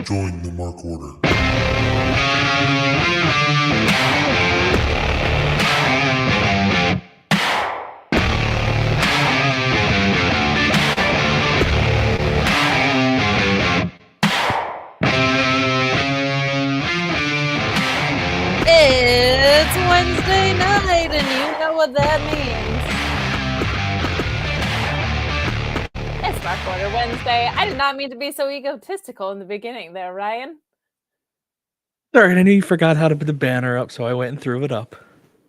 Join the Mark Order. It's Wednesday night, and you know what that means. It's Mark Order Wednesday. I did not mean to be so egotistical in the beginning there, Ryan. All right, I knew you forgot how to put the banner up, so I went and threw it up.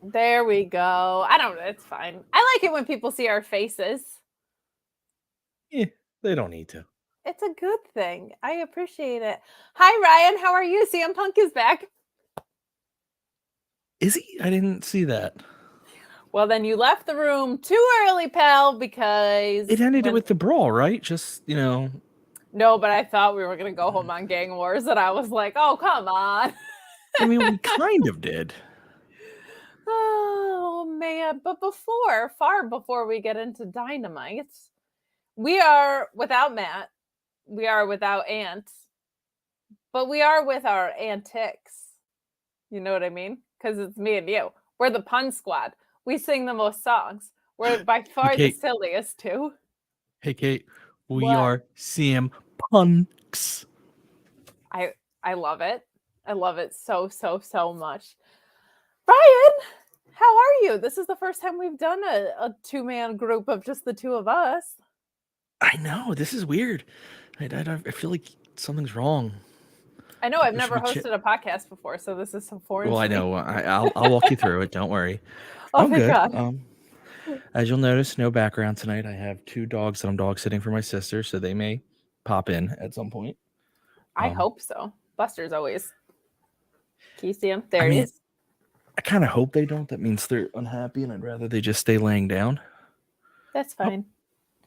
There we go. It's fine. I like it when people see our faces. Yeah, they don't need to. It's a good thing. I appreciate it. Hi, Ryan. How are you? CM Punk is back. Is he? I didn't see that. Well, then you left the room too early, pal, because... It ended with the brawl, right? Just, No, but I thought we were going to go home on Gang Wars, and I was like, oh, come on. I mean, we kind of did. Oh, man. But far before we get into Dynamite, we are without Matt. We are without Ant. But we are with our antics. You know what I mean? Because it's me and you. We're the pun squad. We sing the most songs. We're by far the silliest too. Hey, Kate. We are CM Punks. I love it. I love it so much. Brian, how are you? This is the first time we've done a two-man group of just the two of us. I know. This is weird. I feel like something's wrong. I know. I've never hosted a podcast before, so this is so foreign. Well, I know. I'll walk you through it. Don't worry. Oh, my God. As you'll notice, no background tonight. I have two dogs that I'm dog sitting for my sister, so they may pop in at some point. I hope so. Buster's always. Can you see him? There he is. I kind of hope they don't. That means they're unhappy, and I'd rather they just stay laying down. That's fine.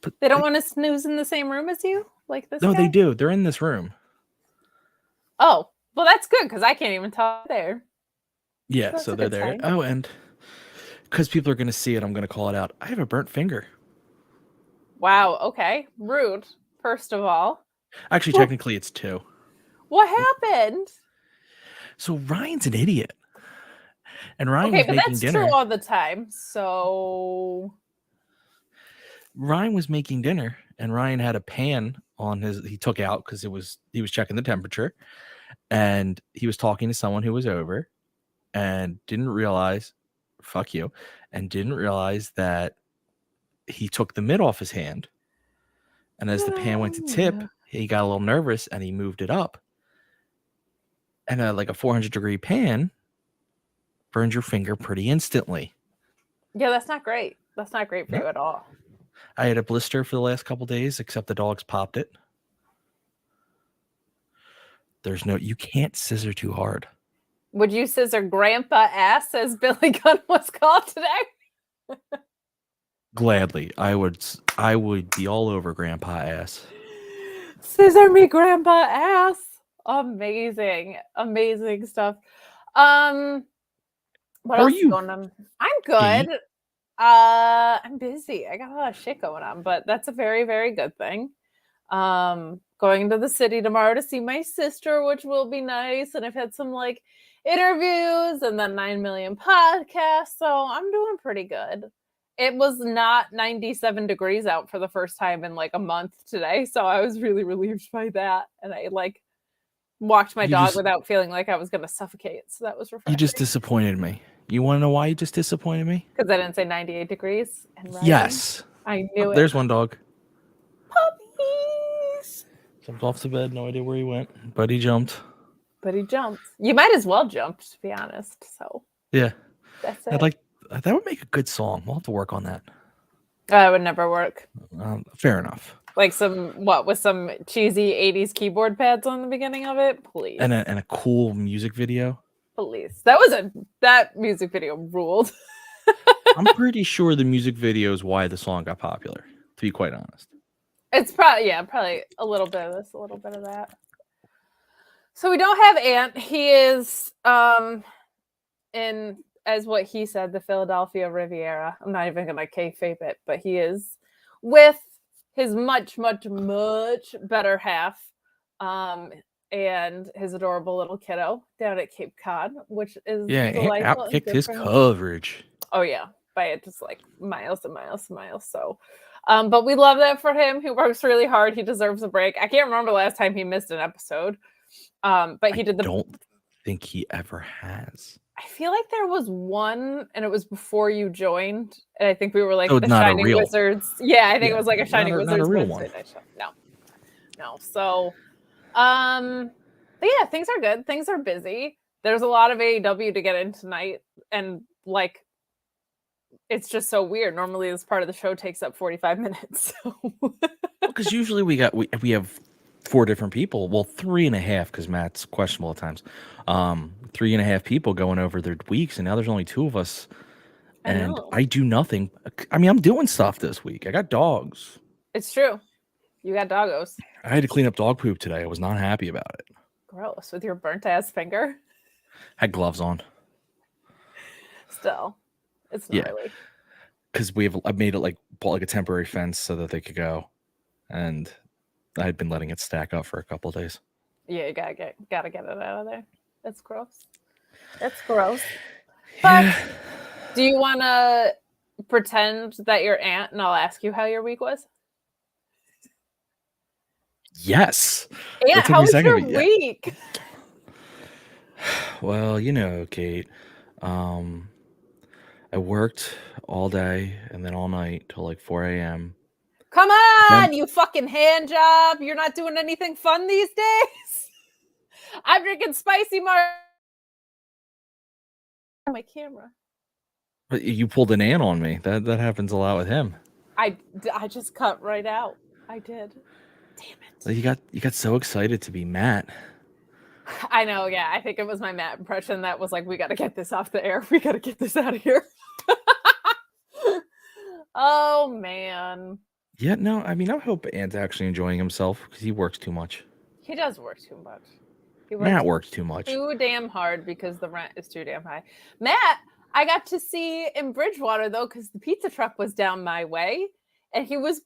But they don't want to snooze in the same room as you, like this. No, guy? They do. They're in this room. Oh, well, that's good because I can't even talk there. Yeah, so they're there. Sign. Oh, and because people are going to see it, I'm going to call it out. I have a burnt finger. Wow. Okay. Rude. First of all. Actually, technically, it's two. What happened? So Ryan's an idiot. And Ryan was making dinner. Okay, but that's true all the time. So Ryan was making dinner, and Ryan had a pan on he took out because he was checking the temperature, and he was talking to someone who was over and didn't realize that he took the mitt off his hand, and as the pan went to tip, he got a little nervous and he moved it up, and like a 400-degree pan burns your finger pretty instantly. Yeah, that's not great. That's not great for you at all. I had a blister for the last couple days, except the dogs popped it. You can't scissor too hard. Would you scissor grandpa ass, as Billy Gunn was called today? Gladly. I would be all over grandpa ass. Scissor me grandpa ass. Amazing stuff. What else is going on? I'm good. I'm busy. I got a lot of shit going on, but that's a very, very good thing. Going to the city tomorrow to see my sister, which will be nice. And I've had some interviews and then 9 million podcasts. So I'm doing pretty good. It was not 97 degrees out for the first time in a month today. So I was really relieved by that. And I walked my dog without feeling like I was going to suffocate. So that was refreshing. You just disappointed me. You want to know why you just disappointed me? Because I didn't say 98 degrees. And yes. I knew it. There's one dog. Puppies. Jumped off the bed. No idea where he went. But he jumped. You might as well jump, to be honest. So. Yeah. That's it. That would make a good song. We'll have to work on that. That would never work. Fair enough. With some cheesy 80s keyboard pads on the beginning of it? Please. And a cool music video? Please. That music video ruled. I'm pretty sure the music video is why the song got popular, to be quite honest. It's probably a little bit of this, a little bit of that. So we don't have Ant. He is in as what he said, the Philadelphia Riviera. I'm not even gonna kayfabe it, but he is with his much better half, and his adorable little kiddo down at Cape Cod, which is delightful. Outkicked his coverage. Oh yeah, by just like miles and miles and miles. So, but we love that for him. He works really hard. He deserves a break. I can't remember the last time he missed an episode. But he did the. Don't think he ever has. I feel like there was one, and it was before you joined, and I think we were like so the Shining Wizards. Yeah, I think it was like a Shining Wizards. Not a real one. No. So, but yeah, things are good. Things are busy. There's a lot of AEW to get in tonight, and like, it's just so weird. Normally, this part of the show takes up 45 minutes. Because usually we have 4 different people. Well, 3.5 because Matt's questionable at times. 3.5 people going over their weeks, and now there's only 2 of us. And I do nothing. I mean, I'm doing stuff this week. I got dogs. It's true. You got doggos. I had to clean up dog poop today. I was not happy about it. Gross. With your burnt ass finger. Had gloves on. Still, it's gnarly. Because I made it bought like a temporary fence so that they could go, and I had been letting it stack up for a couple of days. Yeah, you gotta get it out of there. That's gross. That's gross. But do you want to pretend that you're aunt, and I'll ask you how your week was? Yes. Aunt, how was your week? Well, Kate, I worked all day and then all night till like 4 a.m. Come on, you fucking hand job. You're not doing anything fun these days? I'm drinking spicy on my camera. But you pulled an ant on me. That happens a lot with him. I just cut right out. I did. Damn it. You got so excited to be Matt. I know, yeah. I think it was my Matt impression that was like, we got to get this off the air. We got to get this out of here. Oh, man. Yeah, no, I mean, I hope Ant's actually enjoying himself because he works too much. He does work too much. Matt works too much. Too damn hard because the rent is too damn high. Matt, I got to see in Bridgewater, though, because the pizza truck was down my way. And his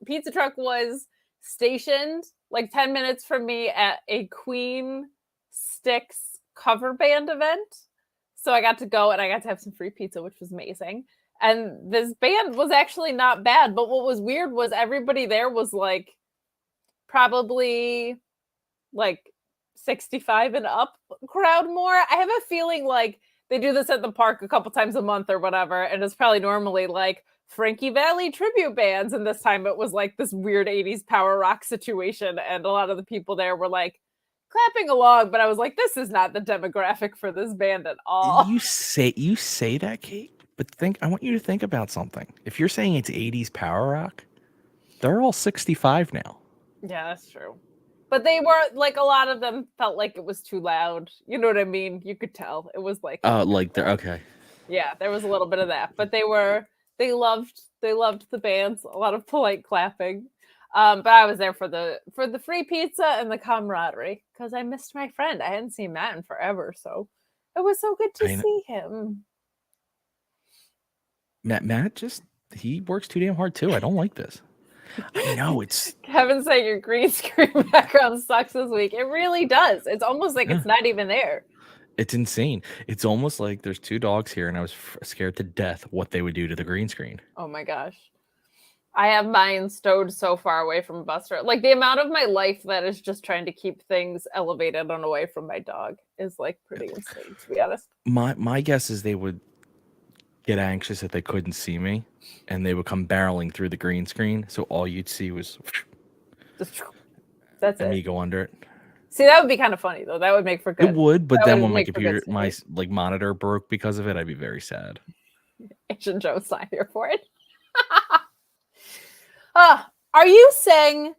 pizza truck was stationed like 10 minutes from me at a Queen Styx cover band event. So I got to go and I got to have some free pizza, which was amazing. And this band was actually not bad. But what was weird was everybody there was like probably like 65 and up crowd more. I have a feeling like they do this at the park a couple times a month or whatever. And it's probably normally like Frankie Valli tribute bands, and this time it was like this weird 80s power rock situation, and a lot of the people there were like clapping along, but I was like, this is not the demographic for this band at all. You say that, Kate, but I want you to think about something. If you're saying it's 80s power rock, they're all 65 now. Yeah, that's true. But they were like, a lot of them felt like it was too loud. You know what I mean? You could tell. It was like they're okay. Yeah, there was a little bit of that, but they loved the bands, a lot of polite clapping. But I was there for the free pizza and the camaraderie because I missed my friend. I hadn't seen Matt in forever, so it was so good to see him. Matt he works too damn hard too. I don't like this. I know it's Kevin saying your green screen background sucks this week. It really does. It's almost like it's not even there. It's insane. It's almost like there's 2 dogs here, and I was scared to death what they would do to the green screen. Oh my gosh. I have mine stowed so far away from Buster. Like the amount of my life that is just trying to keep things elevated and away from my dog is like pretty insane, to be honest. My guess is they would get anxious if they couldn't see me, and they would come barreling through the green screen. So all you'd see was that's it. Me go under it. See, that would be kind of funny though. That would make for good. It would, but then when my computer, my monitor broke because of it, I'd be very sad. Asian Joe's not here for it. Are you saying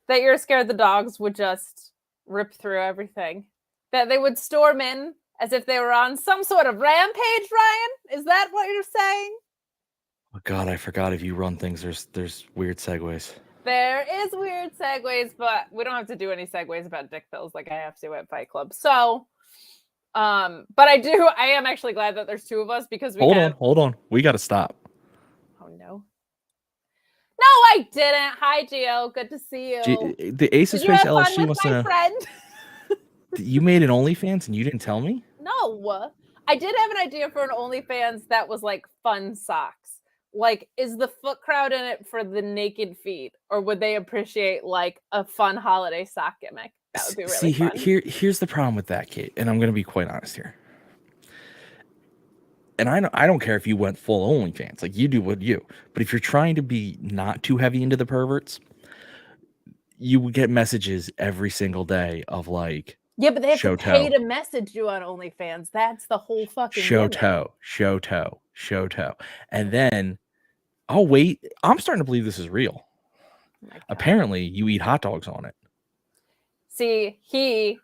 that you're scared the dogs would just rip through everything? That they would storm in as if they were on some sort of rampage, Ryan? Is that what you're saying? Oh God, I forgot if you run things, there's weird segues. There is weird segues, but we don't have to do any segues about dick pills like I have to at Fight Club. So, But I am actually glad that there's two of us because we hold on. We got to stop. Oh no. No, I didn't. Hi, Gio. Good to see you. The Ace of Space LSG wants to know. Friend? You made an OnlyFans and you didn't tell me? No. I did have an idea for an OnlyFans that was like fun socks. Like, is the foot crowd in it for the naked feet? Or would they appreciate like a fun holiday sock gimmick? That would be really fun. Here's the problem with that, Kate, and I'm going to be quite honest here. And I don't care if you went full OnlyFans, like you do what you. But if you're trying to be not too heavy into the perverts, you would get messages every single day of like, yeah, but they have to pay to message you on OnlyFans. That's the whole fucking show toe. And then, oh wait, I'm starting to believe this is real. Apparently, you eat hot dogs on it. See, he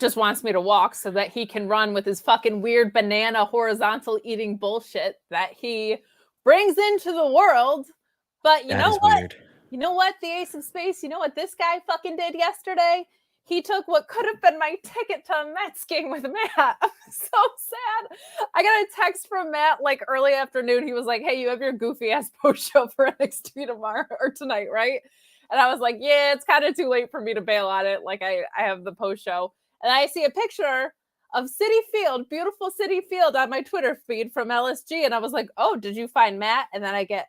just wants me to walk so that he can run with his fucking weird banana horizontal eating bullshit that he brings into the world. But you know what? Weird. You know what? The Ace of Space, you know what this guy fucking did yesterday? He took what could have been my ticket to a Mets game with Matt. I'm so sad. I got a text from Matt like early afternoon. He was like, hey, you have your goofy ass post show for NXT tomorrow or tonight, right? And I was like, yeah, it's kind of too late for me to bail on it. Like I have the post show. And I see a picture of Citi Field, beautiful Citi Field on my Twitter feed from LSG. And I was like, oh, did you find Matt? And then I get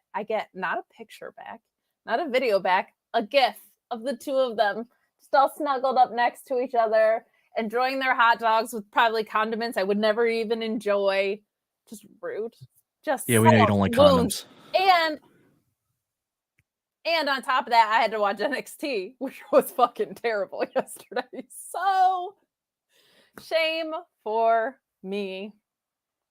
not a picture back, not a video back, a GIF of the two of them just all snuggled up next to each other, enjoying their hot dogs with probably condiments I would never even enjoy. Just rude. Just yeah, we know you don't like condoms. And on top of that, I had to watch NXT, which was fucking terrible yesterday. So, shame for me.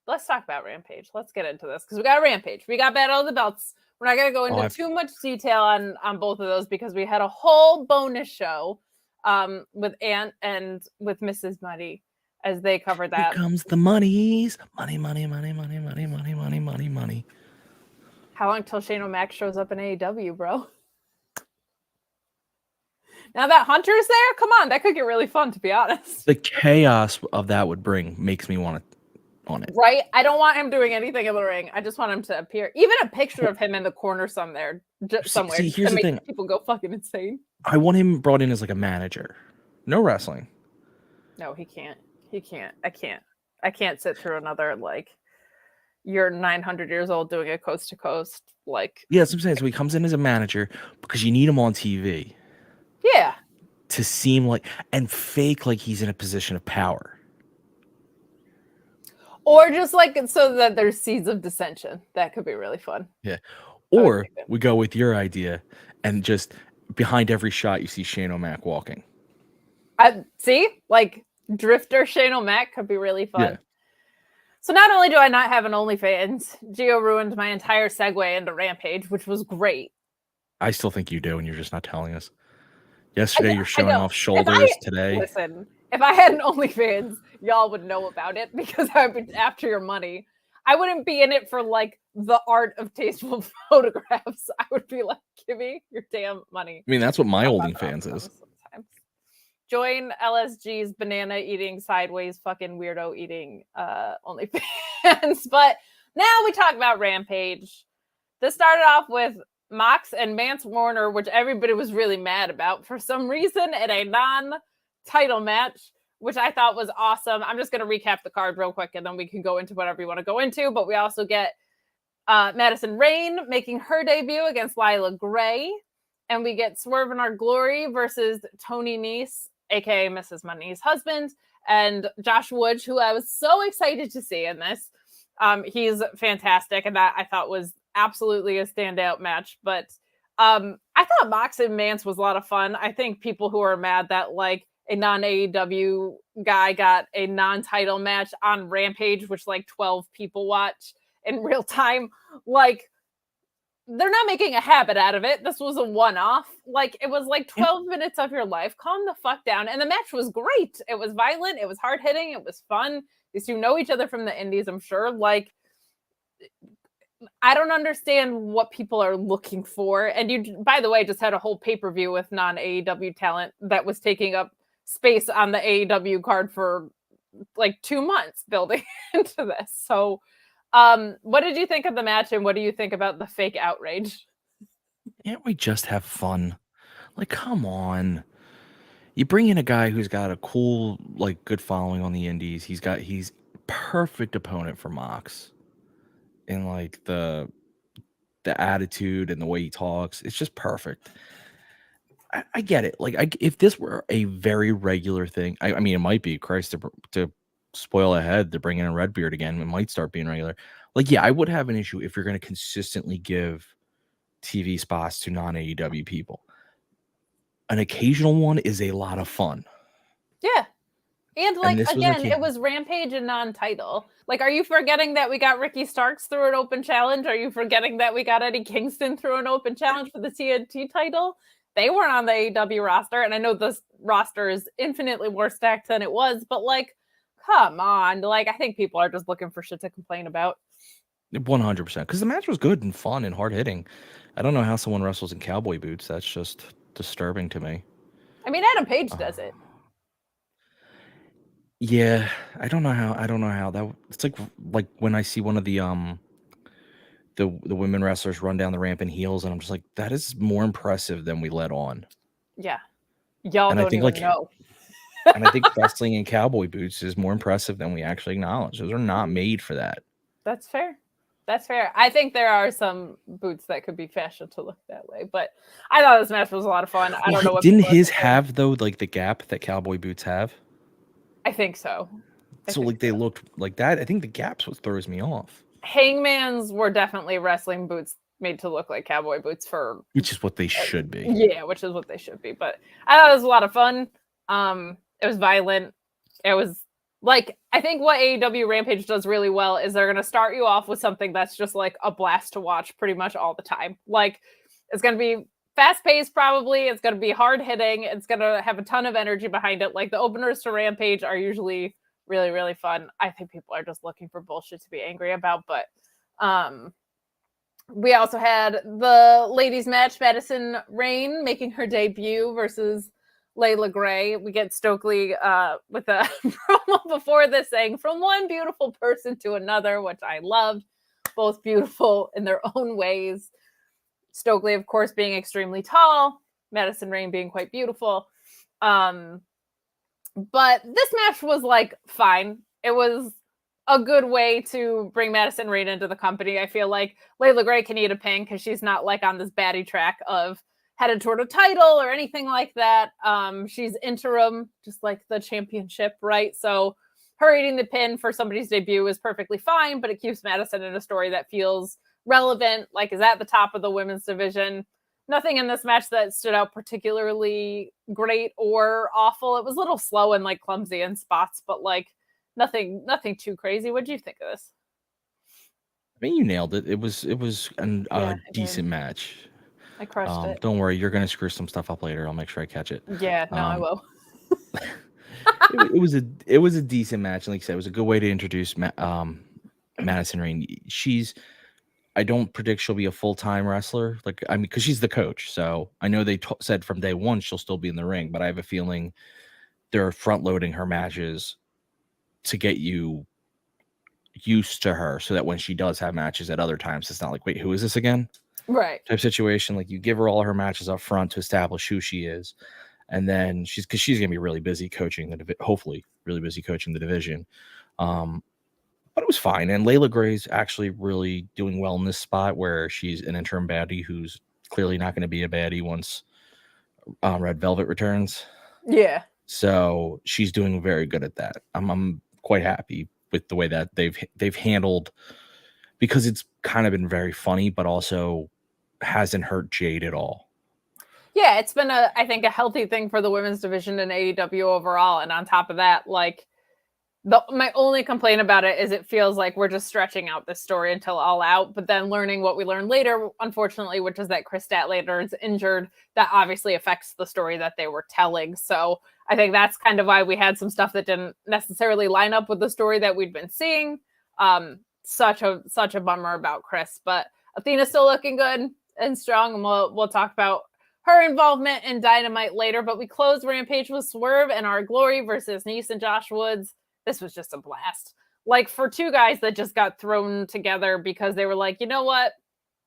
Let's talk about Rampage. Let's get into this because we got Rampage. We got Battle of the Belts. We're not going to go into too much detail on both of those because we had a whole bonus show with Ant and with Mrs. Muddy as they covered that. Here comes the monies. Money. How long till Shane O'Mac shows up in AEW, bro? Now that Hunter's there, come on, that could get really fun, to be honest. The chaos of that would bring makes me want to on it. Right? I don't want him doing anything in the ring. I just want him to appear. Even a picture of him in the corner somewhere. See, here's the thing. People go fucking insane. I want him brought in as like a manager. No wrestling. No, he can't. I can't sit through another like you're 900 years old doing a coast to coast like. Yeah, that's what I'm saying. So he comes in as a manager because you need him on TV. Yeah. To seem like and fake like he's in a position of power. Or just like so that there's seeds of dissension. That could be really fun. Yeah. Or we go with your idea and just behind every shot you see Shane O'Mac walking. See? Like Drifter Shane O'Mac could be really fun. Yeah. So not only do I not have an OnlyFans, Gio ruined my entire segue into Rampage, which was great. I still think you do, and you're just not telling us. Yesterday, you're showing off shoulders. Today, listen, if I had an OnlyFans, y'all would know about it because I would be after your money. I wouldn't be in it for like the art of tasteful photographs. I would be like, give me your damn money. I mean, that's what my OnlyFans is. Sometimes. Join LSG's banana eating sideways fucking weirdo eating OnlyFans. But now we talk about Rampage. This started off with Mox and Mance Warner, which everybody was really mad about for some reason in a non-title match, which I thought was awesome. I'm just going to recap the card real quick and then we can go into whatever you want to go into. But we also get Madison Rayne making her debut against Lila Gray. And we get Swerve in Our Glory versus Tony Nese, aka Mrs. Money's husband, and Josh Wood, who I was so excited to see in this. He's fantastic, and that I thought was absolutely a standout match. But I thought Mox and Mance was a lot of fun. I think people who are mad that like a non-AEW guy got a non-title match on Rampage, which like 12 people watch in real time, like they're not making a habit out of it. This was a one-off. Like it was like 12 minutes of your life. Calm the fuck down. And the match was great. It was violent. It was hard-hitting. It was fun. These two know each other from the indies, I'm sure. Like, I don't understand what people are looking for. And you, by the way, just had a whole pay-per-view with non-AEW talent that was taking up space on the AEW card for like 2 months building into this. So, what did you think of the match, and what do you think about the fake outrage? Can't we just have fun? Like, come on. You bring in a guy who's got a cool, like, good following on the indies. He's perfect opponent for Mox. And like the attitude and the way he talks, it's just perfect. I get it. Like, if this were a very regular thing, I mean, it might be. Christ, to spoil ahead, to bring in a Redbeard again, it might start being regular. Like, yeah, I would have an issue if you're going to consistently give TV spots to non-AEW people. An occasional one is a lot of fun. Yeah. And like, again, was it was Rampage and non-title. Like, are you forgetting that we got Ricky Starks through an open challenge? Are you forgetting that we got Eddie Kingston through an open challenge for the TNT title? They weren't on the AEW roster, and I know this roster is infinitely more stacked than it was, but like, come on. Like, I think people are just looking for shit to complain about. 100%. Because the match was good and fun and hard-hitting. I don't know how someone wrestles in cowboy boots. That's just disturbing to me. I mean, Adam Page does it. Yeah, I don't know how that. It's like when I see one of the women wrestlers run down the ramp in heels, and I'm just like, that is more impressive than we let on. Yeah, y'all and don't I think, even know. And I think wrestling in cowboy boots is more impressive than we actually acknowledge. Those are not made for that. That's fair. That's fair. I think there are some boots that could be fashioned to look that way, but I thought this match was a lot of fun. I don't know what didn't his have though, like the gap that cowboy boots have. I think so. They looked like that. I think the gap's what throws me off. Hangman's were definitely wrestling boots made to look like cowboy boots which is what they should be. Yeah, which is what they should be. But I thought it was a lot of fun. It was violent. It was like, I think what AEW Rampage does really well is they're going to start you off with something that's just like a blast to watch pretty much all the time. Like, it's going to be fast paced, probably. It's going to be hard hitting. It's going to have a ton of energy behind it. Like, the openers to Rampage are usually really, really fun. I think people are just looking for bullshit to be angry about. But we also had the ladies match, Madison Rayne making her debut versus Layla Gray. We get Stokely with a promo before this saying, from one beautiful person to another, which I loved. Both beautiful in their own ways. Stokely, of course, being extremely tall. Madison Rayne being quite beautiful. But this match was like fine. It was a good way to bring Madison Rayne into the company. I feel like Layla Gray can eat a pin because she's not like on this baddie track of headed toward a title or anything like that. She's interim, just like the championship, right? So her eating the pin for somebody's debut is perfectly fine, but it keeps Madison in a story that feels relevant, like is at the top of the women's division. Nothing in this match that stood out particularly great or awful. It was a little slow and like clumsy in spots, but like nothing too crazy. What do you think of this? I mean, you nailed it. It was a decent match. I crushed it. Don't worry, you're gonna screw some stuff up later. I'll make sure I catch it. Yeah, no, I will. it was a decent match, and like I said, it was a good way to introduce Madison Rayne. I don't predict she'll be a full-time wrestler. Like, I mean, because she's the coach, so I know they said from day one she'll still be in the ring, but I have a feeling they're front-loading her matches to get you used to her, so that when she does have matches at other times, it's not like, wait, who is this again? Right. Type situation. Like, you give her all her matches up front to establish who she is, and then she's gonna be really busy coaching hopefully really busy coaching the division. But it was fine, and Layla Gray's actually really doing well in this spot where she's an interim baddie who's clearly not going to be a baddie once Red Velvet returns. Yeah. So she's doing very good at that. I'm quite happy with the way that they've handled, because it's kind of been very funny, but also hasn't hurt Jade at all. Yeah, it's been I think a healthy thing for the women's division in AEW overall. And on top of that, like, my only complaint about it is it feels like we're just stretching out this story until All Out, but then learning what we learned later, unfortunately, which is that Chris Statlander is injured. That obviously affects the story that they were telling. So I think that's kind of why we had some stuff that didn't necessarily line up with the story that we'd been seeing. Such a bummer about Chris, but Athena's still looking good and strong, and we'll talk about her involvement in Dynamite later. But we closed Rampage with Swerve and Our Glory versus Nice and Josh Woods. this was just a blast. Like, for two guys that just got thrown together because they were like, you know what?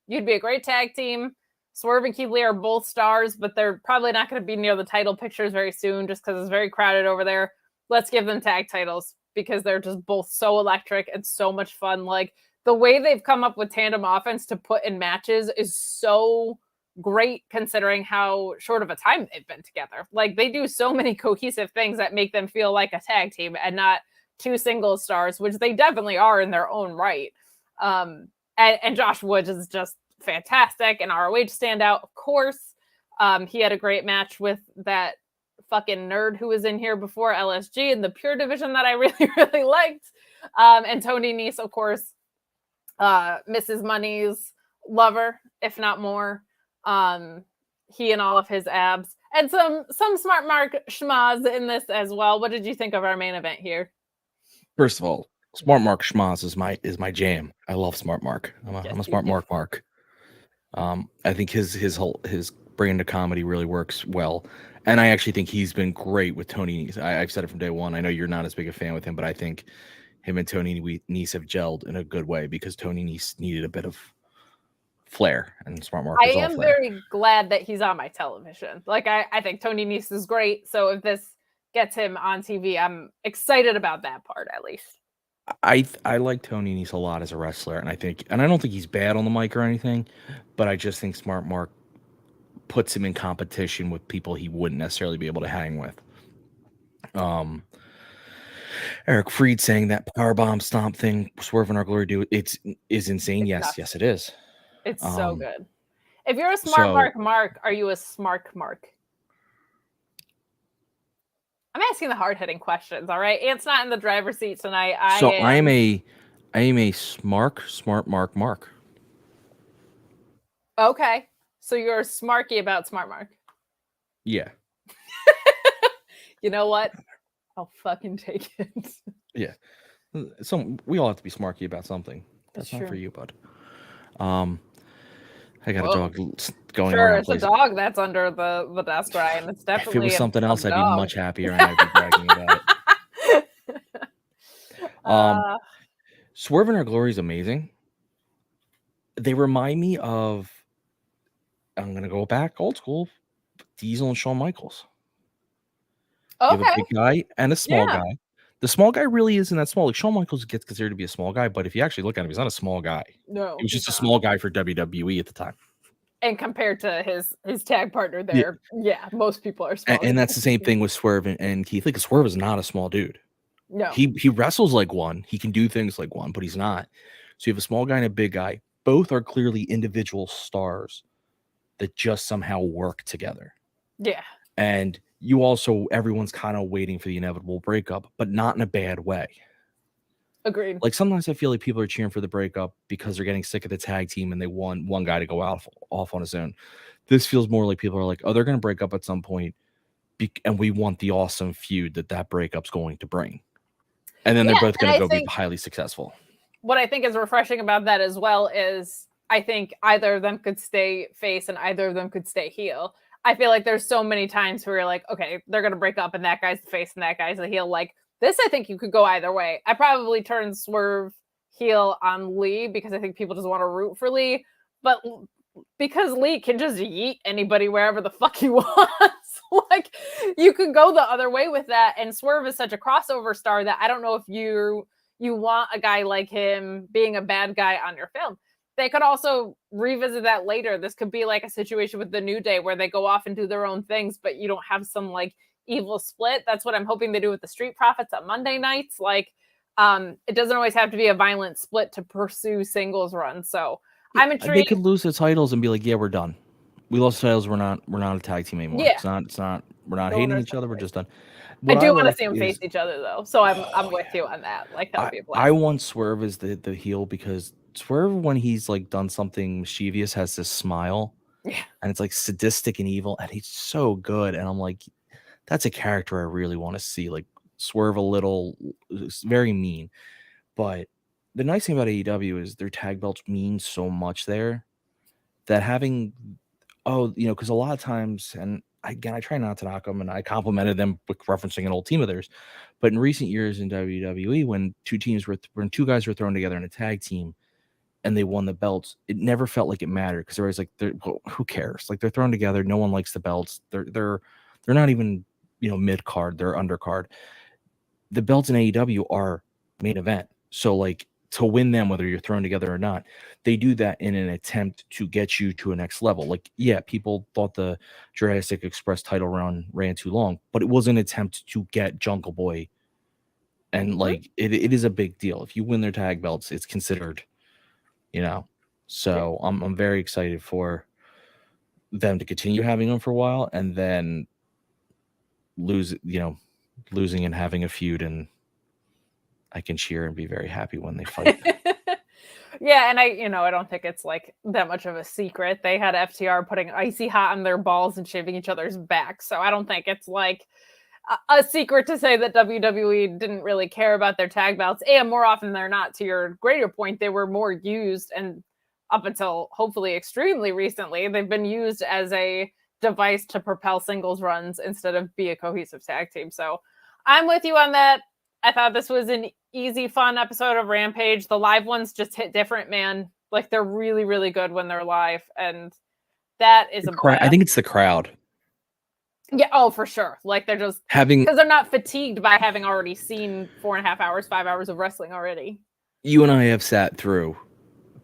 You'd be a great tag team. Swerve and Keith Lee are both stars, but they're probably not going to be near the title pictures very soon just because it's very crowded over there. Let's give them tag titles because they're just both so electric and so much fun. Like, the way they've come up with tandem offense to put in matches is so great considering how short of a time they've been together. Like, they do so many cohesive things that make them feel like a tag team and not two single stars, which they definitely are in their own right. And Josh Woods is just fantastic, and ROH standout, of course. He had a great match with that fucking nerd who was in here before, LSG, in the pure division that I really, really liked. And Tony Nese, of course, Mrs. Money's lover, if not more. He and all of his abs. And some smart Mark schmaz in this as well. What did you think of our main event here? First of all, Smart Mark schmaz is my jam. I love Smart Mark. I'm a Smart Mark. I think his brand of comedy really works well, and I actually think he's been great with Tony Nese. I've said it from day one. I know you're not as big a fan with him, but I think him and Tony Nese have gelled in a good way because Tony Nese needed a bit of flair, and Smart Mark. I am very glad that he's on my television. Like, I think Tony Nese is great. So if this gets him on TV, I'm excited about that part at least. I like Tony Nese a lot as a wrestler, and I don't think he's bad on the mic or anything, but I just think Smart Mark puts him in competition with people he wouldn't necessarily be able to hang with. Eric Freed saying that powerbomb stomp thing, Swerve and Our Glory do is insane. Yes, it is. It's so good. If you're a Smart Mark, are you a Smart Mark? I'm asking the hard-hitting questions, all right? Ant's not in the driver's seat tonight. I am a smart Mark. Okay. So you're smarky about Smart Mark. Yeah. You know what? I'll fucking take it. Yeah. So we all have to be smarky about something. That's not true for you, bud. I got a dog going around. Sure, it's a dog that's under the desk, Ryan. It's definitely. If it was something else, I'd be much happier and I'd be bragging about it. Swerve and Our Glory is amazing. They remind me of, I'm going to go back old school, Diesel and Shawn Michaels. Okay. You have a big guy and a small guy. The small guy really isn't that small. Like, Shawn Michaels gets considered to be a small guy, but if you actually look at him, he's not a small guy. No. He was just a small guy for WWE at the time. And compared to his tag partner there, most people are small. And that's the same thing with Swerve and Keith. Like, Swerve is not a small dude. No. He wrestles like one. He can do things like one, but he's not. So you have a small guy and a big guy. Both are clearly individual stars that just somehow work together. Yeah. And everyone's kind of waiting for the inevitable breakup, but not in a bad way. Agreed. Like, sometimes I feel like people are cheering for the breakup because they're getting sick of the tag team and they want one guy to go off on his own. This feels more like people are like, oh, they're going to break up at some point, and we want the awesome feud that breakup's going to bring. And then they're both going to go be highly successful. What I think is refreshing about that as well is I think either of them could stay face and either of them could stay heel. I feel like there's so many times where you're like, okay, they're going to break up and that guy's the face and that guy's the heel. Like, this, I think you could go either way. I probably turn Swerve heel on Lee because I think people just want to root for Lee. But because Lee can just yeet anybody wherever the fuck he wants, like, you could go the other way with that. And Swerve is such a crossover star that I don't know if you want a guy like him being a bad guy on your film. They could also revisit that later. This could be like a situation with the New Day where they go off and do their own things, but you don't have some like evil split. That's what I'm hoping they do with the Street Profits on Monday nights. Like, it doesn't always have to be a violent split to pursue singles runs. So I'm intrigued. They could lose the titles and be like, yeah, we're done. We lost the titles. We're not a tag team anymore. Yeah. It's not, we're not hating each other. We're just done. I do want to see them face each other though. So I'm with you on that. Like, that would be a blast. I want Swerve as the heel because Swerve, when he's like done something mischievous, has this smile, and it's like sadistic and evil, and he's so good. And I'm like, that's a character I really want to see. Like, Swerve a little, very mean. But the nice thing about AEW is their tag belts mean so much there that having, because a lot of times, and I try not to knock them, and I complimented them with referencing an old team of theirs. But in recent years in WWE, when two guys were thrown together in a tag team and they won the belts, it never felt like it mattered because everybody's like, well, who cares? Like, they're thrown together, no one likes the belts. They're not even, mid card, they're undercard. The belts in AEW are main event, so like, to win them, whether you're thrown together or not, they do that in an attempt to get you to a next level. Like, yeah, people thought the Jurassic Express title run ran too long, but it was an attempt to get Jungle Boy. And like, it is a big deal. If you win their tag belts, it's considered, so I'm very excited for them to continue having them for a while and then losing and having a feud, and I can cheer and be very happy when they fight. Yeah, and I don't think it's like that much of a secret. They had FTR putting icy hot on their balls and shaving each other's backs. So I don't think it's like a secret to say that WWE didn't really care about their tag belts. And more often than not, to your greater point, they were more used, and up until hopefully extremely recently, they've been used as a device to propel singles runs instead of be a cohesive tag team. So I'm with you on that. I thought this was an easy, fun episode of Rampage. The live ones just hit different, man. Like, they're really, really good when they're live. And that is I think it's the crowd. Yeah, oh, for sure. Like, they're just because they're not fatigued by having already seen 4.5 hours, 5 hours of wrestling already. You and I have sat through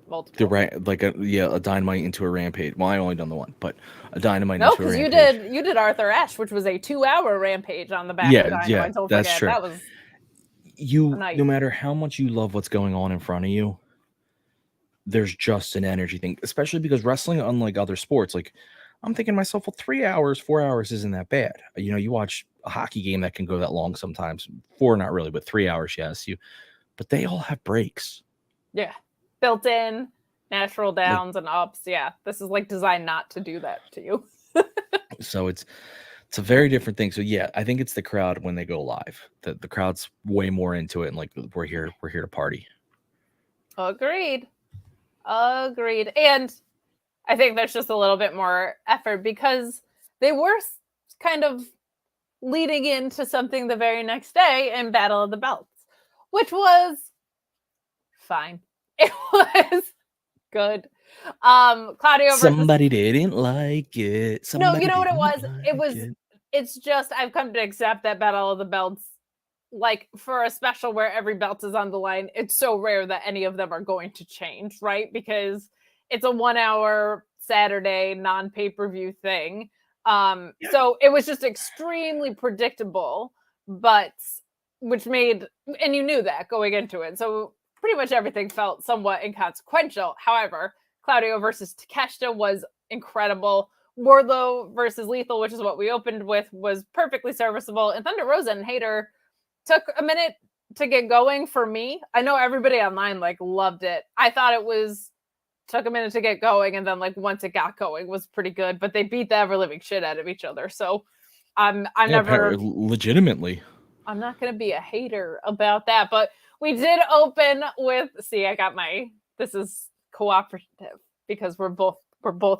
multiple, a Dynamite into a Rampage. Well, I only done the one, but a Dynamite into a Rampage. No, because you did Arthur Ashe, which was a 2-hour Rampage on the back of Dynamite. Yeah, Don't that's forget. true. That was no matter how much you love what's going on in front of you, there's just an energy thing, especially because wrestling, unlike other sports, like, I'm thinking to myself, well, 3 hours, 4 hours isn't that bad. You watch a hockey game that can go that long sometimes. 4, not really, but 3 hours, yes. But they all have breaks. Yeah. Built in, natural downs and ups. Yeah. This is like designed not to do that to you. So it's a very different thing. So yeah, I think it's the crowd when they go live. The crowd's way more into it, and like, we're here to party. Agreed. And I think there's just a little bit more effort because they were kind of leading into something the very next day in Battle of the Belts, which was fine. It was good. Claudio versus... Somebody didn't like it. No, you know what it was? It's just, I've come to accept that Battle of the Belts, like, for a special where every belt is on the line, it's so rare that any of them are going to change, right? Because it's a 1 hour Saturday non-pay-per-view thing. So it was just extremely predictable, but which made, and you knew that going into it. So pretty much everything felt somewhat inconsequential. However, Claudio versus Takeshita was incredible. Wardlow versus Lethal, which is what we opened with, was perfectly serviceable. And Thunder Rosa and Hayter took a minute to get going for me. I know everybody online like loved it. I thought it took a minute to get going, and then like once it got going was pretty good, but they beat the ever living shit out of each other. So I'm never legitimately. I'm not gonna be a hater about that, but we did open with this is cooperative because we're both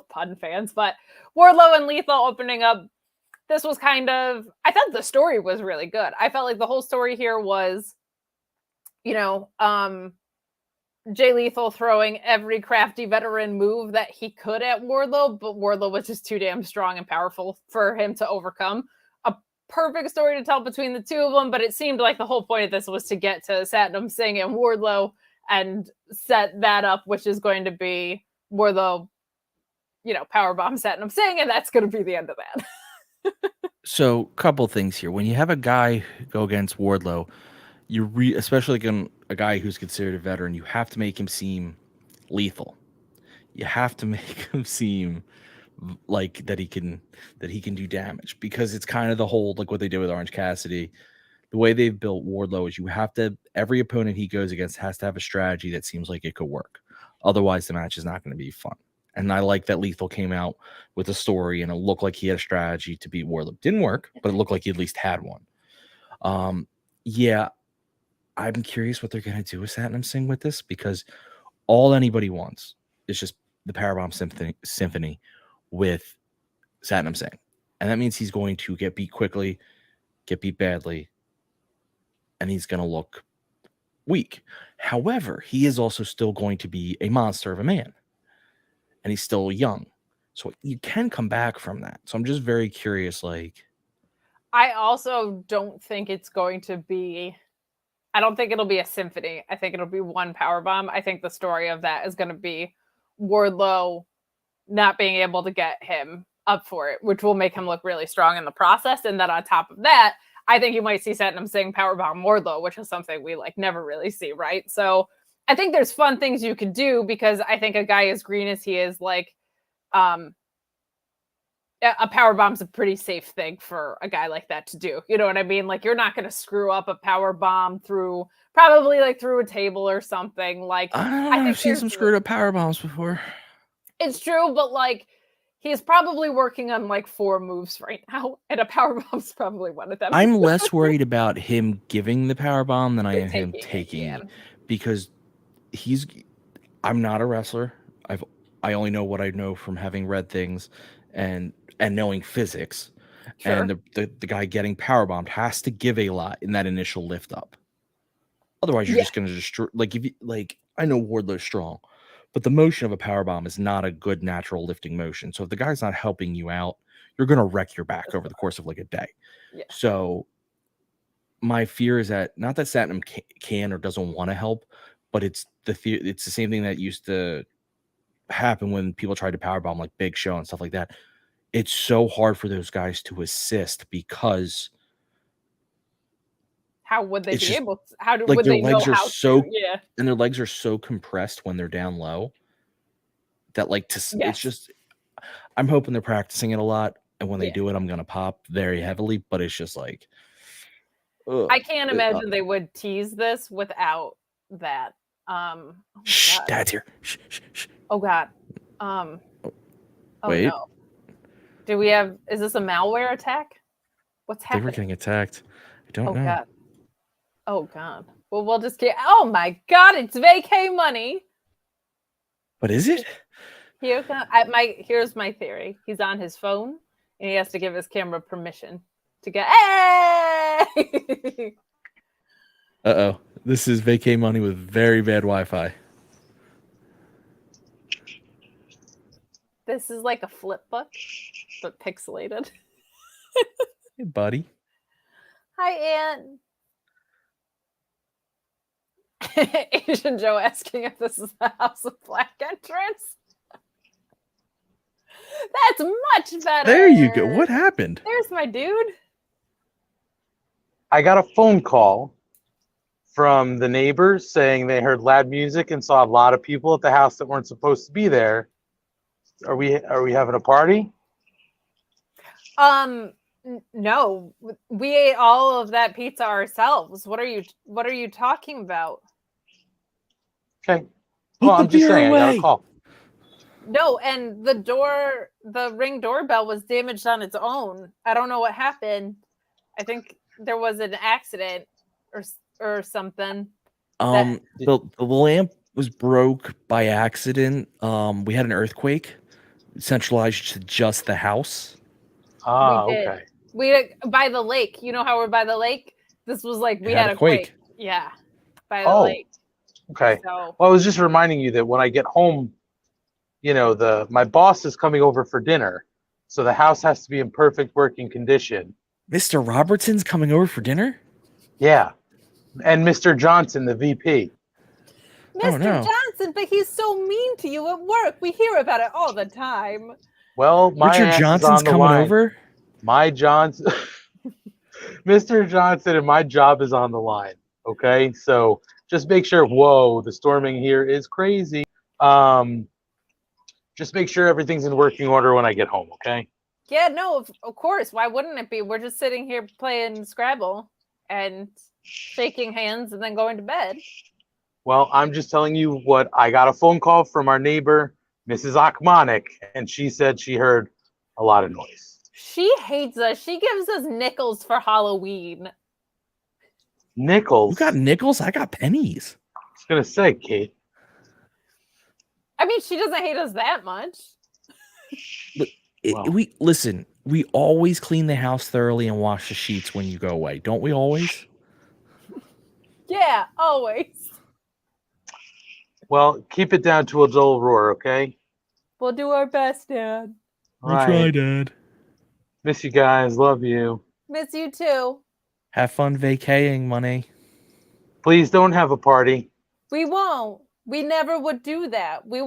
pun fans, but Wardlow and Lethal opening up. This was I thought the story was really good. I felt like the whole story here was, Jay Lethal throwing every crafty veteran move that he could at Wardlow, but Wardlow was just too damn strong and powerful for him to overcome. A perfect story to tell between the two of them, but it seemed like the whole point of this was to get to Satnam Singh and Wardlow and set that up, which is going to be Wardlow, powerbomb Satnam Singh, and that's going to be the end of that. So, couple things here. When you have a guy go against Wardlow, especially like a guy who's considered a veteran, you have to make him seem lethal. You have to make him seem like that he can do damage, because it's kind of the whole, like what they did with Orange Cassidy. The way they've built Wardlow is every opponent he goes against has to have a strategy that seems like it could work. Otherwise, the match is not going to be fun. And I like that Lethal came out with a story and it looked like he had a strategy to beat Wardlow. Didn't work, but it looked like he at least had one. Yeah, I'm curious what they're going to do with Satnam Singh with this, because all anybody wants is just the Powerbomb Symphony with Satnam Singh. And that means he's going to get beat quickly, get beat badly, and he's going to look weak. However, he is also still going to be a monster of a man, and he's still young. So you can come back from that. So I'm just very curious, like... I also don't think it's going to be... I don't think it'll be a symphony. I think it'll be one powerbomb. I think the story of that is going to be Wardlow not being able to get him up for it, which will make him look really strong in the process. And then on top of that, I think you might see Satnam Singh powerbomb Wardlow, which is something we like never really see, right? So I think there's fun things you can do, because I think a guy as green as he is, like, a powerbomb's a pretty safe thing for a guy like that to do. You know what I mean? Like, you're not going to screw up a powerbomb through a table or something. Like, I don't know. I've seen some screwed up powerbombs before. It's true, but like, he's probably working on like 4 moves right now, and a powerbomb's probably one of them. I'm less worried about him giving the powerbomb than I am him taking it, because I'm not a wrestler. I only know what I know from having read things and knowing physics. Sure. And the guy getting powerbombed has to give a lot in that initial lift up. Otherwise, you're just going to destroy. Like, I know Wardlow's strong, but the motion of a powerbomb is not a good natural lifting motion. So if the guy's not helping you out, you're going to wreck your back over the course of like a day. Yeah. So my fear is that, not that Satnam can or doesn't want to help, but it's the same thing that used to happen when people tried to powerbomb like Big Show and stuff like that. It's so hard for those guys to assist, because how would they be able to? Would they know how to? Yeah. And their legs are so compressed when they're down low that it's just, I'm hoping they're practicing it a lot, and when they do it, I'm gonna pop very heavily. But it's just like, I can't imagine they would tease this without that. Shh, Dad's here. Shh, shh, shh. Oh God. Wait. No. Is this a malware attack? What's happening? They were getting attacked. I don't know. God. Oh God. Well, we'll just get. Oh my God! It's vacay money. What is it? Here's my theory. He's on his phone, and he has to give his camera permission to get. Hey! Uh-oh. This is vacay money with very bad Wi-Fi. This is like a flip book, but pixelated. Hey, buddy. Hi, Aunt. Asian Joe asking if this is the House of Black entrance. That's much better. There you go. What happened? There's my dude. I got a phone call from the neighbors saying they heard loud music and saw a lot of people at the house that weren't supposed to be there. Are we having a party? No. We ate all of that pizza ourselves. What are you talking about? Okay. Well, I'm just saying, I got a call. No, and the Ring doorbell was damaged on its own. I don't know what happened. I think there was an accident or something. The lamp was broke by accident. We had an earthquake centralized to just the house. Okay. We by the lake. You know how we're by the lake? This was like we had a quake. Yeah, by the lake. Okay. So, well, I was just reminding you that when I get home, my boss is coming over for dinner, so the house has to be in perfect working condition. Mr. Robertson's coming over for dinner? Yeah. And Mr. Johnson, the VP. Mr. Johnson, but he's so mean to you at work. We hear about it all the time. Well, Richard Johnson's coming over? Mr. Johnson and my job is on the line. Okay, so just make sure. Whoa, the storming here is crazy. Just make sure everything's in working order when I get home. Okay. Yeah, no, of course. Why wouldn't it be? We're just sitting here playing Scrabble and shaking hands and then going to bed. Well, I'm just telling you what I got a phone call from our neighbor, Mrs. Akmanik, and she said she heard a lot of noise. She hates us. She gives us nickels for Halloween. Nickels? You got nickels? I got pennies. I was going to say, Kate. I mean, she doesn't hate us that much. But Wow. We listen. We always clean the house thoroughly and wash the sheets when you go away, don't we? Always. Yeah, always. Well, keep it down to a dull roar, okay? We'll do our best, Dad. We'll try, Dad. Miss you guys. Love you. Miss you too. Have fun vacating, money. Please don't have a party. We won't. We never would do that. We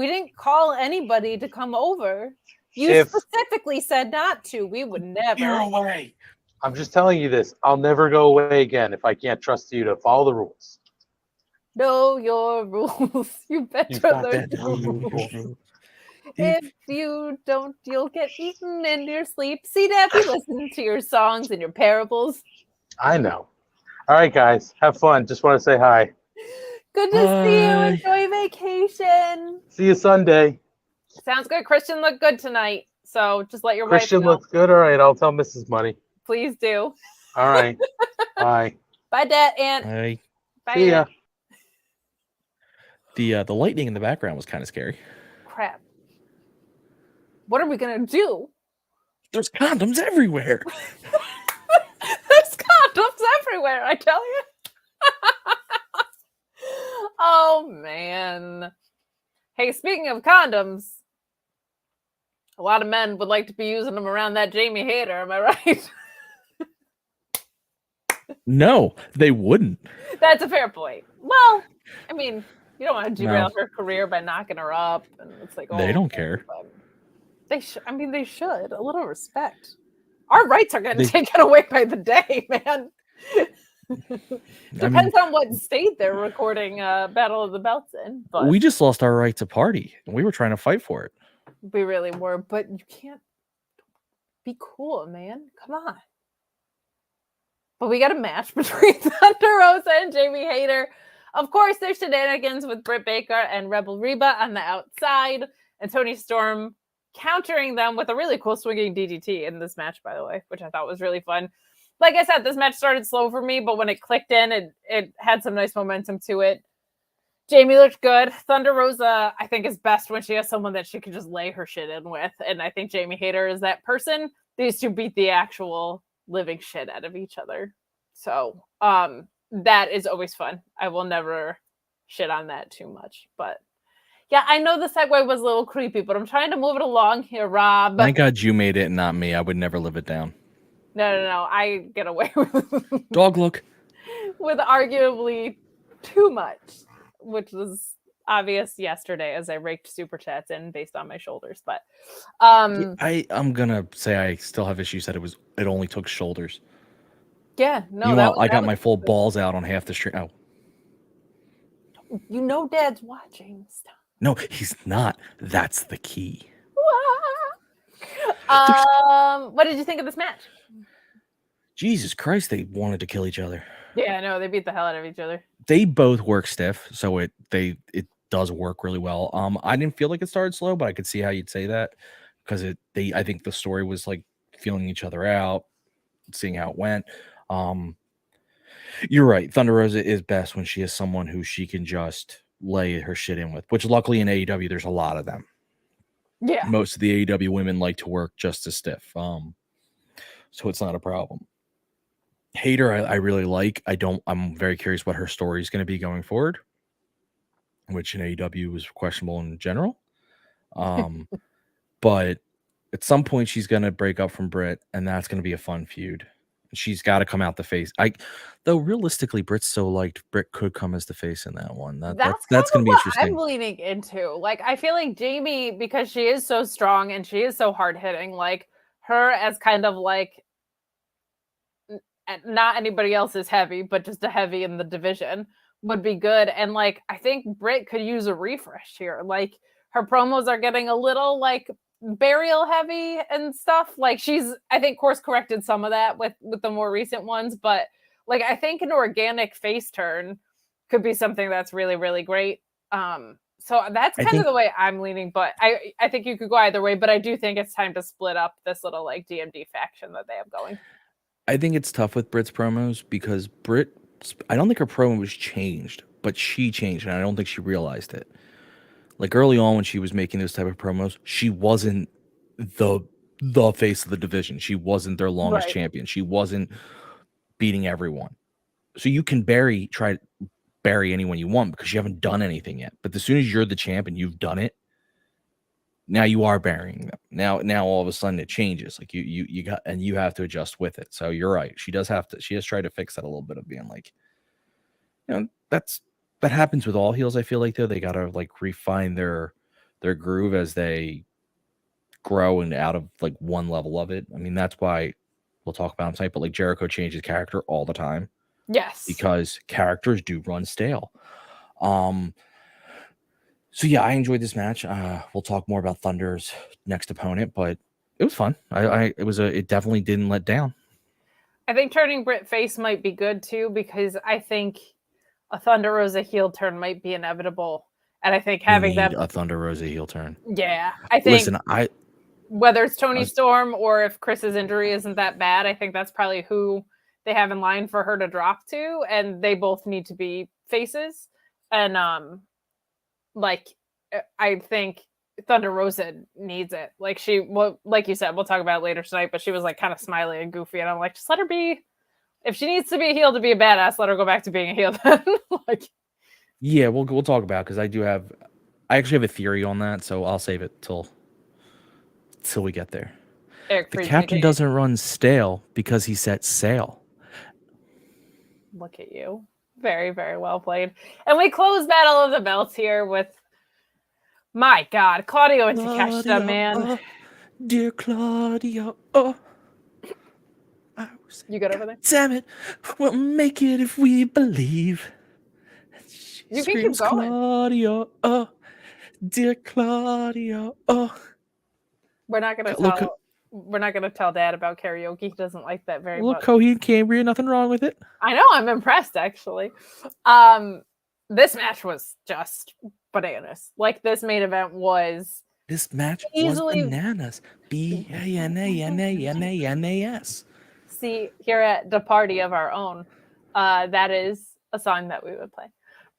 didn't call anybody to come over. You specifically said not to. We would never. You're away. I'm just telling you this. I'll never go away again if I can't trust you to follow the rules. Know your rules. You better learn the rules. If you don't, you'll get eaten in your sleep. See, Dad, we listen to your songs and your parables. I know. All right, guys. Have fun. Just want to say hi. Good to see you. Enjoy vacation. See you Sunday. Sounds good. Christian looked good tonight. So just let your Christian wife know. looks good. All right. I'll tell Mrs. Money. Please do. All right. Bye. Bye, Dad. And Hey. bye. See ya. The lightning in the background was kind of scary. Crap. What are we gonna do? There's condoms everywhere. There's condoms everywhere, I tell you. Oh man. Hey, speaking of condoms, a lot of men would like to be using them around that Jamie Hayter, am I right? No, they wouldn't. That's a fair point. Well, I mean, you don't want to derail her career by knocking her up, and it's like, oh, They don't care. They they should. A little respect. Our rights are getting taken away by the day, man. Depends on what state they're recording Battle of the Belts in. But we just lost our right to party, and we were trying to fight for it. we really were, but you can't be cool, man. Come on. But we got a match between Thunder Rosa and Jamie Hayter. Of course, there's shenanigans with Britt Baker and Rebel Reba on the outside, and Toni Storm countering them with a really cool swinging DDT in this match, by the way, which I thought was really fun. Like I said, this match started slow for me, but when it clicked in, it had some nice momentum to it. Jamie looked good. Thunder Rosa, I think, is best when she has someone that she can just lay her shit in with, and I think Jamie Hayter is that person. These two beat the actual living shit out of each other. So that is always fun. I will never shit on that too much, but yeah, I know the segue was a little creepy, but I'm trying to move it along here, Rob. Thank God you made it and not me. I would never live it down. No. I get away with Dog look. with arguably too much, which was obvious yesterday as I raked super chats in based on my shoulders. But I'm gonna say I still have issues that it only took shoulders. Yeah, no, I got my full balls out on half the stream. Oh. You know Dad's watching. Stop. No, he's not. That's the key. What did you think of this match? Jesus Christ, they wanted to kill each other. Yeah, no, they beat the hell out of each other. They both work stiff, so it does work really well. I didn't feel like it started slow, but I could see how you'd say that because I think the story was like feeling each other out, seeing how it went. You're right. Thunder Rosa is best when she is someone who she can just lay her shit in with, which luckily in AEW, there's a lot of them. Yeah. Most of the AEW women like to work just as stiff. So it's not a problem. Hayter, I really like. I'm very curious what her story is going to be going forward, which in AEW is questionable in general. But at some point she's going to break up from Britt, and that's going to be a fun feud. She's got to come out the face. Though realistically, Britt's so liked, Britt could come as the face in that one. That's going to be interesting. I'm leaning into. Like, I feel like Jamie, because she is so strong and she is so hard hitting, like her as kind of like not anybody else is heavy, but just a heavy in the division would be good. And like, I think Britt could use a refresh here. Like, her promos are getting a little like burial heavy and stuff. Like, she's, I think, course corrected some of that with the more recent ones, but like, I think an organic face turn could be something that's really, really great. So that's kind of the way I'm leaning, but I think you could go either way, but I do think it's time to split up this little like DMD faction that they have going. I think it's tough with Britt's promos because I don't think her promo was changed, but she changed, and I don't think she realized it. Like early on when she was making those type of promos, she wasn't the face of the division. She wasn't their longest Right. champion. She wasn't beating everyone. So you can try to bury anyone you want because you haven't done anything yet. But as soon as you're the champ and you've done it, now you are burying them. Now all of a sudden it changes. Like you got, and you have to adjust with it. So you're right. She has tried to fix that a little bit of being like, that happens with all heels. I feel like though they gotta like refine their groove as they grow and out of like one level of it. I mean, that's why we'll talk about him tonight, but like Jericho changes character all the time. Yes. Because characters do run stale. So yeah, I enjoyed this match. We'll talk more about Thunder's next opponent, but it was fun. It definitely didn't let down. I think turning Britt face might be good too, because I think a Thunder Rosa heel turn might be inevitable. And I think having them a Thunder Rosa heel turn. Yeah. I think whether it's Toni Storm or if Chris's injury isn't that bad, I think that's probably who they have in line for her to drop to, and they both need to be faces. And I think Thunder Rosa needs it. Like like you said, we'll talk about it later tonight, but she was like kind of smiley and goofy, and I'm like, just let her be. If she needs to be a heel to be a badass, let her go back to being a heel then. Yeah, we'll talk about it because I actually have a theory on that, so I'll save it till we get there. The captain doesn't run stale because he sets sail. Look at you. Very, very well played. And we close Battle of the Belts here with, my God, Claudio and Takeshita, man. Dear Claudio. You good over there? Damn it. We'll make it if we believe. You can keep going. Claudio. Dear Claudio. We're not gonna tell Dad about karaoke. He doesn't like that very much. Coheed Cambria, nothing wrong with it. I know, I'm impressed actually. This match was just bananas. Like this main event was. This match was bananas. BANANANANAS. See, here at the party of our own, that is a song that we would play.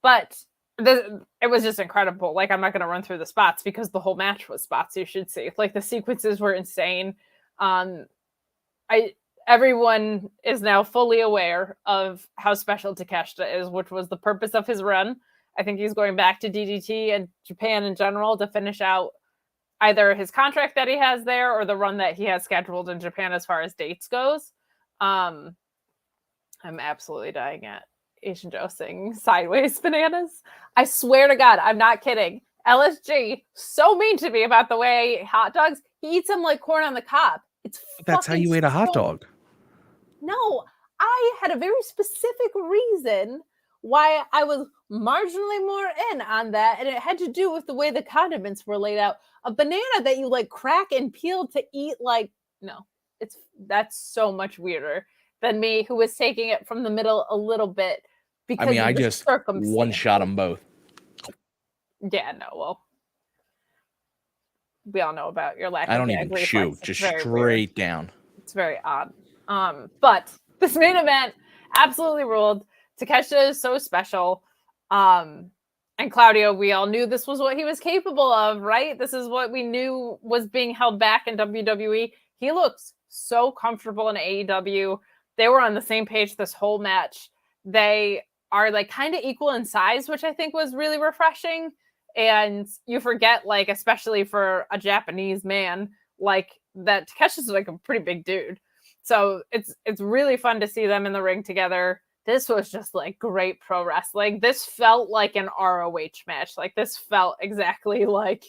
But it was just incredible. Like, I'm not going to run through the spots because the whole match was spots you should see. Like, the sequences were insane. Everyone is now fully aware of how special Takeshita is, which was the purpose of his run. I think he's going back to DDT and Japan in general to finish out either his contract that he has there or the run that he has scheduled in Japan as far as dates goes. I'm absolutely dying at Asian Joe singing Sideways Bananas. I swear to God, I'm not kidding. LSG, so mean to me about the way I eat hot dogs. He eats them like corn on the cob. That's how you ate a hot dog. No, I had a very specific reason why I was marginally more in on that, and it had to do with the way the condiments were laid out. A banana that you like crack and peel to eat, that's so much weirder than me, who was taking it from the middle a little bit. Because I just one shot them both. Yeah, no, well, we all know about your lack of. I don't even chew, just straight down. It's very odd. But this main event absolutely ruled. Takeshita is so special. And Claudio, we all knew this was what he was capable of, right? This is what we knew was being held back in WWE. He looks so comfortable in AEW. They were on the same page this whole match. They are like kind of equal in size, which I think was really refreshing. And you forget, like, especially for a Japanese man, like that Takeshi's like a pretty big dude. So it's really fun to see them in the ring together. This was just like great pro wrestling. This felt like an ROH match. Like this felt exactly like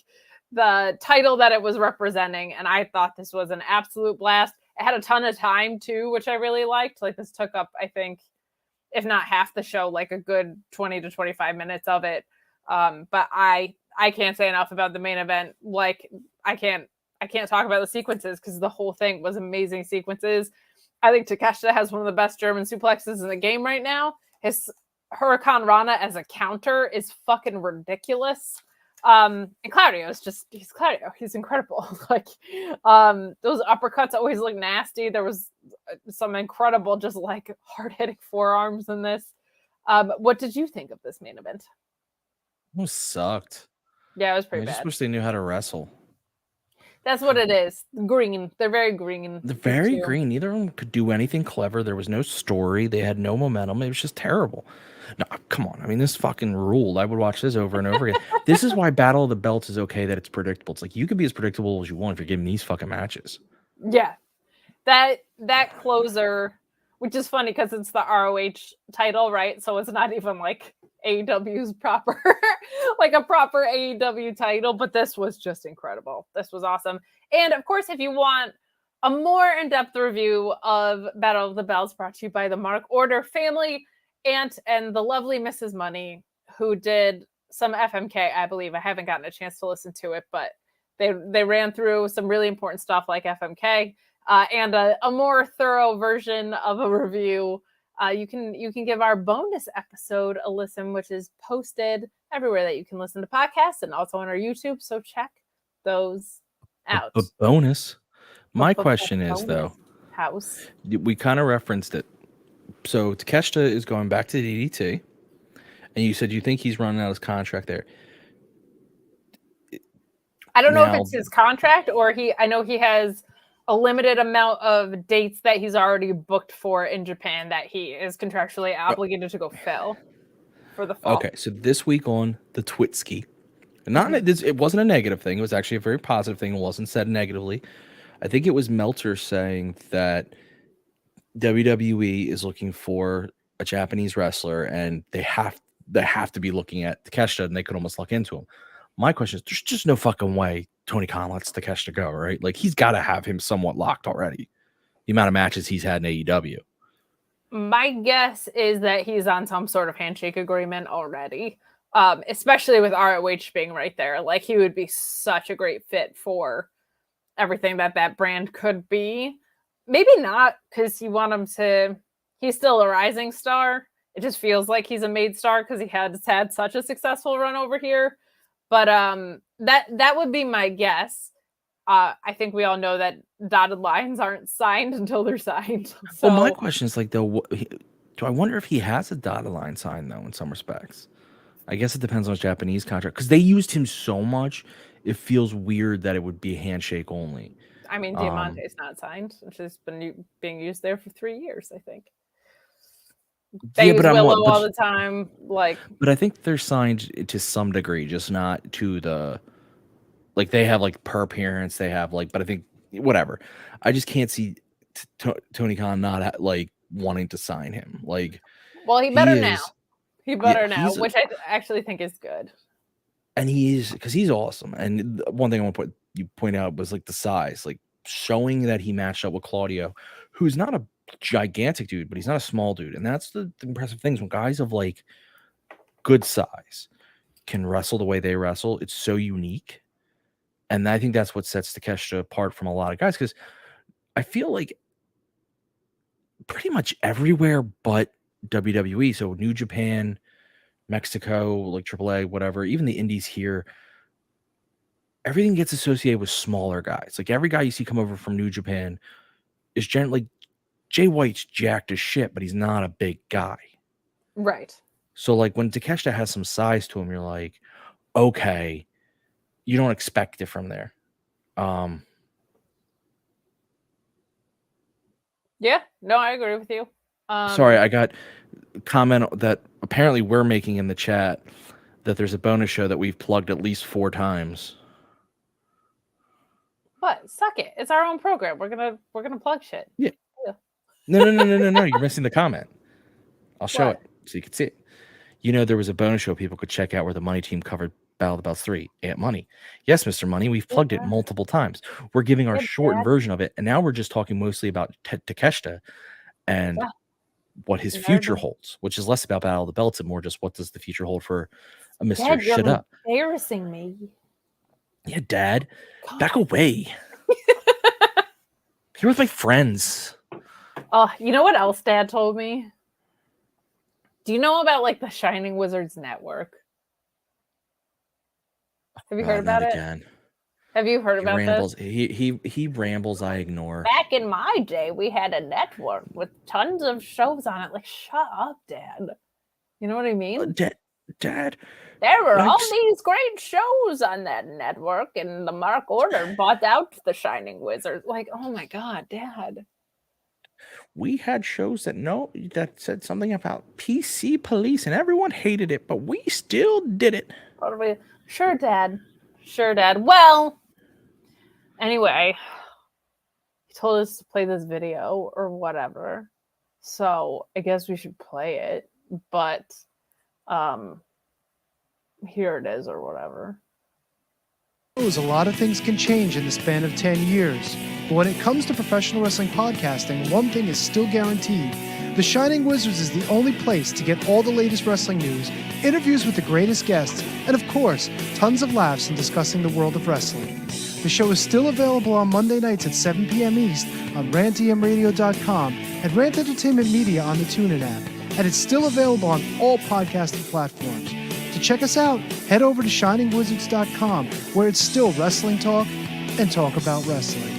the title that it was representing. And I thought this was an absolute blast. It had a ton of time too, which I really liked. Like this took up, I think, if not half the show, like a good 20 to 25 minutes of it. But I can't say enough about the main event. Like I can't talk about the sequences because the whole thing was amazing sequences. I think Takeshita has one of the best German suplexes in the game right now. His Hurricane Rana as a counter is fucking ridiculous. And Claudio is he's Claudio. He's incredible. Like, those uppercuts always look nasty. There was some incredible, just like hard-hitting forearms in this. What did you think of this main event? It sucked. Yeah, it was pretty bad. I just wish they knew how to wrestle. That's what it is. Green. They're very green. They're very too. green. Neither of them could do anything clever. There was no story. They had no momentum. It was just terrible. No, come on. I mean, this fucking ruled. I would watch this over and over again. This is why Battle of the Belts is okay that it's predictable. It's like you could be as predictable as you want if you're giving these fucking matches. Yeah. That closer, which is funny because it's the ROH title, right? So it's not even like AEW's proper, like a proper AEW title, but this was just incredible. This was awesome. And of course, if you want a more in-depth review of Battle of the Belts, brought to you by the Mark Order family, Aunt and the lovely Mrs. Money, who did some FMK, I believe. I haven't gotten a chance to listen to it, but they ran through some really important stuff like FMK and a more thorough version of a review. You can give our bonus episode a listen, which is posted everywhere that you can listen to podcasts and also on our YouTube. So check those out. But bonus. My question is, though, house. We kind of referenced it. So Takeshita is going back to DDT, and you said you think he's running out his contract there. I don't know if it's his contract or I know he has a limited amount of dates that he's already booked for in Japan that he is contractually obligated to go fill for the fall. Okay, so this week on the Twitski, it wasn't a negative thing. It was actually a very positive thing. It wasn't said negatively. I think it was Meltzer saying that WWE is looking for a Japanese wrestler, and they have to be looking at Takeshita, and they could almost luck into him. My question is, there's just no fucking way Tony Khan lets Takeshita go, right? Like, he's got to have him somewhat locked already. The amount of matches he's had in AEW. My guess is that he's on some sort of handshake agreement already, especially with ROH being right there. Like, he would be such a great fit for everything that brand could be. Maybe not, because you want him to... He's still a rising star. It just feels like he's a made star because he has had such a successful run over here. But that would be my guess. I think we all know that dotted lines aren't signed until they're signed. So. Well, my question is, like, though, do I wonder if he has a dotted line sign, though, in some respects? I guess it depends on his Japanese contract, because they used him so much, it feels weird that it would be a handshake only. I mean, Diamante's not signed, which has been being used there for 3 years, I think. They use Willow all the time. But I think they're signed to some degree, just not to the... Like, they have, like, per appearance, they have, like... But I think, whatever. I just can't see Tony Khan not, like, wanting to sign him. Like... Well, he better now. He better now, which I actually think is good. And because he's awesome. And one thing I want to point out was, like, the size. Like, showing that he matched up with Claudio, who's not a gigantic dude, but he's not a small dude. And that's the impressive things when guys of, like, good size can wrestle the way they wrestle. It's so unique. And I think that's what sets Takeshita apart from a lot of guys, because I feel like pretty much everywhere but WWE, so New Japan, Mexico, like AAA, whatever, even the indies here, everything gets associated with smaller guys. Like, every guy you see come over from New Japan is generally, like, Jay White's jacked as shit, but he's not a big guy. Right. So, like, when Takeshita has some size to him, you're like, okay, you don't expect it from there. Yeah, no, I agree with you. Sorry, I got a comment that apparently we're making in the chat that there's a bonus show that we've plugged at least 4 times. What? Suck it. It's our own program. We're gonna plug shit. Yeah. No. You're missing the comment. I'll show it so you can see it. You know, there was a bonus show people could check out where the Money team covered Battle of the Belts 3. Aunt Money. Yes, Mr. Money. We've plugged it multiple times. We're giving our shortened version of it, and now we're just talking mostly about Takeshita and what his future holds, which is less about Battle of the Belts and more just what does the future hold for a Mr. Shut Up. Embarrassing me. Yeah, Dad. God. Back away. You're with my friends. You know what else Dad told me? Do you know about, like, the Shining Wizards Network? Have you heard about it? Again. Have you heard about rambles. this? He rambles, I ignore. Back in my day, we had a network with tons of shows on it. Like, shut up, Dad. You know what I mean? Dad, There were all these great shows on that network, and the Mark Order bought out the Shining Wizard. Like, oh my God, Dad. We had shows that said something about PC police, and everyone hated it, but we still did it. Sure, Dad. Sure, Dad. Well, anyway, he told us to play this video or whatever. So I guess we should play it. But here it is or whatever. A lot of things can change in the span of 10 years. But when it comes to professional wrestling podcasting, one thing is still guaranteed. The Shining Wizards is the only place to get all the latest wrestling news, interviews with the greatest guests, and of course, tons of laughs in discussing the world of wrestling. The show is still available on Monday nights at 7 p.m. East on rantdmradio.com and Rant Entertainment Media on the TuneIn app. And it's still available on all podcasting platforms. To check us out, head over to shiningwizards.com, where it's still wrestling talk and talk about wrestling.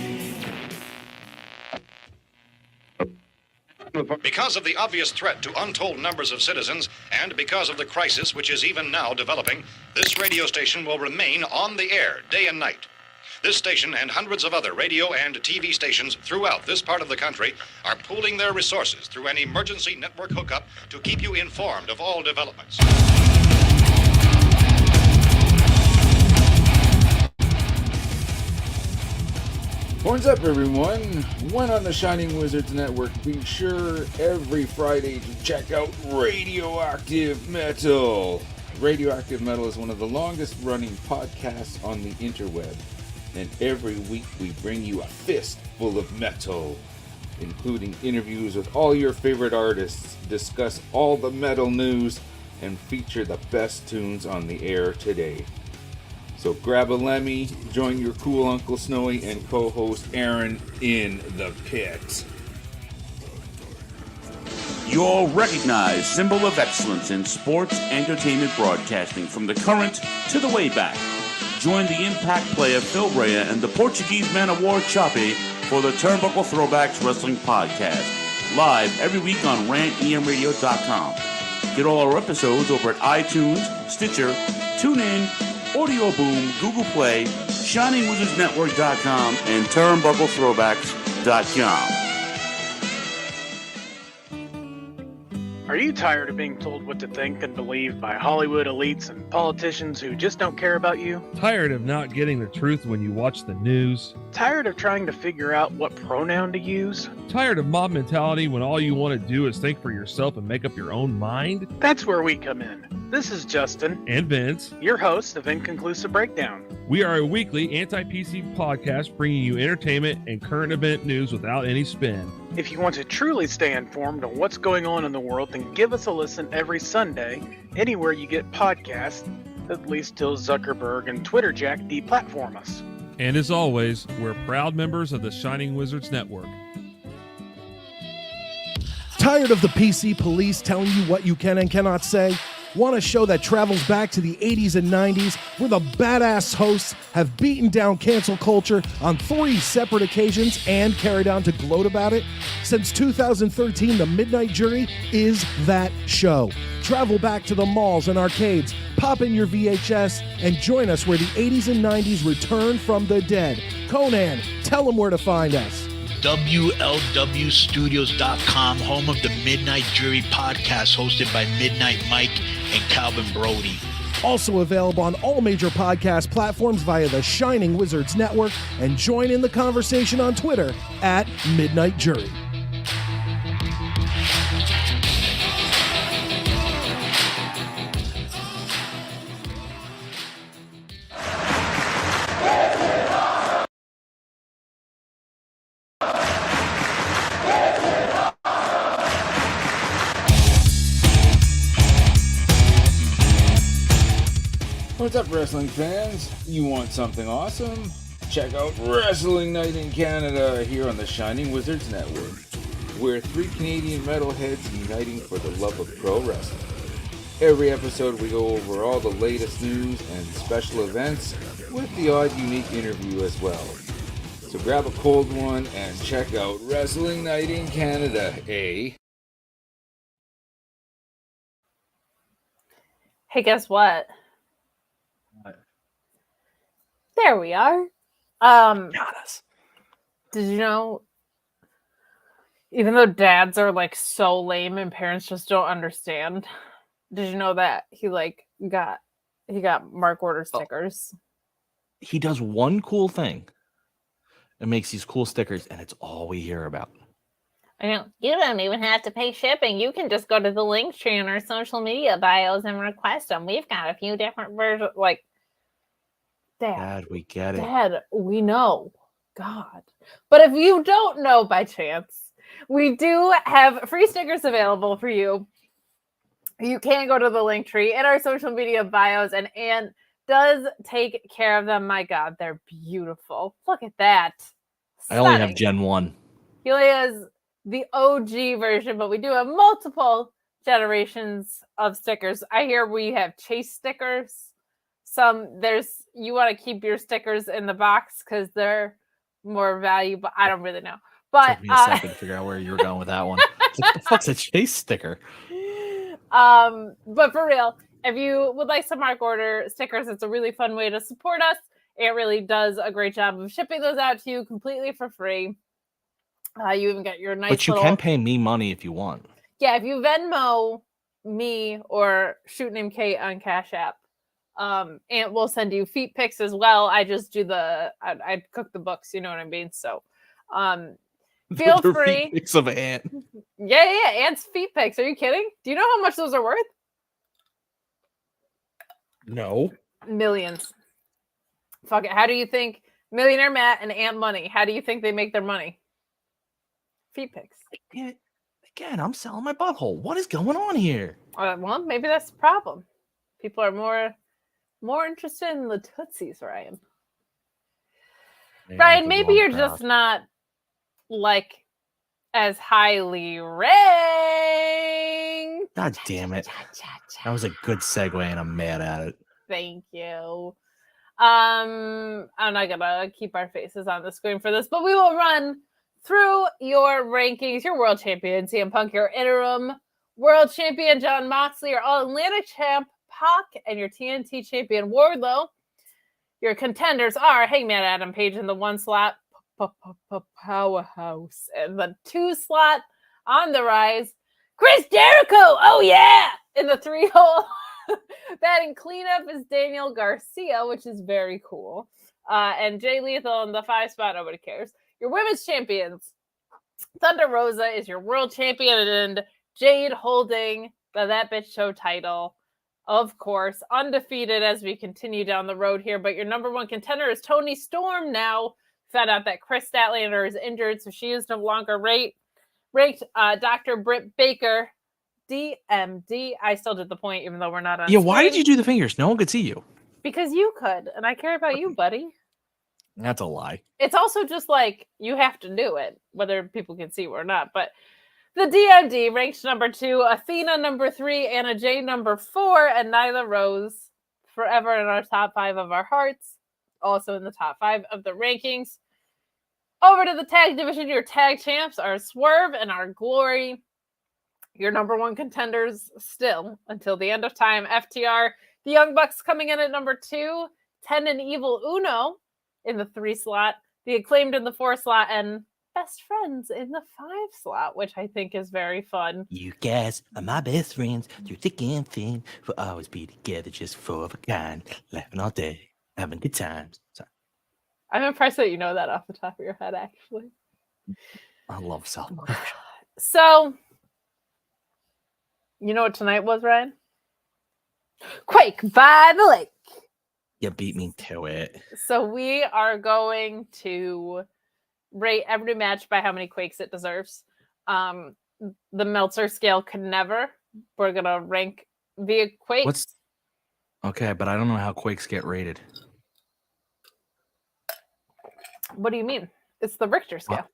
Because of the obvious threat to untold numbers of citizens, and because of the crisis which is even now developing, this radio station will remain on the air day and night. This station and hundreds of other radio and TV stations throughout this part of the country are pooling their resources through an emergency network hookup to keep you informed of all developments. Horns up, everyone. One on the Shining Wizards Network. Be sure every Friday to check out Radioactive Metal. Radioactive Metal is one of the longest running podcasts on the interweb. And every week we bring you a fist full of metal, including interviews with all your favorite artists, discuss all the metal news, and feature the best tunes on the air today. So grab a Lemmy, join your cool Uncle Snowy and co-host Aaron in the pit. Your recognized symbol of excellence in sports entertainment broadcasting from the current to the way back. Join the Impact player Phil Brea and the Portuguese Man of War Choppy for the Turnbuckle Throwbacks Wrestling Podcast. Live every week on rantemradio.com. Get all our episodes over at iTunes, Stitcher, TuneIn, Audio Boom, Google Play, ShiningWizardsNetwork.com, and TurnbuckleThrowbacks.com. Are you tired of being told what to think and believe by Hollywood elites and politicians who just don't care about you? Tired of not getting the truth when you watch the news? Tired of trying to figure out what pronoun to use? Tired of mob mentality when all you want to do is think for yourself and make up your own mind? That's where we come in. This is Justin. And Vince. Your host of Inconclusive Breakdown. We are a weekly anti-PC podcast bringing you entertainment and current event news without any spin. If you want to truly stay informed on what's going on in the world, then give us a listen every Sunday, anywhere you get podcasts, at least till Zuckerberg and Twitter Jack deplatform us. And as always, we're proud members of the Shining Wizards Network. Tired of the PC police telling you what you can and cannot say? Want a show that travels back to the 80s and 90s, where the badass hosts have beaten down cancel culture on 3 separate occasions and carried on to gloat about it? Since 2013, The Midnight Jury is that show. Travel back to the malls and arcades, pop in your VHS, and join us where the 80s and 90s return from the dead. Conan, tell them where to find us. WLWstudios.com, home of the Midnight Jury podcast, hosted by Midnight Mike and Calvin Brody. Also available on all major podcast platforms via the Shining Wizards Network, and join in the conversation on Twitter at Midnight Jury. What's up, wrestling fans? You want something awesome? Check out Wrestling Night in Canada here on the Shining Wizards Network. We're 3 Canadian metalheads uniting for the love of pro wrestling. Every episode we go over all the latest news and special events with the odd unique interview as well. So grab a cold one and check out Wrestling Night in Canada, eh? Hey, guess what? There we are. Got us. Did you know? Even though dads are like so lame and parents just don't understand, did you know that he got Mark Order stickers? He does one cool thing and makes these cool stickers, and it's all we hear about. I know. You don't even have to pay shipping. You can just go to the link tree in our social media bios and request them. We've got a few different versions. Like, Dad, we get it. Dad, we know. God. But if you don't know by chance, we do have free stickers available for you. You can go to the link tree in our social media bios, and Ann does take care of them. My God, they're beautiful. Look at that. I only have Gen 1. He only has the OG version, but we do have multiple generations of stickers. I hear we have Chase stickers. You want to keep your stickers in the box because they're more valuable. I don't really know. But took me a second to figure out where you were going with that one. What the fuck's a Chase sticker? But for real, if you would like some Mark Order stickers, it's a really fun way to support us. It really does a great job of shipping those out to you completely for free. You even get your nice. But you can pay me money if you want. Yeah, if you Venmo me or Shoot Name Kate on Cash App, and we'll send you feet pics as well. I just do I cook the books, you know what I mean? So, feel free. Feet pics of Ant. Yeah, Ant's feet pics. Are you kidding? Do you know how much those are worth? No. Millions. Fuck it. How do you think Millionaire Matt and Ant Money? How do you think they make their money? Feet pics. Again, I'm selling my butthole. What is going on here? Well, maybe that's the problem. People are more interested in the Tootsies, Ryan. Ryan, maybe you're just not like as highly ranked. God damn it. That was a good segue and I'm mad at it. Thank you. I'm not gonna keep our faces on the screen for this, but we will run through your rankings. Your world champion, CM Punk, your interim world champion, Jon Moxley, your all-Atlantic champ, Pac, and your TNT champion, Wardlow. Your contenders are Hangman Adam Page in the 1 slot, Powerhouse, and the 2 slot on the rise, Chris Jericho, oh yeah, in the 3 hole. Batting cleanup is Daniel Garcia, which is very cool. And Jay Lethal in the 5 spot, nobody cares. Your women's champions, Thunder Rosa is your world champion, and Jade holding the That Bitch Show title. Of course, undefeated as we continue down the road here. But your number 1 contender is Toni Storm now. Found out that Chris Statlander is injured, so she is no longer ranked. Dr. Britt Baker, DMD. I still did the point, even though we're not on. Yeah, why did you do the fingers? No one could see you. Because you could, and I care about you, buddy. That's a lie. It's also just like you have to do it, whether people can see you or not. But the DMD ranked number 2, Athena number 3, Anna Jay number 4, and Nyla Rose forever in our top 5 of our hearts. Also in the top 5 of the rankings. Over to the tag division, your tag champs are Swerve and Our Glory. Your number 1 contenders still until the end of time, FTR. The Young Bucks coming in at number 2, 10 and Evil Uno in the 3 slot. The Acclaimed in the 4 slot, and Best Friends in the 5 slot, which I think is very fun. You guys are my best friends through thick and thin. We'll always be together, just 4 of a kind, laughing all day, having good times. Sorry. I'm impressed that you know that off the top of your head, actually. I love South. So, you know what tonight was, Ryan? Quake by the Lake. You beat me to it. So we are going to rate every match by how many Quakes it deserves. The Meltzer scale could never. We're going to rank via Quakes. Okay, but I don't know how Quakes get rated. What do you mean? It's the Richter scale.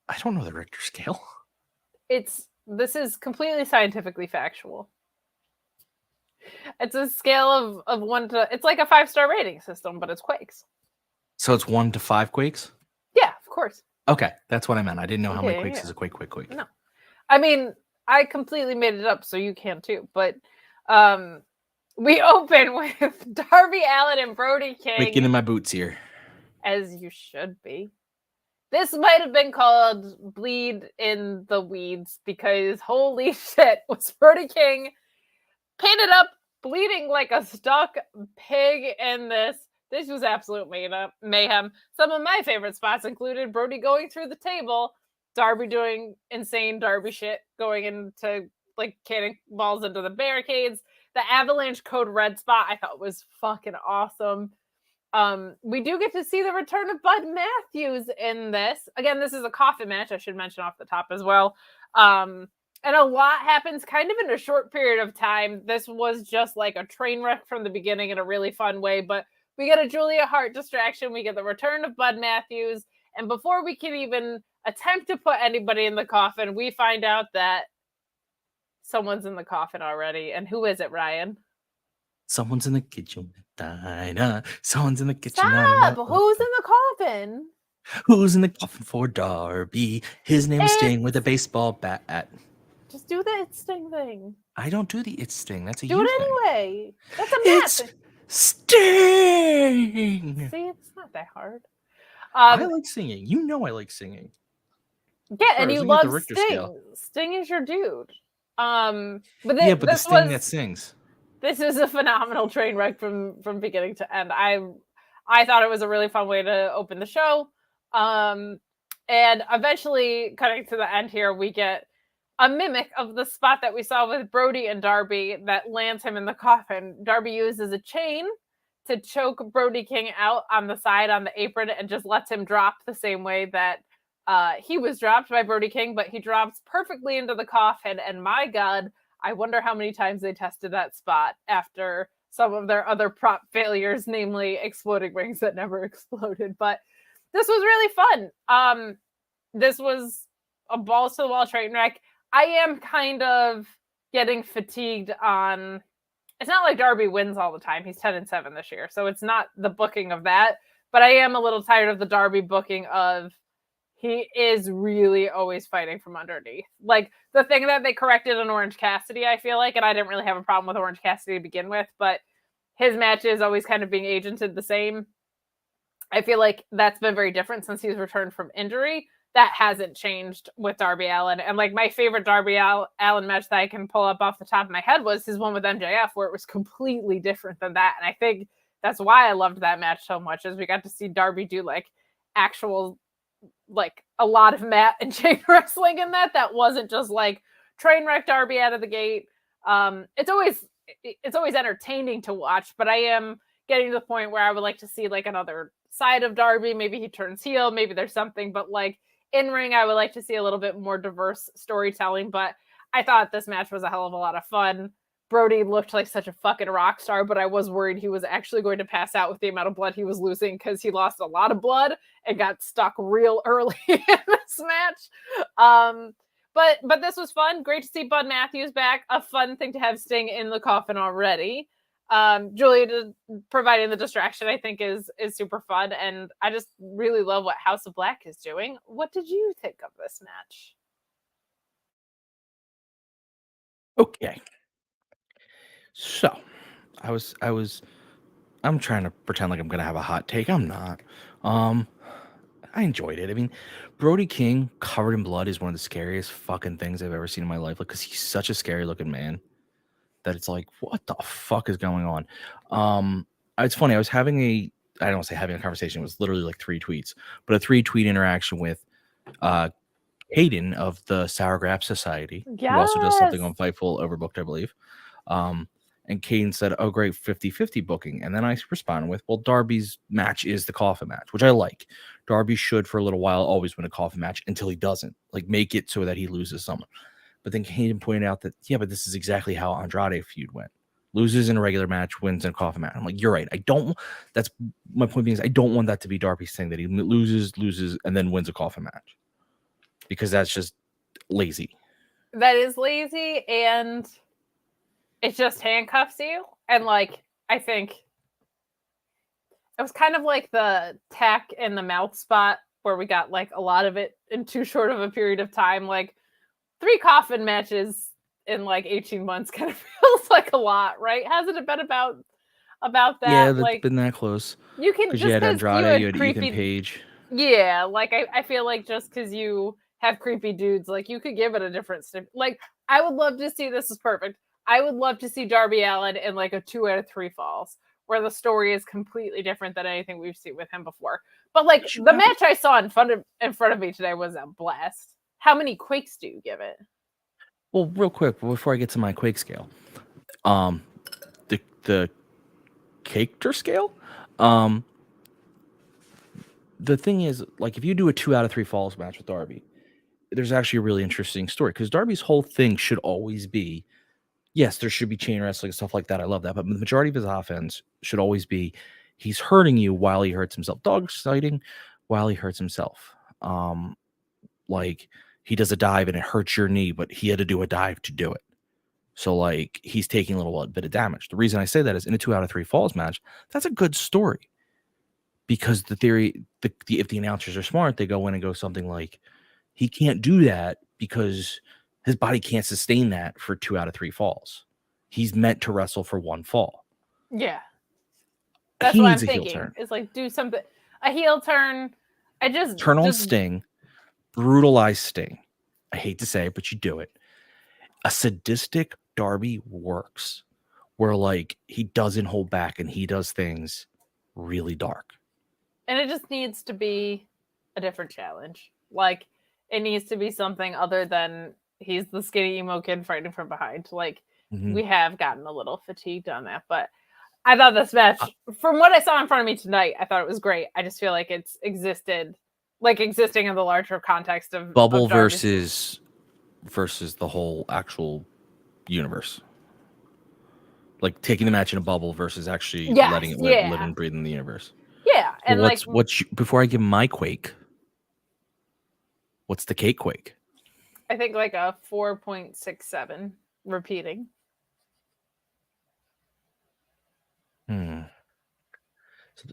I don't know the Richter scale. This is completely scientifically factual. It's a scale of 1 to... It's like a 5-star rating system, but it's Quakes. So it's 1 to 5 Quakes? Yeah, of course. Okay, that's what I meant. I didn't know how many Quakes is a Quake. No. I mean, I completely made it up, so you can too. But We open with Darby Allin and Brody King. Waking in my boots here. As you should be. This might have been called Bleed in the Weeds because holy shit was Brody King painted up, bleeding like a stuck pig in this. This was absolute mayhem. Some of my favorite spots included Brody going through the table, Darby doing insane Darby shit, going into like cannonballs into the barricades. The Avalanche Code Red spot I thought was fucking awesome. We do get to see the return of Bud Matthews in this. Again, this is a coffin match, I should mention off the top as well. And a lot happens kind of in a short period of time. This was just like a train wreck from the beginning in a really fun way, but we get a Julia Hart distraction. We get the return of Bud Matthews. And before we can even attempt to put anybody in the coffin, we find out that someone's in the coffin already. And who is it, Ryan? Someone's in the kitchen. Dinah. Someone's in the kitchen. Stop! Who's in the coffin? Who's in the coffin for Darby? His name is Sting with a baseball bat. Just do the It's Sting thing. I don't do the It's Sting. That's a do you it thing. anyway. That's a match. It's Sting. See, it's not that hard. I like singing. You know I like singing. Yeah, and you love Sting. Scale. Sting is your dude. But but the Sting that sings. This is a phenomenal train wreck from beginning to end. I thought it was a really fun way to open the show. And eventually, cutting to the end here, we get a mimic of the spot that we saw with Brody and Darby that lands him in the coffin. Darby uses a chain to choke Brody King out on the side on the apron and just lets him drop the same way that he was dropped by Brody King, but he drops perfectly into the coffin. And my God, I wonder how many times they tested that spot after some of their other prop failures, namely exploding rings that never exploded. But this was really fun. This was a balls to the wall train wreck. I am kind of getting fatigued on. It's not like Darby wins all the time. He's 10-7 this year, so it's not the booking of that. But I am a little tired of the Darby booking of he is really always fighting from underneath. Like the thing that they corrected in Orange Cassidy, I feel like, and I didn't really have a problem with Orange Cassidy to begin with, but his matches always kind of being agented the same. I feel like that's been very different since he's returned from injury. That hasn't changed with Darby Allin. And like my favorite Darby Allin match that I can pull up off the top of my head was his one with MJF, where it was completely different than that. And I think that's why I loved that match so much, is we got to see Darby do like actual, like a lot of mat and chain wrestling in that. That wasn't just like train wreck Darby out of the gate. It's always entertaining to watch, but I am getting to the point where I would like to see like another side of Darby. Maybe he turns heel, maybe there's something, but like in ring, I would like to see a little bit more diverse storytelling. But I thought this match was a hell of a lot of fun. Brody looked like such a fucking rock star, but I was worried he was actually going to pass out with the amount of blood he was losing, because he lost a lot of blood and got stuck real early in this match. But this was fun. Great to see Bud Matthews back. A fun thing to have Sting in the coffin already. Julia providing the distraction, I think, is super fun, and I just really love what House of Black is doing. What did you think of this match? Okay. So, I'm trying to pretend like I'm gonna have a hot take. I'm not. I enjoyed it. I mean, Brody King covered in blood is one of the scariest fucking things I've ever seen in my life. Like, because he's such a scary looking man that it's like, what the fuck is going on? It's funny. I was having I don't want to say having a conversation. It was literally like 3 tweets, but a 3-tweet interaction with Hayden of the Sour Grap Society, who also does something on Fightful, Overbooked, I believe. And Caden said, oh, great, 50-50 booking. And then I responded with, well, Darby's match is the coffin match, which I like. Darby should, for a little while, always win a coffin match until he doesn't. Like, make it so that he loses someone. But then Caden pointed out that, yeah, but this is exactly how Andrade feud went. Loses in a regular match, wins in a coffin match. I'm like, you're right. That's my point being, is I don't want that to be Darby's thing, that he loses, and then wins a coffin match. Because that's just lazy. That is lazy, and it just handcuffs you. And like, I think it was kind of like the tack in the mouth spot where we got like a lot of it in too short of a period of time. Like 3 coffin matches in like 18 months kind of feels like a lot, right? Hasn't it been about that? Yeah, that's like been that close. you can Because just you had Andrade, you had creepy, Ethan Page. Yeah, like I feel like just because you have creepy dudes, like you could give it a different like I would love to see, this is perfect. I would love to see Darby Allin in like a 2 out of 3 falls, where the story is completely different than anything we've seen with him before. But like the match I saw in front of me today was a blast. How many Quakes do you give it? Well, real quick before I get to my Quake scale, the Hayter scale, the thing is, like, if you do a 2 out of 3 falls match with Darby, there's actually a really interesting story, because Darby's whole thing should always be, yes, there should be chain wrestling and stuff like that. I love that, but the majority of his offense should always be he's hurting you while he hurts himself, dog sighting while he hurts himself. Like he does a dive and it hurts your knee, but he had to do a dive to do it. So like he's taking a little bit of damage. The reason I say that is in a 2 out of 3 falls match, that's a good story. Because the theory, if the announcers are smart, they go in and go something like, he can't do that because his body can't sustain that for 2 out of 3 falls. He's meant to wrestle for 1 fall. Yeah. That's what I'm thinking. It's like, do something, a heel turn. Turn on Sting, brutalize Sting. I hate to say it, but you do it. A sadistic Darby works, where like he doesn't hold back and he does things really dark. And it just needs to be a different challenge. Like, it needs to be something other than he's the skinny emo kid fighting from behind. Like, we have gotten a little fatigued on that. But I thought this match, from what I saw in front of me tonight, I thought it was great. I just feel like it's existing in the larger context of Bubble versus the whole actual universe. Like, taking the match in a bubble versus actually letting it live and breathe in the universe. Yeah, and before I give my Quake, what's the cake Quake? I think like a 4.67 repeating.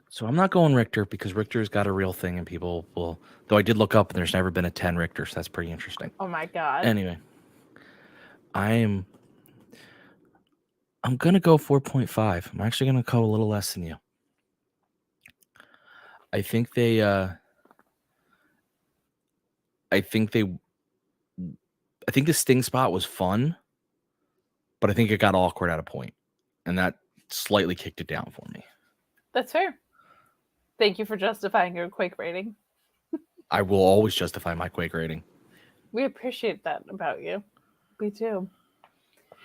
So I'm not going Richter, because Richter's got a real thing and people will, though I did look up and there's never been a 10 Richter, so that's pretty interesting. Oh my god. Anyway, I'm gonna go 4.5. I'm actually gonna go a little less than you. I think the Sting spot was fun, but I think it got awkward at a point, and that slightly kicked it down for me. That's fair. Thank you for justifying your Quake rating. I will always justify my Quake rating. We appreciate that about you. We do.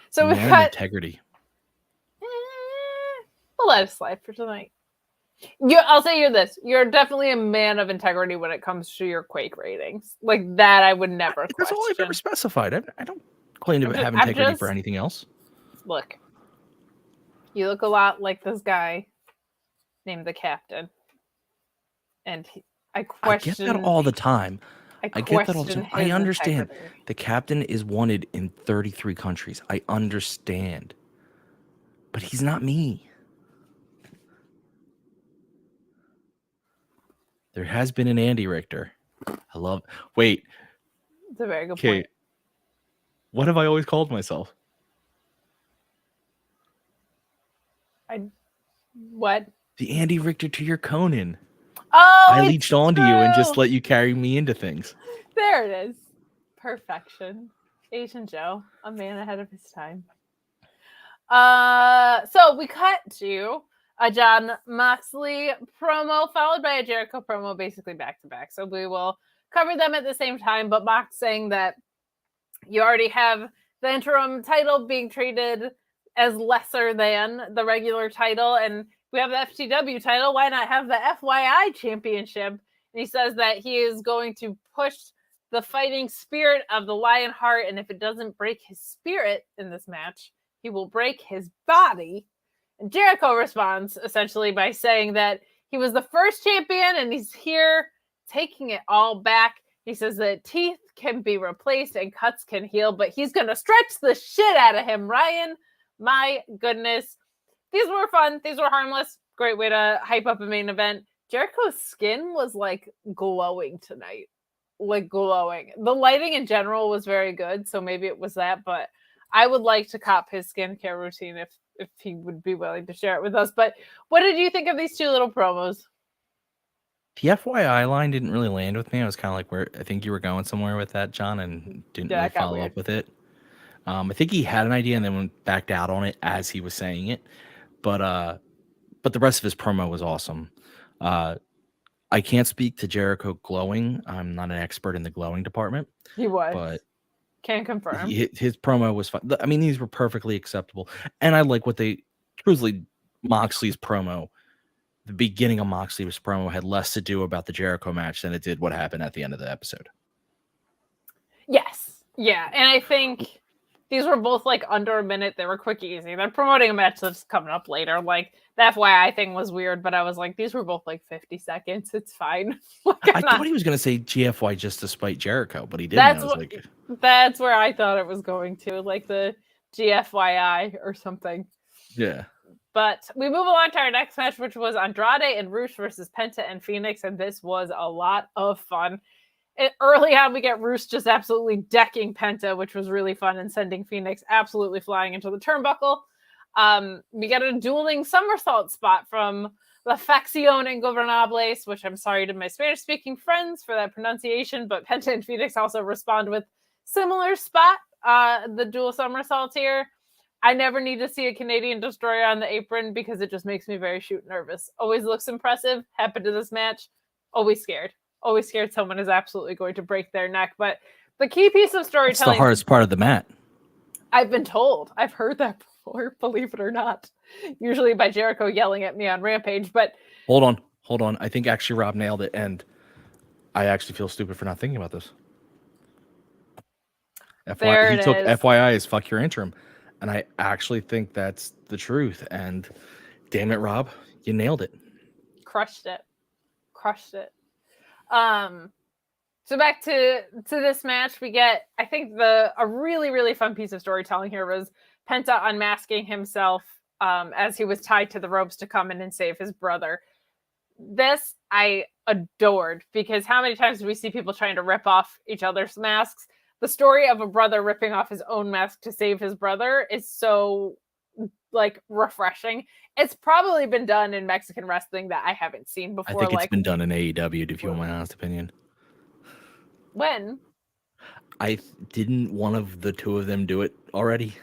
So we got integrity. We'll let it slide for tonight. I'll say you're this. You're definitely a man of integrity when it comes to your Quake ratings. Like that, I would never question. That's all I've ever specified. I don't claim to have integrity for anything else. Look, you look a lot like this guy named the Captain, and I question. I get that all the time. I get that all the time. I understand. Integrity. The Captain is wanted in 33 countries. I understand, but he's not me. There has been an Andy Richter. Wait. It's a very good point. What have I always called myself? What? The Andy Richter to your Conan. Oh, I leached onto you and just let you carry me into things. There it is. Perfection. Asian Joe, a man ahead of his time. So we cut to a Jon Moxley promo followed by a Jericho promo, basically back to back. So we will cover them at the same time. But Mox saying that you already have the interim title being treated as lesser than the regular title, and we have the FTW title. Why not have the FYI championship? And he says that he is going to push the fighting spirit of the Lionheart, and if it doesn't break his spirit in this match, he will break his body. And Jericho responds essentially by saying that he was the first champion and he's here taking it all back. He says that teeth can be replaced and cuts can heal, but he's going to stretch the shit out of him, Ryan. My goodness. These were fun. These were harmless. Great way to hype up a main event. Jericho's skin was like glowing tonight. Like glowing. The lighting in general was very good, so maybe it was that, but I would like to cop his skincare routine if he would be willing to share it with us. But what did you think of these two little promos? The FYI line didn't really land with me. I was kind of like, where I think you were going somewhere with that, John, and didn't really follow up with it. I think he had an idea and then went backed out on it as he was saying it. But the rest of his promo was awesome. I can't speak to Jericho glowing. I'm not an expert in the glowing department. He was. But can't confirm. His promo was fun. I mean, these were perfectly acceptable. And I like what truthfully, Moxley's promo, the beginning of Moxley's promo had less to do about the Jericho match than it did what happened at the end of the episode. Yes. Yeah. And I think these were both like under a minute. They were quick, easy. They're promoting a match that's coming up later. Like the FYI thing was weird, but I was like, these were both like 50 seconds. It's fine. I thought he was going to say GFY just to spite Jericho, but he didn't. That's where I thought it was going to, like the GFYI or something. Yeah. But we move along to our next match, which was Andrade and Rush versus Penta and Phoenix, and this was a lot of fun. Early on, we get Rush just absolutely decking Penta, which was really fun, and sending Phoenix absolutely flying into the turnbuckle. We get a dueling somersault spot from La Facción Ingobernables, which I'm sorry to my Spanish-speaking friends for that pronunciation, but Penta and Phoenix also respond with similar spot, the dual somersaults here. I never need to see a Canadian destroyer on the apron because it just makes me very shoot nervous. Always looks impressive. Happened to this match. Always scared. Always scared someone is absolutely going to break their neck. But the key piece of storytelling... It's the hardest part of the mat. I've been told. I've heard that before, believe it or not. Usually by Jericho yelling at me on Rampage, but... Hold on. I think actually Rob nailed it, and I actually feel stupid for not thinking about this. He took FYI as fuck your interim. And I actually think that's the truth. And damn it, Rob, you nailed it. Crushed it. So back to this match, we get, I think a really, really fun piece of storytelling here was Penta unmasking himself as he was tied to the ropes to come in and save his brother. This I adored, because how many times do we see people trying to rip off each other's masks? The story of a brother ripping off his own mask to save his brother is so like refreshing. It's probably been done in Mexican wrestling that I haven't seen before. I think it's been done in AEW, if you want my honest opinion. When? Didn't one of the two of them do it already?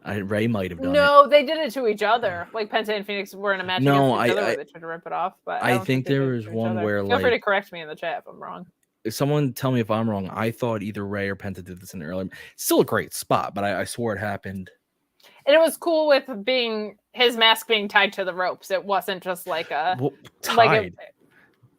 Ray might have done it. No, they did it to each other. Like Penta and Phoenix were in a match against each other where they tried to rip it off. But I think there was one where feel free to correct me in the chat if I'm wrong. Someone tell me if I'm wrong. I thought either Ray or Penta did this in early. Still a great spot, but I swore it happened. And it was cool with his mask being tied to the ropes. It wasn't just like tied.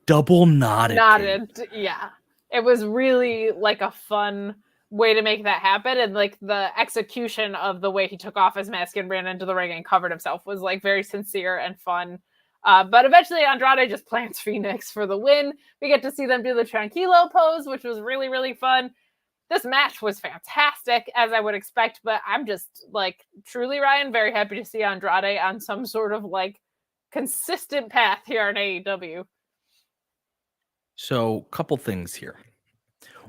Double knotted. Yeah. It was really like a fun way to make that happen. And like the execution of the way he took off his mask and ran into the ring and covered himself was like very sincere and fun. But eventually Andrade just plants Phoenix for the win. We get to see them do the Tranquilo pose, which was really, really fun. This match was fantastic, as I would expect, but I'm just like, truly, Ryan, very happy to see Andrade on some sort of like consistent path here on AEW. So, couple things here.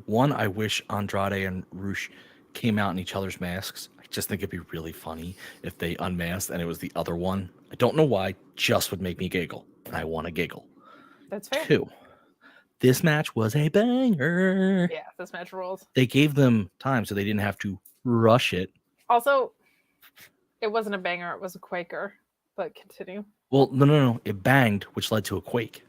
One, I wish Andrade and Rush came out in each other's masks. I just think it'd be really funny if they unmasked and it was the other one. I don't know why, just would make me giggle. And I want to giggle. That's fair. 2, this match was a banger. Yeah, this match rules. They gave them time so they didn't have to rush it. Also, it wasn't a banger, it was a Quaker. But continue. Well, no. It banged, which led to a quake.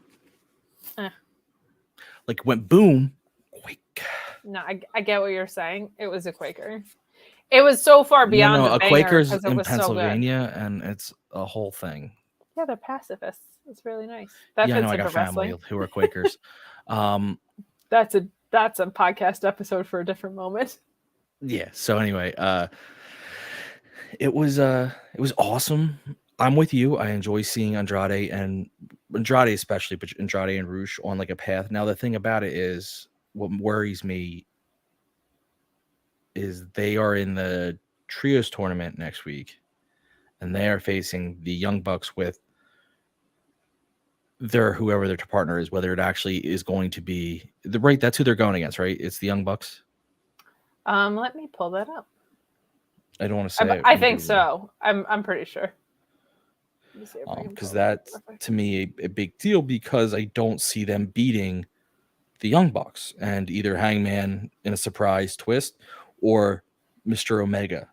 Like, it went boom, quake. No, I get what you're saying. It was a Quaker. It was so far beyond a banger, Quaker's in Pennsylvania, and it's a whole thing. Yeah, they're pacifists. It's really nice. I got family who are Quakers. That's a podcast episode for a different moment. Yeah. So anyway, it was awesome. I'm with you. I enjoy seeing Andrade especially, but Andrade and Rush on like a path. Now the thing about it is, what worries me is they are in the trios tournament next week, and they are facing the Young Bucks with whoever their partner is, whether it actually is going to be that's who they're going against, right? It's the Young Bucks. Let me pull that up. I don't want to say it. I think so. I'm pretty sure. Because that's to me a big deal, because I don't see them beating the Young Bucks and either Hangman in a surprise twist or Mr. Omega.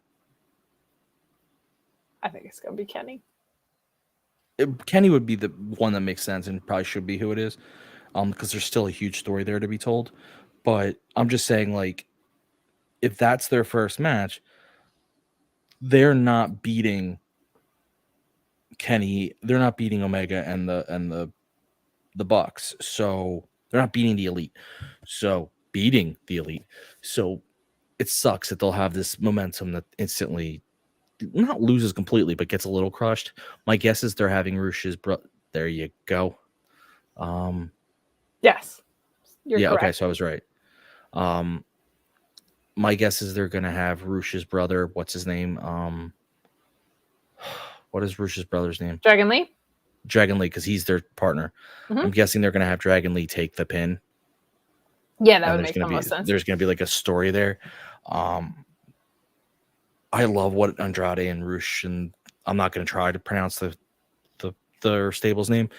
I think it's gonna be Kenny. Kenny would be the one that makes sense and probably should be who it is, because there's still a huge story there to be told. But I'm just saying, like, if that's their first match, they're not beating Kenny. They're not beating Omega and the Bucks. So they're not beating the Elite. So beating the Elite. So it sucks that they'll have this momentum that instantly not loses completely, but gets a little crushed. My guess is they're having Rush's there you go. Yes. You're correct. Okay, so I was right. My guess is they're gonna have Rush's brother. What's his name? What is Rush's brother's name? Dragon Lee, because he's their partner. Mm-hmm. I'm guessing they're gonna have Dragon Lee take the pin. Yeah, that would make the most sense. There's gonna be like a story there. I love what Andrade and Rush, and I'm not gonna try to pronounce their stable's name.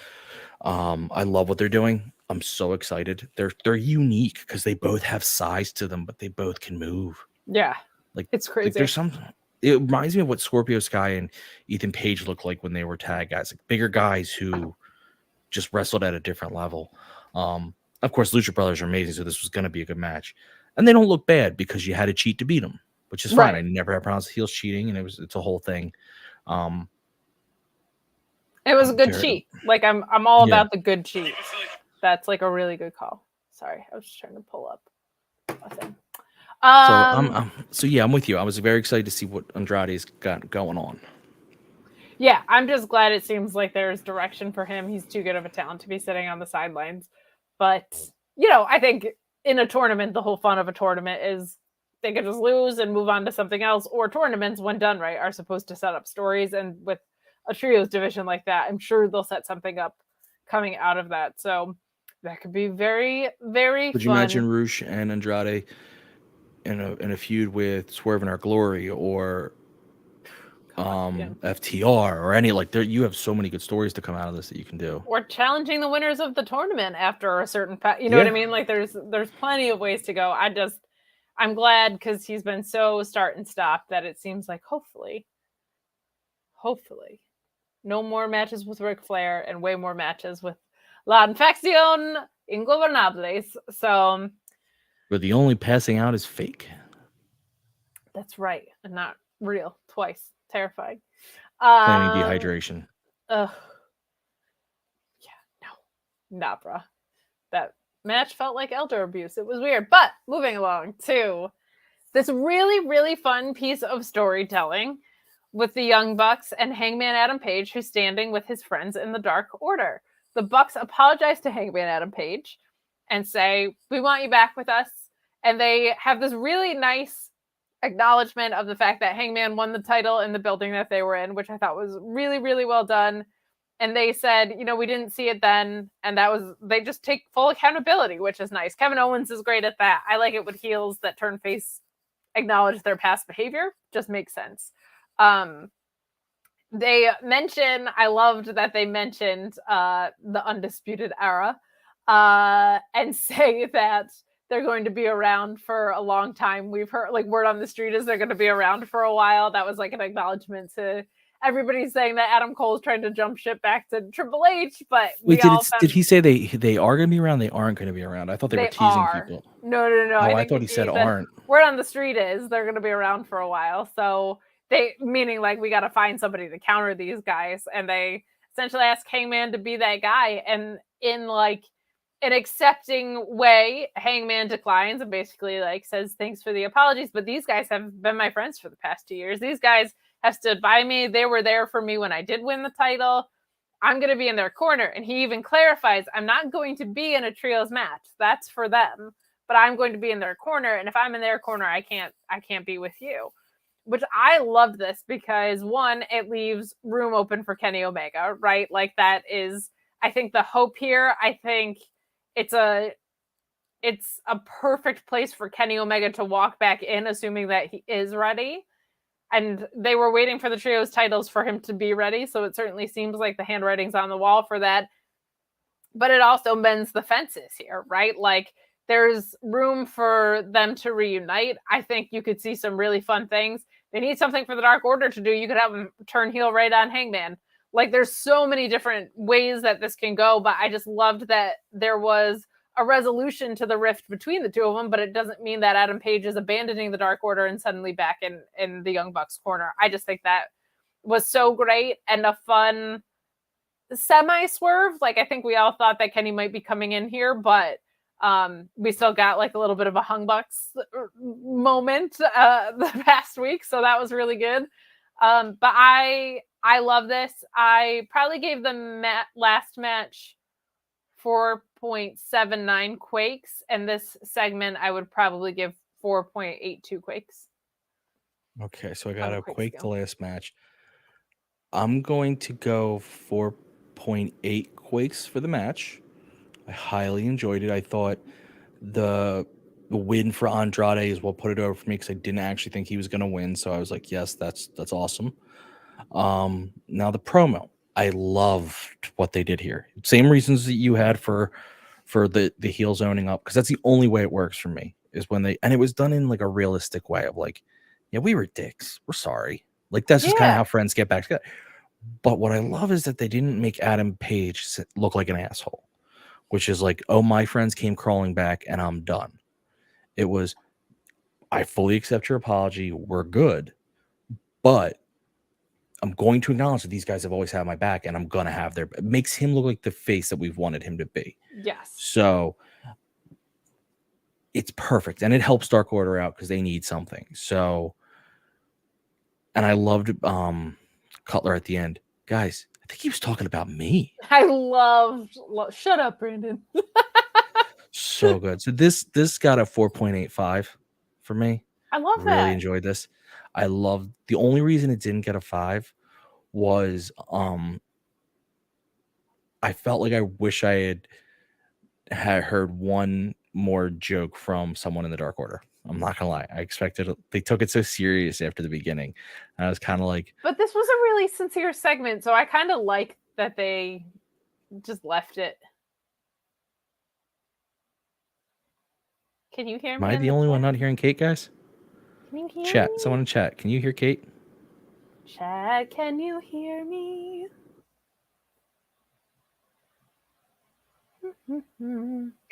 I love what they're doing. I'm so excited. They're unique because they both have size to them, but they both can move. Yeah, like it's crazy. Like there's some. It reminds me of what Scorpio Sky and Ethan Page looked like when they were tag guys, like bigger guys who just wrestled at a different level. Of course, Lucha Brothers are amazing, so this was going to be a good match, and they don't look bad because you had to cheat to beat them, which is fine. Right. I never have problems with heels cheating, and it's a whole thing. It was a good cheat. Like I'm all about the good cheat. That's like a really good call. Sorry, I was just trying to pull up a thing. So I'm with you. I was very excited to see what Andrade's got going on. Yeah, I'm just glad it seems like there's direction for him. He's too good of a talent to be sitting on the sidelines. But, I think in a tournament, the whole fun of a tournament is they could just lose and move on to something else. Or tournaments, when done right, are supposed to set up stories. And with a trios division like that, I'm sure they'll set something up coming out of that. So that could be very, very Would fun. you imagine Rush and Andrade in a feud with Swerve in Our Glory or FTR or any you have so many good stories to come out of this that you can do. Or challenging the winners of the tournament after a certain what I mean? Like there's plenty of ways to go. I'm glad because he's been so start and stop that it seems like hopefully no more matches with Ric Flair and way more matches with La Infección Ingobernables. So but the only passing out is fake. That's right. And not real. Twice. Terrifying. Claiming dehydration. Yeah, no. Nah, bruh. That match felt like elder abuse. It was weird. But moving along to this really, really fun piece of storytelling with the Young Bucks and Hangman Adam Page, who's standing with his friends in the Dark Order. The Bucks apologize to Hangman Adam Page and say, we want you back with us. And they have this really nice acknowledgement of the fact that Hangman won the title in the building that they were in, which I thought was really, really well done. And they said, we didn't see it then. And they just take full accountability, which is nice. Kevin Owens is great at that. I like it when heels that turn face acknowledge their past behavior. Just makes sense. They mention, I loved that they mentioned the Undisputed Era and say that they're going to be around for a long time. We've heard word on the street is they're going to be around for a while. That was like an acknowledgement to everybody saying that Adam Cole's trying to jump ship back to Triple H. But wait, did he say they are going to be around? They aren't going to be around. I thought they were teasing people. No. Oh, I thought he said aren't. Word on the street is they're going to be around for a while. So meaning we got to find somebody to counter these guys. And they essentially ask Hangman to be that guy. And in an accepting way, Hangman declines and basically says thanks for the apologies, but these guys have been my friends for the past 2 years. These guys have stood by me. They were there for me when I did win the title. I'm going to be in their corner. And he even clarifies, I'm not going to be in a trios match. That's for them, but I'm going to be in their corner. And if I'm in their corner, I can't be with you. Which I love this because one, it leaves room open for Kenny Omega, right? That is, I think, the hope here. I think it's a perfect place for Kenny Omega to walk back in, assuming that he is ready. and they were waiting for the trios titles for him to be ready. So it certainly seems like the handwriting's on the wall for that. But it also mends the fences here, right? Like there's room for them to reunite. I think you could see some really fun things. They need something for the Dark Order to do. You could have them turn heel right on Hangman. Like there's so many different ways that this can go, but I just loved that there was a resolution to the rift between the two of them, but it doesn't mean that Adam Page is abandoning the Dark Order and suddenly back in the Young Bucks corner. I just think that was so great and a fun semi-swerve. Like I think we all thought that Kenny might be coming in here, but we still got like a little bit of a Hung Bucks moment the past week, so that was really good. But I love this. I probably gave the last match 4.79 Quakes, and this segment I would probably give 4.82 Quakes. Okay, so I got a Quake the last match. I'm going to go 4.8 Quakes for the match. I highly enjoyed it. I thought the win for Andrade is what put it over for me because I didn't actually think he was going to win. So I was like, yes, that's awesome. Now the promo. I loved what they did here. Same reasons that you had for the heels owning up, because that's the only way it works for me is when and it was done in like a realistic way of like, yeah, we were dicks. We're sorry. Like that's just kind of how friends get back together. But what I love is that they didn't make Adam Page look like an asshole, which is like, oh, my friends came crawling back and I'm done. It was, I fully accept your apology. We're good. But I'm going to acknowledge that these guys have always had my back and I'm going to have it makes him look like the face that we've wanted him to be. Yes. So it's perfect. And it helps Dark Order out because they need something. So, and I loved Cutler at the end. Guys, I think he was talking about me. I loved shut up, Brandon. So good. So this got a 4.85 for me. I love that. Really that. Enjoyed this. I loved the only reason it didn't get a 5 was I felt like I wish I had heard one more joke from someone in the Dark Order. I'm not gonna lie. I expected they took it so serious after the beginning. And I was kind of like, but this was a really sincere segment, so I kind of like that they just left it. Can you hear me? Am I the only one not hearing Kate, guys? Can you hear chat. me? Someone in chat. Can you hear Kate? Chat, can you hear me?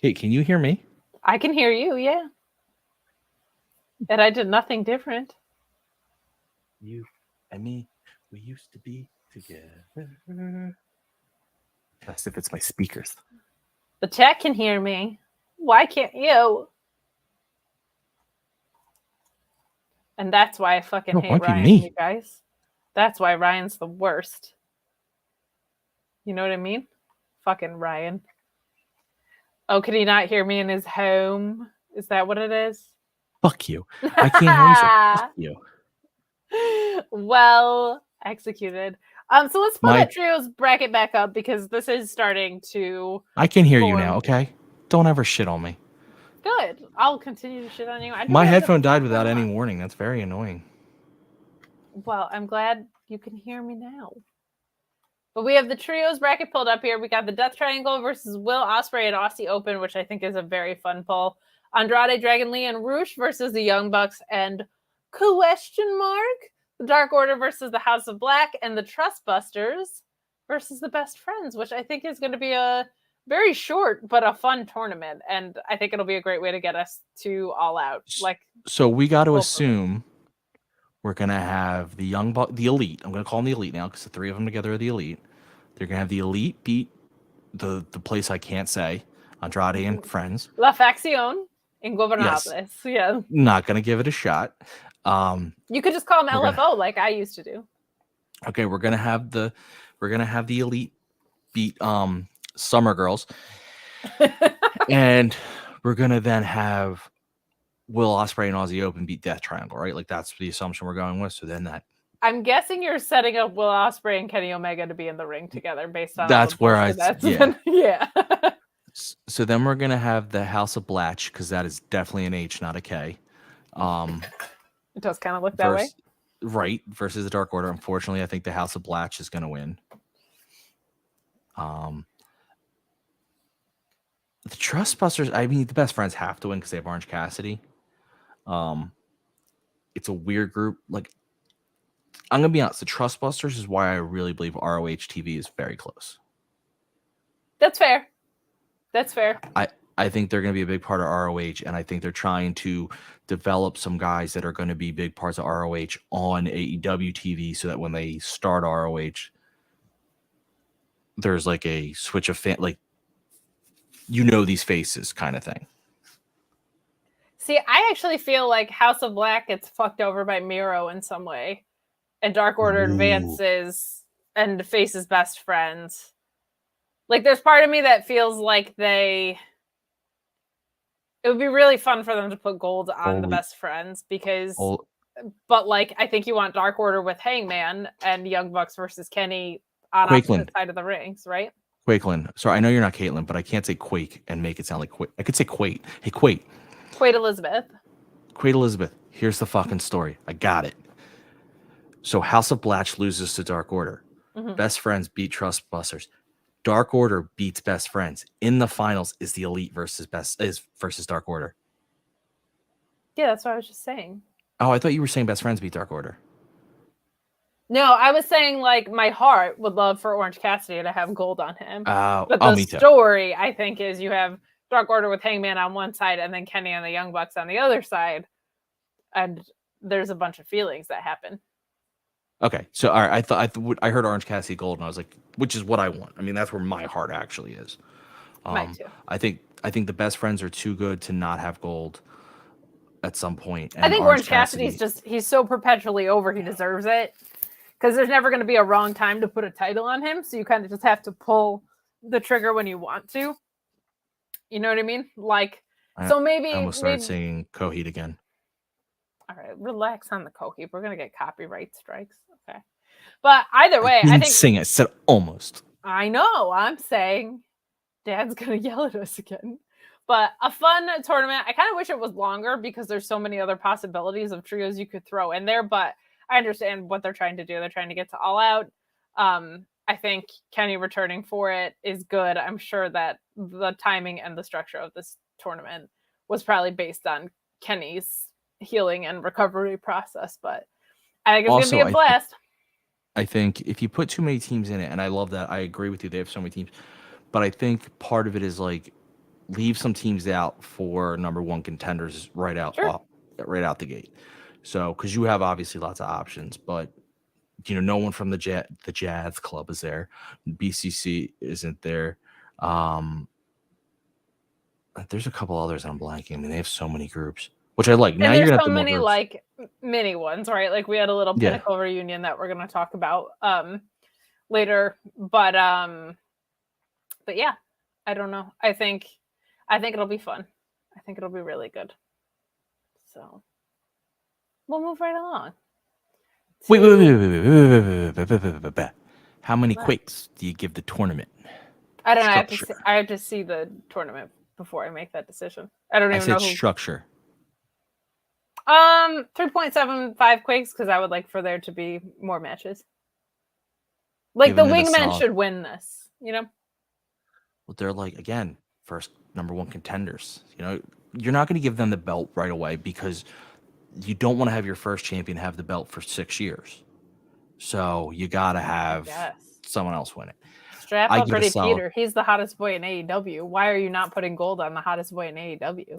Kate, can you hear me? I can hear you, yeah. And I did nothing different. You and me, we used to be together. That's if it's my speakers. The chat can hear me. Why can't you? And that's why I fucking hate Ryan, you guys. That's why Ryan's the worst. You know what I mean? Fucking Ryan. Oh, can he not hear me in his home? Is that what it is? Fuck you. I can't hear you, so fuck you. Well executed. So let's pull that trios bracket back up because this is starting to. I can hear you now, okay? Don't ever shit on me. Good. I'll continue to shit on you. My headphone died without any warning. That's very annoying. Well, I'm glad you can hear me now. But we have the trios bracket pulled up here. We got the Death Triangle versus Will Ospreay and Aussie Open, which I think is a very fun pull. Andrade, Dragon Lee, and Roosh versus the Young Bucks and the Dark Order versus the House of Black, and the Trustbusters versus the Best Friends, which I think is going to be a very short but a fun tournament, and I think it'll be a great way to get us to All Out. So we got to assume we're gonna have the the Elite. I'm gonna call them the Elite now because the three of them together are the Elite. They're gonna have the Elite beat the place I can't say, Andrade and friends. La Facción Ingobernables. Yes. Yeah. Not gonna give it a shot. You could just call them LFO like I used to do. Okay, we're gonna have the Elite beat Summer Girls, and we're gonna then have Will Ospreay and Aussie Open beat Death Triangle, right? Like that's the assumption we're going with. So then I'm guessing you're setting up Will Ospreay and Kenny Omega to be in the ring together based on that's where yeah. So then we're gonna have the House of Blatch because that is definitely an H, not a K. It does kind of look that way. Right, versus the Dark Order. Unfortunately, I think the House of Black is going to win. The Trustbusters, I mean, the Best Friends have to win because they have Orange Cassidy. It's a weird group. Like, I'm going to be honest, the Trustbusters is why I really believe ROH TV is very close. That's fair. That's fair. I think they're going to be a big part of ROH, and I think they're trying to develop some guys that are going to be big parts of ROH on AEW TV so that when they start ROH, there's like a switch of fan, like, these faces kind of thing. See, I actually feel like House of Black gets fucked over by Miro in some way, and Dark Order advances and faces Best Friends. Like, there's part of me that feels like it would be really fun for them to put gold on the Best Friends but like, I think you want Dark Order with Hangman and Young Bucks versus Kenny on opposite side of the rings, right? Quakeland. Sorry, I know you're not Caitlin, but I can't say Quake and make it sound like Quake. I could say Quake. Hey, Quake. Quake Elizabeth. Quake Elizabeth. Here's the fucking story. I got it. So House of Black loses to Dark Order. Mm-hmm. Best Friends beat Trustbusters. Dark Order beats Best Friends. In the finals is the Elite versus Dark Order. Yeah, that's what I was just saying. Oh, I thought you were saying Best Friends beat Dark Order. No, I was saying, like, my heart would love for Orange Cassidy to have gold on him. But the story, I think, is you have Dark Order with Hangman on one side and then Kenny and the Young Bucks on the other side. And there's a bunch of feelings that happen. Okay, so all right, I heard Orange Cassidy gold, and I was like, which is what I want. I mean, that's where my heart actually is. Mine too. I think the Best Friends are too good to not have gold at some point. And I think Orange Cassidy's he's so perpetually over, he deserves it. Because there's never going to be a wrong time to put a title on him, so you kind of just have to pull the trigger when you want to. You know what I mean? Like, so maybe... I almost started saying Coheed again. All right, relax on the Coheed. We're going to get copyright strikes. Okay. But either way, I think... Sing it. I said almost. I know. I'm saying Dad's going to yell at us again. But a fun tournament. I kind of wish it was longer because there's so many other possibilities of trios you could throw in there, but I understand what they're trying to do. They're trying to get to All Out. I think Kenny returning for it is good. I'm sure that the timing and the structure of this tournament was probably based on Kenny's healing and recovery process, but I think it's going to be a blast. I think if you put too many teams in it, and I love that, I agree with you, they have so many teams, but I think part of it is like leave some teams out for number one contenders right out the gate. So, because you have obviously lots of options, but no one from the Jazz Club is there. BCC isn't there. There's a couple others that I'm blanking. I mean, they have so many groups, which I like. Now you're gonna have so many like mini ones, right? Like we had a little Pinnacle reunion that we're gonna talk about later, but yeah, I don't know. I think it'll be fun. I think it'll be really good. So. We'll move right along. Wait. How many Quakes do you give the tournament? I don't know. I have to see the tournament before I make that decision. I don't even know who. Structure. 3.75 Quakes because I would like for there to be more matches. Like the Wingmen should win this, Well, they're like, again, first number one contenders. You're not going to give them the belt right away because you don't want to have your first champion have the belt for 6 years. So you got to have someone else win it. Strap up Pretty Peter. He's the hottest boy in AEW. Why are you not putting gold on the hottest boy in AEW?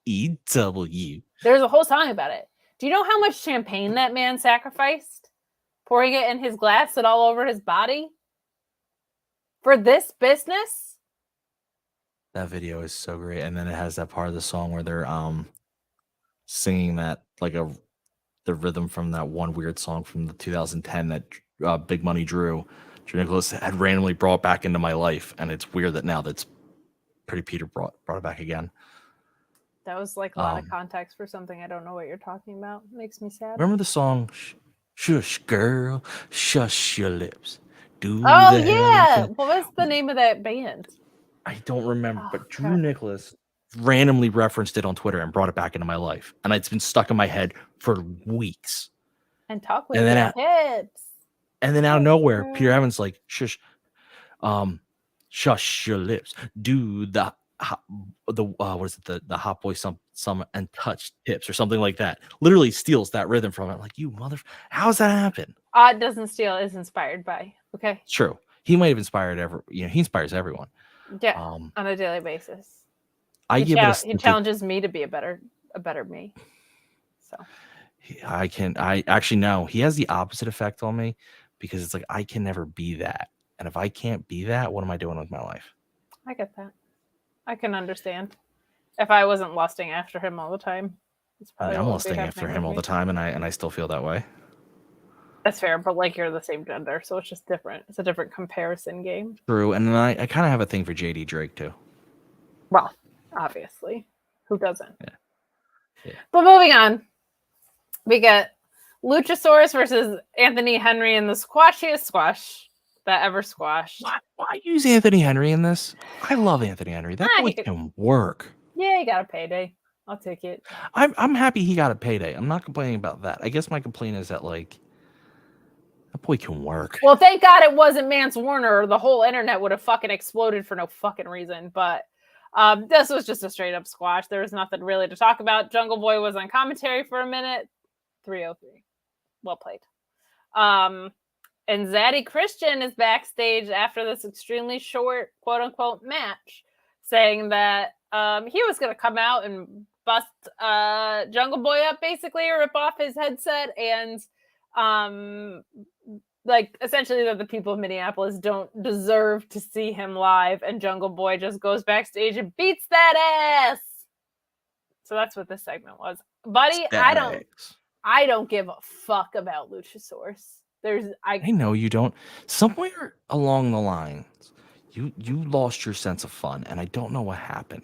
AEW. There's a whole song about it. Do you know how much champagne that man sacrificed? Pouring it in his glass and all over his body? For this business? That video is so great. And then it has that part of the song where they're singing that like the rhythm from that one weird song from the 2010 that Big Money Drew Nicholas had randomly brought back into my life, and it's weird that now that's Pretty Peter brought it back again. That was like a lot of context for something I don't know what you're talking about. Makes me sad. Remember the song "Shush Girl, Shush Your Lips"? Oh yeah, what was the name of that band? I don't remember, but Drew Nicholas randomly referenced it on Twitter and brought it back into my life, and it's been stuck in my head for weeks. And talk with And then your out- hips. And then out of nowhere, Peter Avalon's like, shush your lips. Do the what is it? The hot boy some and touch tips or something like that. Literally steals that rhythm from it. Like, you mother, how's that happen? It doesn't steal, is inspired by. Okay. It's true. He might have inspired he inspires everyone. Yeah. On a daily basis. He challenges me to be a better me. So I actually know he has the opposite effect on me, because it's like I can never be that. And if I can't be that, what am I doing with my life? I get that. I can understand. If I wasn't lusting after him all the time, it's probably I'm lusting after him all the time, and I still feel that way. That's fair, but like you're the same gender, so it's just different. It's a different comparison game. True, and then I kind of have a thing for JD Drake too. Well, obviously, who doesn't? Yeah. But moving on, we get Luchasaurus versus Anthony Henry in the squashiest squash that ever squashed. Why use Anthony Henry in this? I love Anthony Henry. That boy can work. Yeah, he got a payday. I'll take it. I'm happy he got a payday. I'm not complaining about that. I guess my complaint is that, like, that boy can work. Well, thank God it wasn't Mance Warner, or the whole internet would have fucking exploded for no fucking reason. But this was just a straight up squash. There was nothing really to talk about. Jungle Boy was on commentary for a minute. 303. Well played. And Zaddy Christian is backstage after this extremely short, quote unquote, match, saying that he was going to come out and bust Jungle Boy up, basically, or rip off his headset, and like essentially that the people of Minneapolis don't deserve to see him live, and Jungle Boy just goes backstage and beats that ass. So that's what this segment was, buddy. I don't give a fuck about Luchasaurus. I know you don't. Somewhere along the lines, you lost your sense of fun, and I don't know what happened.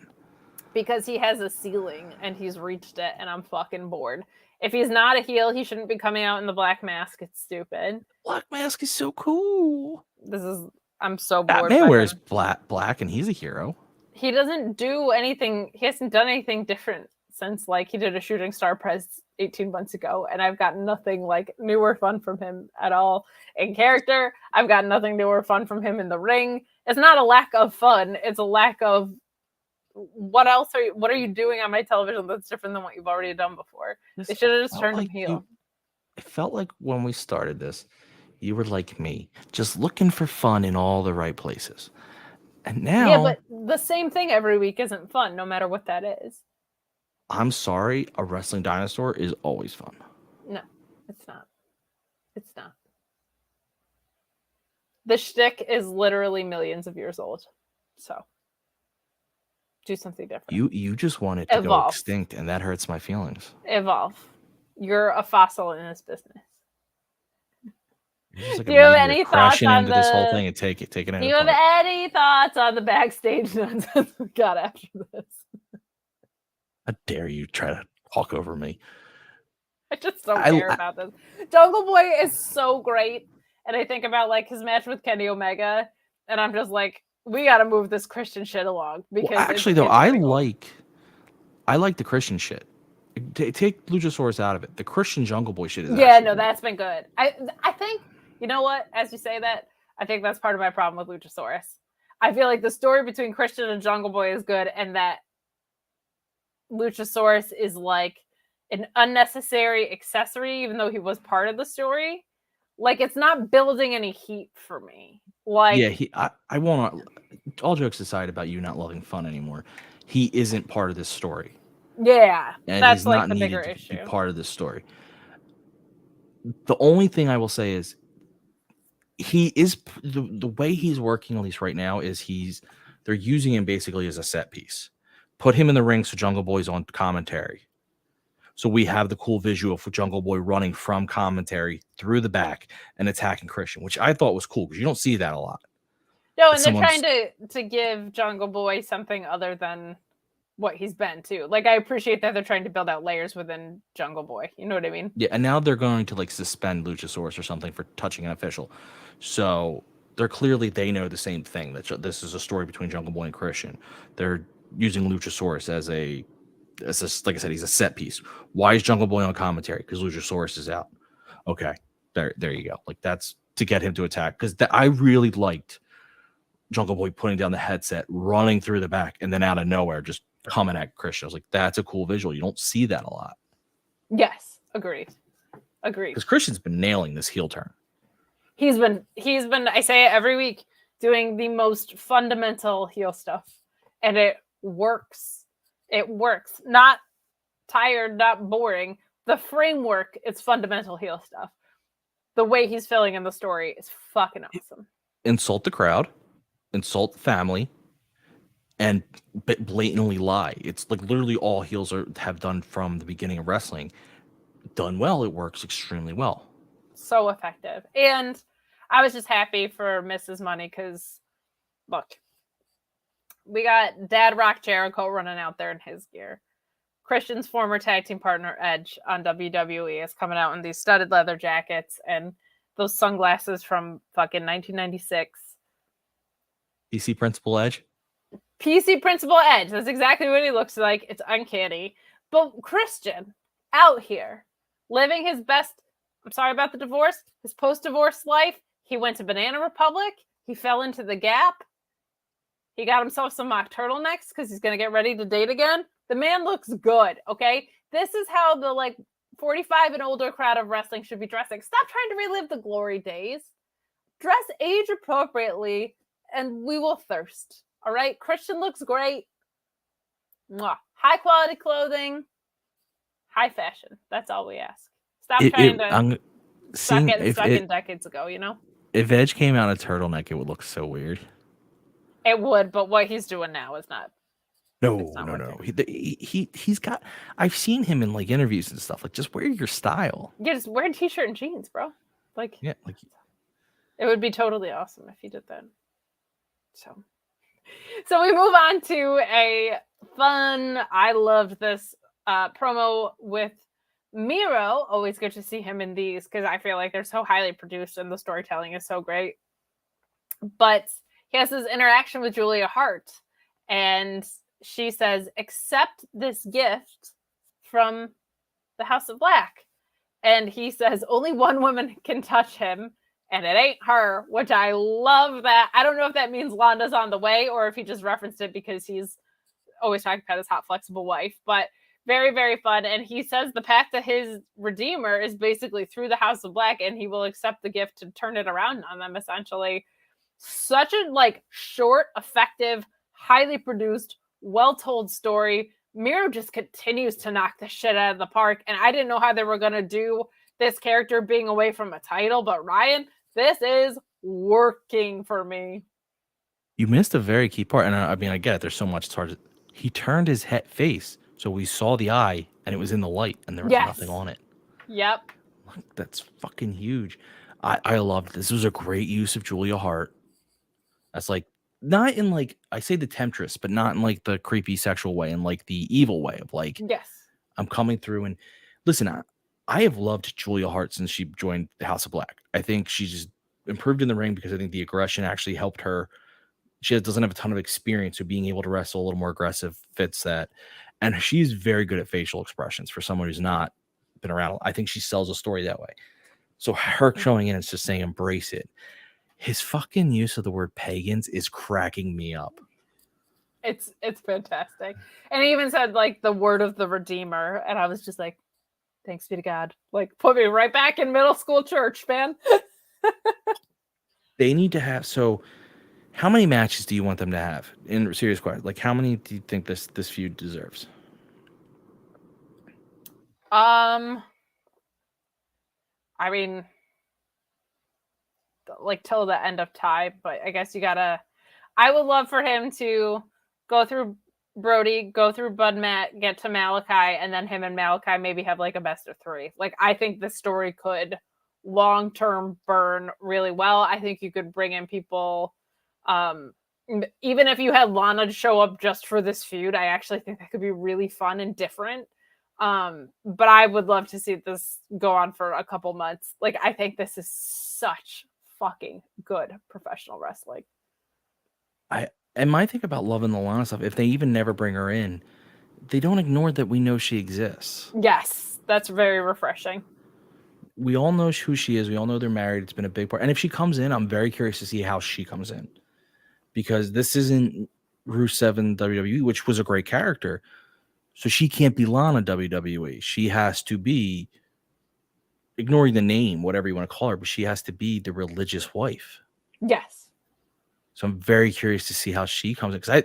Because he has a ceiling and he's reached it, and I'm fucking bored. If he's not a heel, he shouldn't be coming out in the black mask. It's stupid. Black mask is so cool. I'm so bored. Batman wears black, and he's a hero. He doesn't do anything. He hasn't done anything different since, like, he did a shooting star press 18 months ago, and I've got nothing like new or fun from him at all in character. I've got nothing new or fun from him in the ring. It's not a lack of fun. It's a lack of what are you doing on my television that's different than what you've already done before? They should have just turned him heel. It felt like when we started this, you were like me, just looking for fun in all the right places. And now... Yeah, but the same thing every week isn't fun, no matter what that is. I'm sorry, a wrestling dinosaur is always fun. No, it's not. It's not. The shtick is literally millions of years old. So, do something different. You just want it to go extinct, and that hurts my feelings. Evolve. You're a fossil in this business. Like do you have any thoughts on this whole thing and take it? Do you have any thoughts on the backstage nonsense we got after this? How dare you try to talk over me? I just don't care about this. Jungle Boy is so great, and I think about like his match with Kenny Omega, and I'm just like, we got to move this Christian shit along. Because actually, though, I like the Christian shit. Take Luchasaurus out of it. The Christian Jungle Boy shit is that's been good. I think, you know what? As you say that, I think that's part of my problem with Luchasaurus. I feel like the story between Christian and Jungle Boy is good, and that Luchasaurus is like an unnecessary accessory, even though he was part of the story. Like, it's not building any heat for me. Like, yeah, I won't. All jokes aside about you not loving fun anymore, he isn't part of this story. Yeah, and that's he's like not the needed bigger to issue. Be part of this story. The only thing I will say is he is the way he's working, at least right now, is they're using him basically as a set piece. Put him in the ring so Jungle Boy's on commentary. So we have the cool visual for Jungle Boy running from commentary through the back and attacking Christian, which I thought was cool because you don't see that a lot. No, and they're trying to give Jungle Boy something other than what he's been too. Like, I appreciate that they're trying to build out layers within Jungle Boy. You know what I mean? Yeah, and now they're going to like suspend Luchasaurus or something for touching an official. So they know the same thing, that this is a story between Jungle Boy and Christian. They're using Luchasaurus as like I said, he's a set piece. Why is Jungle Boy on commentary? Because Luchasaurus is out. okay, there you go. Like that's to get him to attack because I really liked Jungle Boy putting down the headset, running through the back, and then out of nowhere just coming at Christian. I was like, that's a cool visual. You don't see that a lot. Yes, agreed. Because Christian's been nailing this heel turn. He's been. I say it every week, doing the most fundamental heel stuff, and it works. It works. Not tired, not boring. The framework is fundamental heel stuff. The way he's filling in the story is fucking awesome. Insult the crowd, insult the family, and blatantly lie. It's like literally all heels have done from the beginning of wrestling. Done well, it works extremely well. So effective. And I was just happy for Mrs. Money because, look, we got Dad Rock Jericho running out there in his gear. Christian's former tag team partner, Edge, on WWE is coming out in these studded leather jackets and those sunglasses from fucking 1996. PC Principal Edge? PC Principal Edge. That's exactly what he looks like. It's uncanny. But Christian, out here, living his best, I'm sorry about the divorce, his post-divorce life. He went to Banana Republic. He fell into the Gap. He got himself some mock turtlenecks because he's going to get ready to date again. The man looks good, okay? This is how the 45 and older crowd of wrestling should be dressing. Stop trying to relive the glory days. Dress age appropriately and we will thirst. All right? Christian looks great. Mwah. High quality clothing. High fashion. That's all we ask. Stop trying to suck in decades ago, you know? If Edge came out in a turtleneck, it would look so weird. It would, but what he's doing now is not. No. He's got. I've seen him in interviews and stuff. Just wear your style. Yeah, just wear a t-shirt and jeans, bro. It would be totally awesome if he did that. So we move on to a fun. I loved this promo with Miro. Always good to see him in these because I feel like they're so highly produced and the storytelling is so great. But he has this interaction with Julia Hart, and she says, accept this gift from the House of Black. And he says, only one woman can touch him, and it ain't her, which I love that. I don't know if that means Londa's on the way or if he just referenced it because he's always talking about his hot, flexible wife. But very, very fun. And he says the path to his Redeemer is basically through the House of Black, and he will accept the gift to turn it around on them, essentially. Such a short, effective, highly produced, well-told story. Miro just continues to knock the shit out of the park, and I didn't know how they were going to do this character being away from a title, but Ryan, this is working for me. You missed a very key part, and I mean, I get it. There's so much. It's hard to, he turned his face, so we saw the eye, and it was in the light, and there was nothing on it. Yep. That's fucking huge. I loved this. This was a great use of Julia Hart. That's not in I say the temptress, but not in the creepy sexual way, in the evil way of yes, I'm coming through. And listen, I have loved Julia Hart since she joined the House of Black. I think she's just improved in the ring because I think the aggression actually helped her. She doesn't have a ton of experience, so being able to wrestle a little more aggressive fits that. And she's very good at facial expressions for someone who's not been around. I think she sells a story that way. So her showing in, it's just saying embrace it. His fucking use of the word pagans is cracking me up. It's fantastic. And he even said the word of the Redeemer, and I was just like, thanks be to God. Put me right back in middle school church, man. They need to have. So how many matches do you want them to have? In serious question, how many do you think this feud deserves? I mean, till the end of time, but I guess I would love for him to go through Brody, go through Bud Matt, get to Malachi, and then him and Malachi maybe have a best of three. I think the story could long-term burn really well. I think you could bring in people, even if you had Lana show up just for this feud, I actually think that could be really fun and different. But I would love to see this go on for a couple months. I think this is such fucking good professional wrestling. And my thing about loving the Lana stuff, if they even never bring her in, they don't ignore that we know she exists. Yes, that's very refreshing. we all know who she is. We all know they're married. It's been a big part. And if she comes in, I'm very curious to see how she comes in, because this isn't Rusev in WWE, which was a great character. So she can't be Lana WWE. She has to be, ignoring the name, whatever you want to call her, but she has to be the religious wife. Yes. So I'm very curious to see how she comes in, because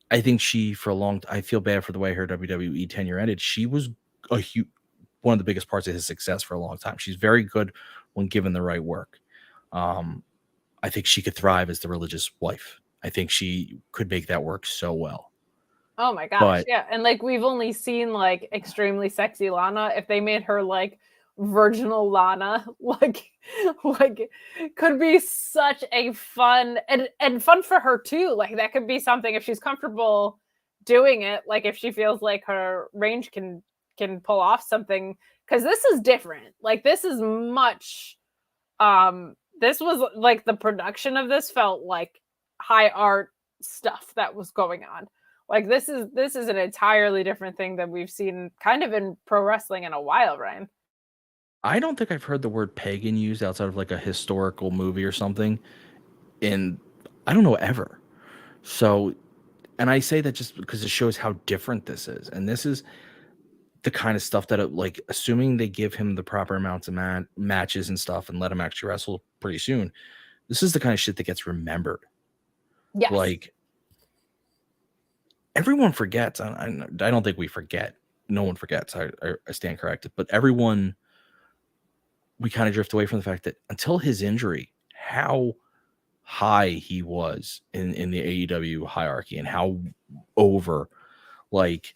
I think she, for a long time, I feel bad for the way her WWE tenure ended. She was one of the biggest parts of his success for a long time. She's very good when given the right work. I think she could thrive as the religious wife. I think she could make that work so well. Oh my gosh, yeah. And like we've only seen like extremely sexy Lana. If they made her like virginal Lana, like could be such a fun and fun for her too. Like that could be something if she's comfortable doing it, like if she feels like her range can pull off something, because this is different. Like this is much this was like the production of this felt like high art stuff that was going on. Like this is an entirely different thing than we've seen kind of in pro wrestling in a while, Ryan. I don't think I've heard the word pagan used outside of like a historical movie or something in, I don't know, ever. So, and I say that just because it shows how different this is. And this is the kind of stuff that, like, assuming they give him the proper amounts of matches and stuff and let him actually wrestle pretty soon, this is the kind of shit that gets remembered. Yes. Like, everyone forgets. I don't think we forget. No one forgets. I stand corrected. But everyone, we kind of drift away from the fact that until his injury, how high he was in the AEW hierarchy and how over, like,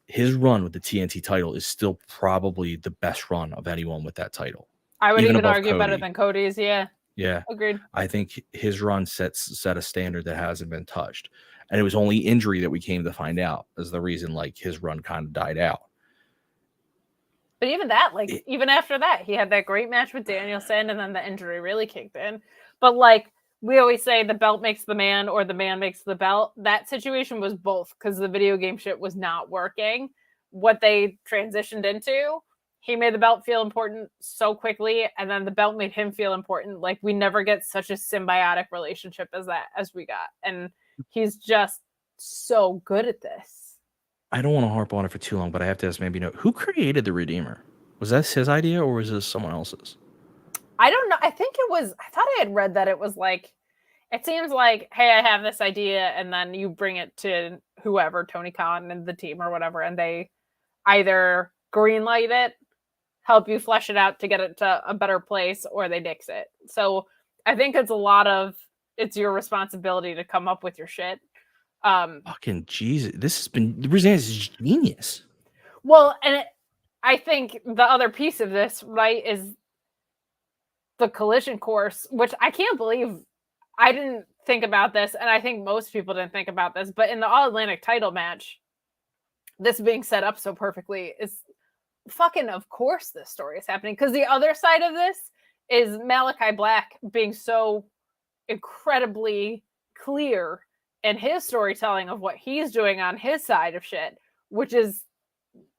his run with the TNT title is still probably the best run of anyone with that title. I would even argue Cody. better than Cody's. Yeah. Yeah. Agreed. I think his run set a standard that hasn't been touched. And it was only injury that we came to find out as the reason, like, his run kind of died out. But even that, like, even after that, he had that great match with Danielson, and then the injury really kicked in. But, like, we always say the belt makes the man or the man makes the belt. That situation was both, because the video game shit was not working. What they transitioned into, he made the belt feel important so quickly, and then the belt made him feel important. Like, we never get such a symbiotic relationship as we got. And he's just so good at this. I don't want to harp on it for too long, but I have to ask, maybe, who created the Redeemer? Was that his idea or was this someone else's? I don't know. I think it was, I thought I had read that it was like, it seems like, hey, I have this idea, and then you bring it to whoever, Tony Khan and the team or whatever, and they either greenlight it, help you flesh it out to get it to a better place, or they nix it. So I think it's a lot of, it's your responsibility to come up with your shit. Fucking Jesus. This has been, the Resistance is genius. Well, and I think the other piece of this, right, is the collision course, which I can't believe I didn't think about this, and I think most people didn't think about this, but in the All-Atlantic title match, this being set up so perfectly is fucking, of course this story is happening, because the other side of this is Malachi Black being so incredibly clear in his storytelling of what he's doing on his side of shit, which is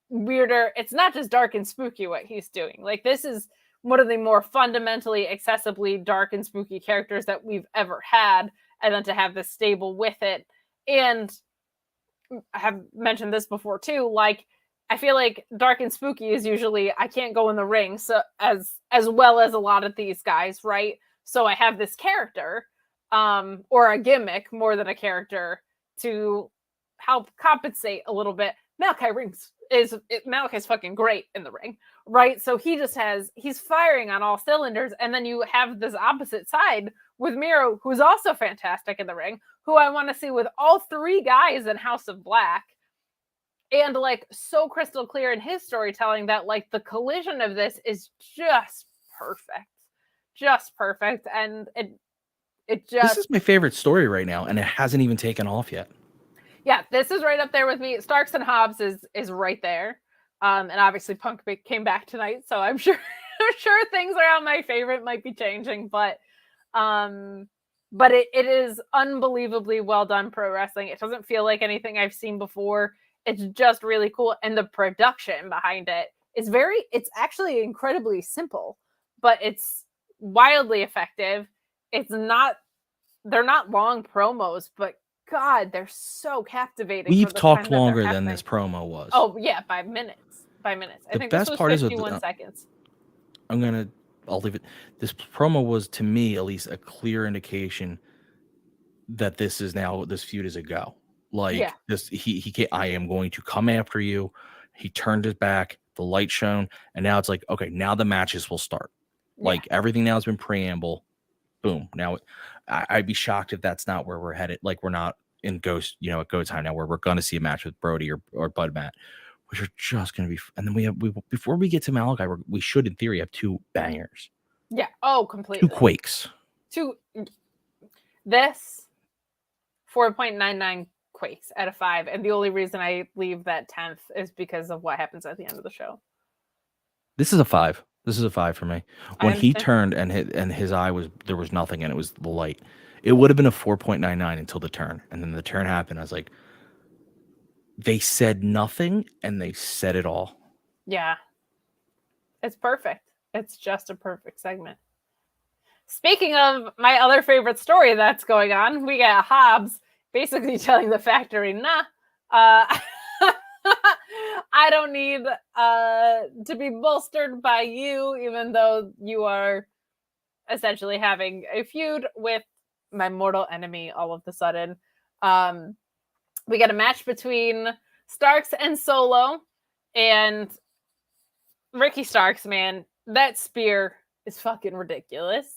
weirder. It's not just dark and spooky what he's doing. Like, this is one of the more fundamentally accessibly dark and spooky characters that we've ever had, and then to have this stable with it. And I have mentioned this before too, like, I feel like dark and spooky is usually, I can't go in the ring so as well as a lot of these guys, right? So I have this character or a gimmick more than a character to help compensate a little bit. Malachi's fucking great in the ring, right? So he's firing on all cylinders, and then you have this opposite side with Miro, who's also fantastic in the ring, who I want to see with all three guys in House of Black, and like so crystal clear in his storytelling that like the collision of this is just perfect, and it just, this is my favorite story right now, and it hasn't even taken off yet. Yeah, this is right up there with me. Starks and Hobbs is right there. And obviously Punk came back tonight, so I'm sure things around my favorite might be changing, but it is unbelievably well done pro wrestling. It doesn't feel like anything I've seen before. It's just really cool, and the production behind it it's actually incredibly simple, but it's wildly effective. They're not long promos, but God, they're so captivating. We've talked longer than this promo was. Oh yeah, by minutes. I think this was 51 seconds. I'll leave it. This promo was, to me at least, a clear indication that this feud is a go. Like this, he I am going to come after you. He turned his back, the light shone, and now it's like, okay, now the matches will start. Like everything now has been preamble. Boom. Now I'd be shocked if that's not where we're headed. Like we're not in at Go Time now, where we're going to see a match with Brody or Bud Matt, which are just going to be. And then we before we get to Malachi, we should in theory have 2 bangers. Yeah. Oh, completely. 2 Quakes. This 4.99 Quakes out of 5, and the only reason I leave that 10th is because of what happens at the end of the show. This is a 5. This is a 5 for me. When he turned and his eye there was nothing, and it was the light. It would have been a 4.99 until the turn, and then the turn happened. I was like, they said nothing, and they said it all. Yeah, it's perfect. It's just a perfect segment. Speaking of my other favorite story that's going on, we got Hobbs basically telling the factory, nah, I don't need to be bolstered by you, even though you are essentially having a feud with my mortal enemy all of a sudden. We get a match between Starks and Solo, and Ricky Starks, man, that spear is fucking ridiculous.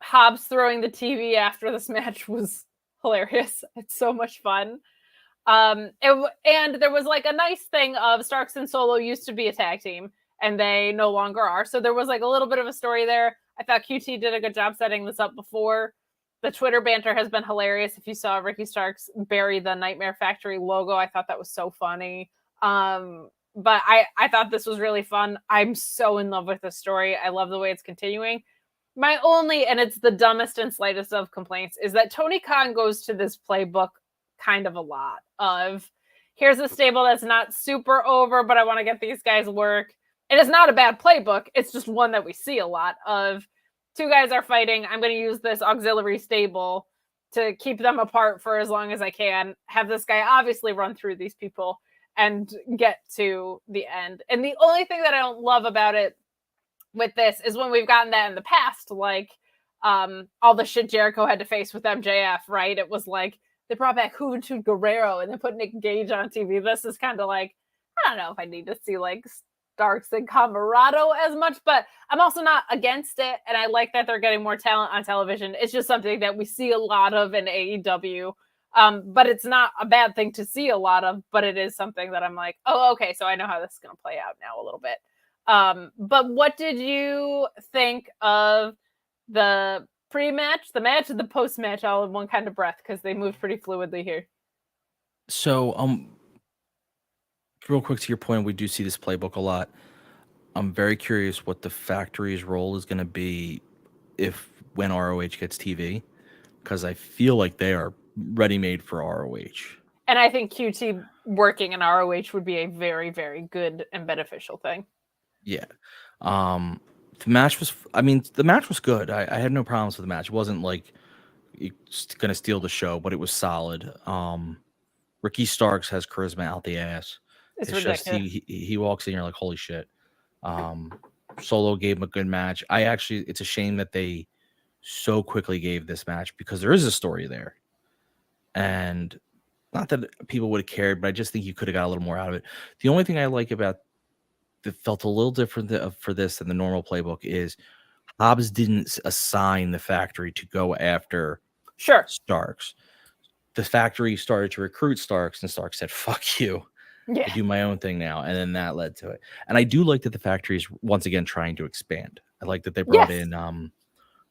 Hobbs throwing the TV after this match was hilarious. It's so much fun. And there was like a nice thing of Starks and Solo used to be a tag team, and they no longer are. So there was like a little bit of a story there. I thought QT did a good job setting this up before. The Twitter banter has been hilarious. If you saw Ricky Starks bury the Nightmare Factory logo, I thought that was so funny. But I thought this was really fun. I'm so in love with the story. I love the way it's continuing. My only, and it's the dumbest and slightest of complaints, is that Tony Khan goes to this playbook kind of a lot of, here's a stable that's not super over, but I want to get these guys work. And it's not a bad playbook. It's just one that we see a lot of. 2 guys are fighting. I'm going to use this auxiliary stable to keep them apart for as long as I can. Have this guy obviously run through these people and get to the end. And the only thing that I don't love about it with this is when we've gotten that in the past, like all the shit Jericho had to face with MJF, right? It was like they brought back Juventud Guerrero and then put Nick Gage on TV. This is kind of like, I don't know if I need to see like Starks and Camarado as much, but I'm also not against it. And I like that they're getting more talent on television. It's just something that we see a lot of in AEW. But it's not a bad thing to see a lot of, but it is something that I'm like, oh, okay, so I know how this is going to play out now a little bit. But what did you think of the pre-match, the match, and the post-match all in one kind of breath? Because they moved pretty fluidly here. So, real quick to your point, we do see this playbook a lot. I'm very curious what the factory's role is going to be when ROH gets TV, because I feel like they are ready-made for ROH. And I think QT working in ROH would be a very, very good and beneficial thing. Yeah. The match was good. I had no problems with the match. It wasn't like it's going to steal the show, but it was solid. Ricky Starks has charisma out the ass. It's ridiculous. Just he walks in, you're like, holy shit. Solo gave him a good match. It's a shame that they so quickly gave this match, because there is a story there. And not that people would have cared, but I just think you could have got a little more out of it. The only thing I like about that felt a little different for this than the normal playbook is Hobbs didn't assign the factory to go after Starks. The factory started to recruit Starks, and Starks said, fuck you. I do my own thing now. And then that led to it. And I do like that the factory is once again trying to expand. I like that they brought in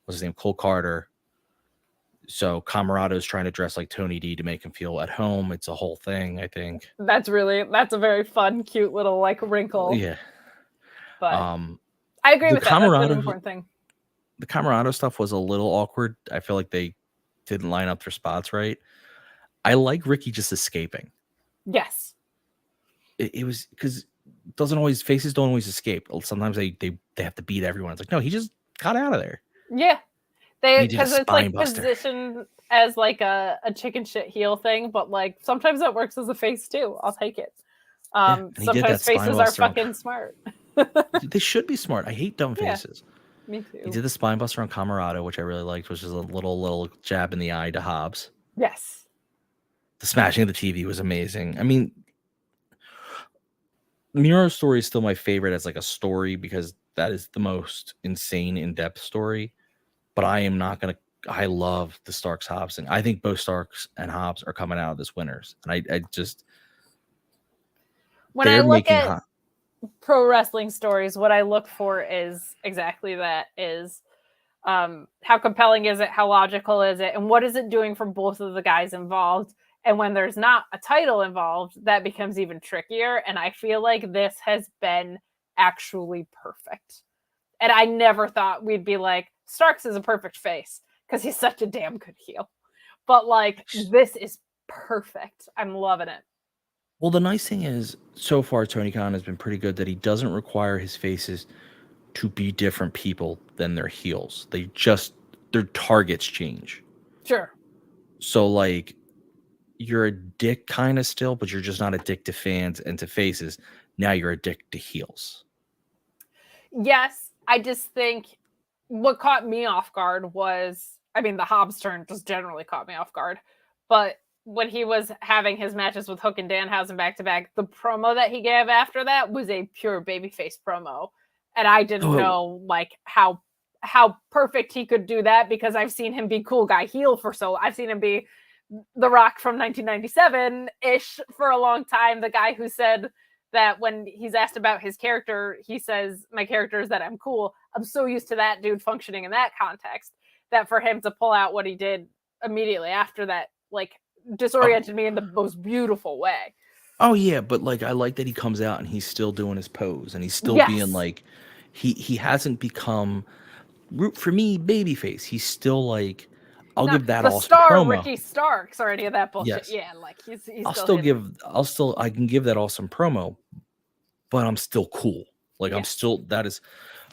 what's his name? Cole Carter. So Camarado is trying to dress like Tony D to make him feel at home. It's a whole thing, I think. That's a very fun, cute little like wrinkle. Yeah. But I agree with that. That's an important thing. The Camarado stuff was a little awkward. I feel like they didn't line up their spots right. I like Ricky just escaping. Yes. It was because faces don't always escape. Sometimes they have to beat everyone. It's like, no, he just got out of there. Yeah. Because it's like buster. positioned as like a chicken shit heel thing, but like sometimes that works as a face too. I'll take it. Sometimes faces are fucking smart. They should be smart. I hate dumb faces. Me too. He did the spine buster on Camarado, which I really liked, which is a little jab in the eye to Hobbs. Yes. The smashing of the TV was amazing. I mean, Miro's story is still my favorite as like a story because that is the most insane, in-depth story. But I am not going to. I love the Starks Hobbs thing. I think both Starks and Hobbs are coming out of this winners. And I just. When I look at pro wrestling stories, what I look for is exactly that: is how compelling is it, how logical is it, and what is it doing for both of the guys involved. And when there's not a title involved, that becomes even trickier. And I feel like this has been actually perfect. And I never thought we'd be like, Starks is a perfect face because he's such a damn good heel. But like, this is perfect. I'm loving it. Well, the nice thing is, so far, Tony Khan has been pretty good that he doesn't require his faces to be different people than their heels. Their targets change. Sure. So like, you're a dick kind of still, but you're just not a dick to fans and to faces. Now you're a dick to heels. Yes, I just think what caught me off guard was, I mean, the Hobbs turn just generally caught me off guard. But when he was having his matches with Hook and Danhausen back to back, the promo that he gave after that was a pure babyface promo. And I didn't know like how perfect he could do that because I've seen him be cool guy heel for I've seen him be The Rock from 1997-ish for a long time. The guy who said that when he's asked about his character, he says, my character is that I'm cool. I'm so used to that dude functioning in that context that for him to pull out what he did immediately after that, like, disoriented me in the most beautiful way. Oh yeah, but like I like that he comes out and he's still doing his pose and he's still being like he hasn't become for me babyface. He's still like I'll give that the awesome star promo. Ricky Starks or any of that bullshit. Yes. Yeah, like he's I can give that awesome promo, but I'm still cool. Like I'm still that is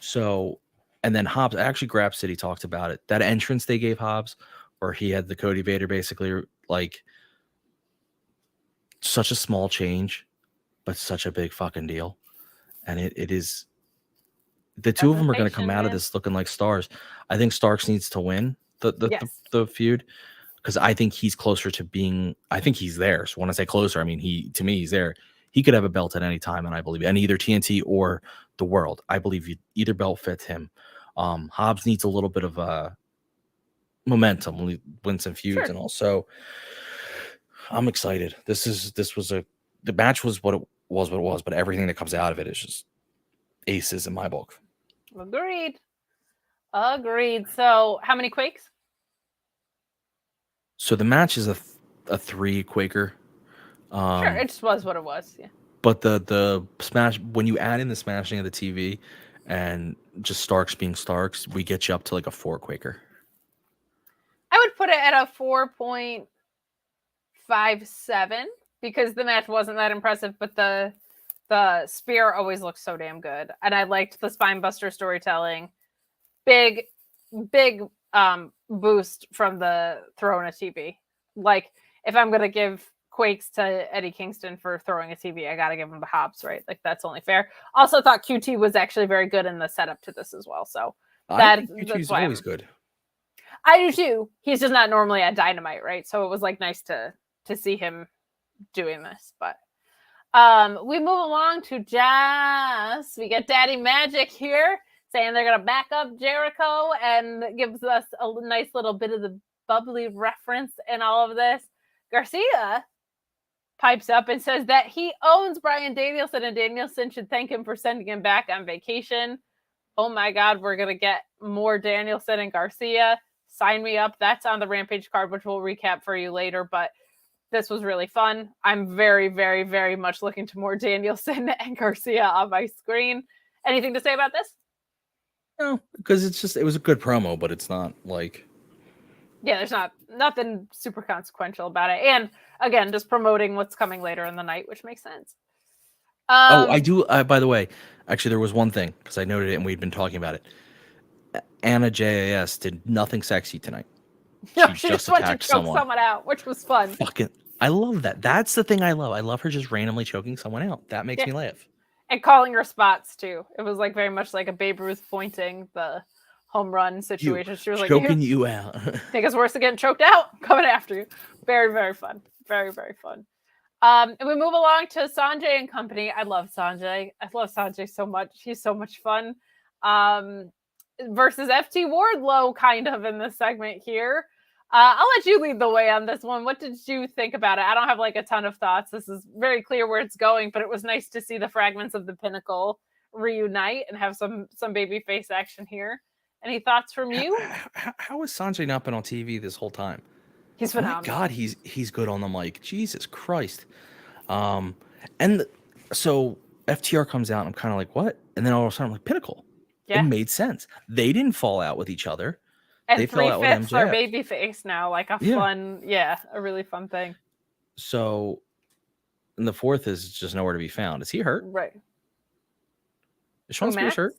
so. And then Hobbs, actually, Grab City talked about it. That entrance they gave Hobbs, where he had the Cody Vader basically like such a small change, but such a big fucking deal. And it is the two of them are going to come out of this looking like stars. I think Starks needs to win the feud because I think he's closer to being. I think he's there. So when I say closer, I mean he's there. He could have a belt at any time, and I believe, and either TNT or the world. I believe either belt fits him. Hobbs needs a little bit of momentum, win some feuds, and also I'm excited. The match was what it was, but everything that comes out of it is just aces in my book. Agreed. So how many Quakes? So the match is a 3 Quaker. Sure, it just was what it was. Yeah. But the smash, when you add in the smashing of the TV and just Starks being Starks, we get you up to like a 4 Quaker. I would put it at a 4.57 because the match wasn't that impressive, but the spear always looks so damn good. And I liked the spinebuster storytelling. Big boost from the throwing a TV. Like, if I'm going to give Quakes to Eddie Kingston for throwing a TV, I got to give him the Hobbs, right? Like, that's only fair. Also thought QT was actually very good in the setup to this as well. So I think QT's always good. I do too. He's just not normally at Dynamite, right? So it was like nice to see him doing this. But we move along to Jazz. We get Daddy Magic here saying they're going to back up Jericho and gives us a nice little bit of the bubbly reference in all of this. Garcia pipes up and says that he owns Bryan Danielson and Danielson should thank him for sending him back on vacation. Oh my God, we're going to get more Danielson and Garcia. Sign me up. That's on the Rampage card, which we'll recap for you later. But this was really fun. I'm very, very, very much looking to more Danielson and Garcia on my screen. Anything to say about this? No, because it was a good promo, but it's not like. Yeah, there's nothing super consequential about it. And again, just promoting what's coming later in the night, which makes sense. I do. By the way, actually, there was one thing because I noted it and we'd been talking about it. Anna JAS did nothing sexy tonight. No, She just went to attacked choke someone out, which was fun. Fucking, I love that. That's the thing I love. I love her just randomly choking someone out. That makes me laugh. And calling her spots too. It was like very much like a Babe Ruth pointing the home run situation. She was like, choking you out. Think it's worse than getting choked out? Coming after you. Very, very fun. Very, very fun. And we move along to Sanjay and company. I love Sanjay. I love Sanjay so much. He's so much fun. Versus FT Wardlow, kind of in this segment here. I'll let you lead the way on this one. What did you think about it? I don't have like a ton of thoughts. This is very clear where it's going, but it was nice to see the fragments of the Pinnacle reunite and have some babyface action here. Any thoughts from you? How has Sanjay not been on TV this whole time? He's phenomenal. Oh my God, he's good on the mic. Jesus Christ. And so FTR comes out, and I'm kind of like, what? And then all of a sudden, I'm like, Pinnacle. Yeah. It made sense. They didn't fall out with each other. And they fell out with MJF. Are babyface now, like a fun, a really fun thing. So, and the fourth is just nowhere to be found. Is he hurt? Right. Is Sean Spears hurt?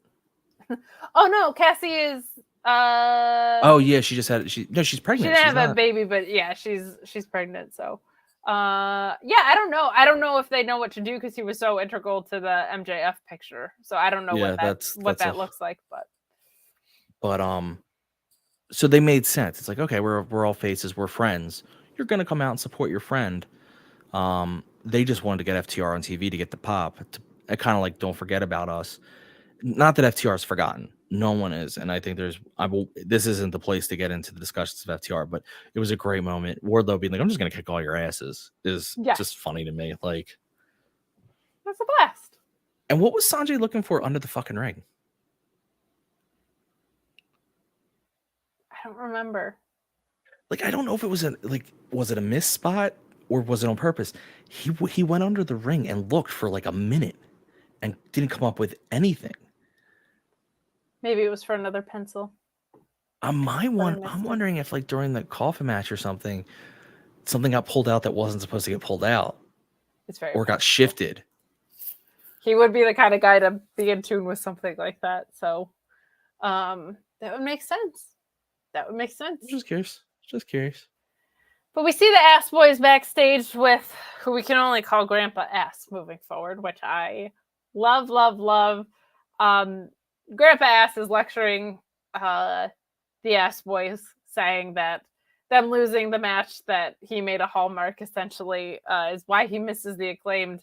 Oh no, Cassie is. Oh yeah, she just had. She's pregnant. She didn't have a baby, but yeah, she's pregnant. So, I don't know. I don't know if they know what to do because he was so integral to the MJF picture. So I don't know what that looks like, but so they made sense. It's like, okay, we're all faces, we're friends. You're gonna come out and support your friend. They just wanted to get FTR on TV to get the pop. I kind of like, don't forget about us. Not that FTR is forgotten. No one is, and I think this isn't the place to get into the discussions of FTR, but it was a great moment. Wardlow being like, "I'm just gonna kick all your asses," is just funny to me. Like, that's a blast. And what was Sanjay looking for under the fucking ring? I don't remember. Like, I don't know if it was was it a miss spot or was it on purpose? He went under the ring and looked for like a minute and didn't come up with anything. Maybe it was for another pencil. I'm wondering if like during the coffin match or something got pulled out that wasn't supposed to get pulled out. It's very or got shifted. He would be the kind of guy to be in tune with something like that. So that would make sense. Just curious. But we see the Ass Boys backstage with who we can only call Grandpa Ass moving forward, which I love. Grandpa Ass is lecturing the Ass Boys, saying that them losing the match that he made a hallmark essentially is why he misses the Acclaimed.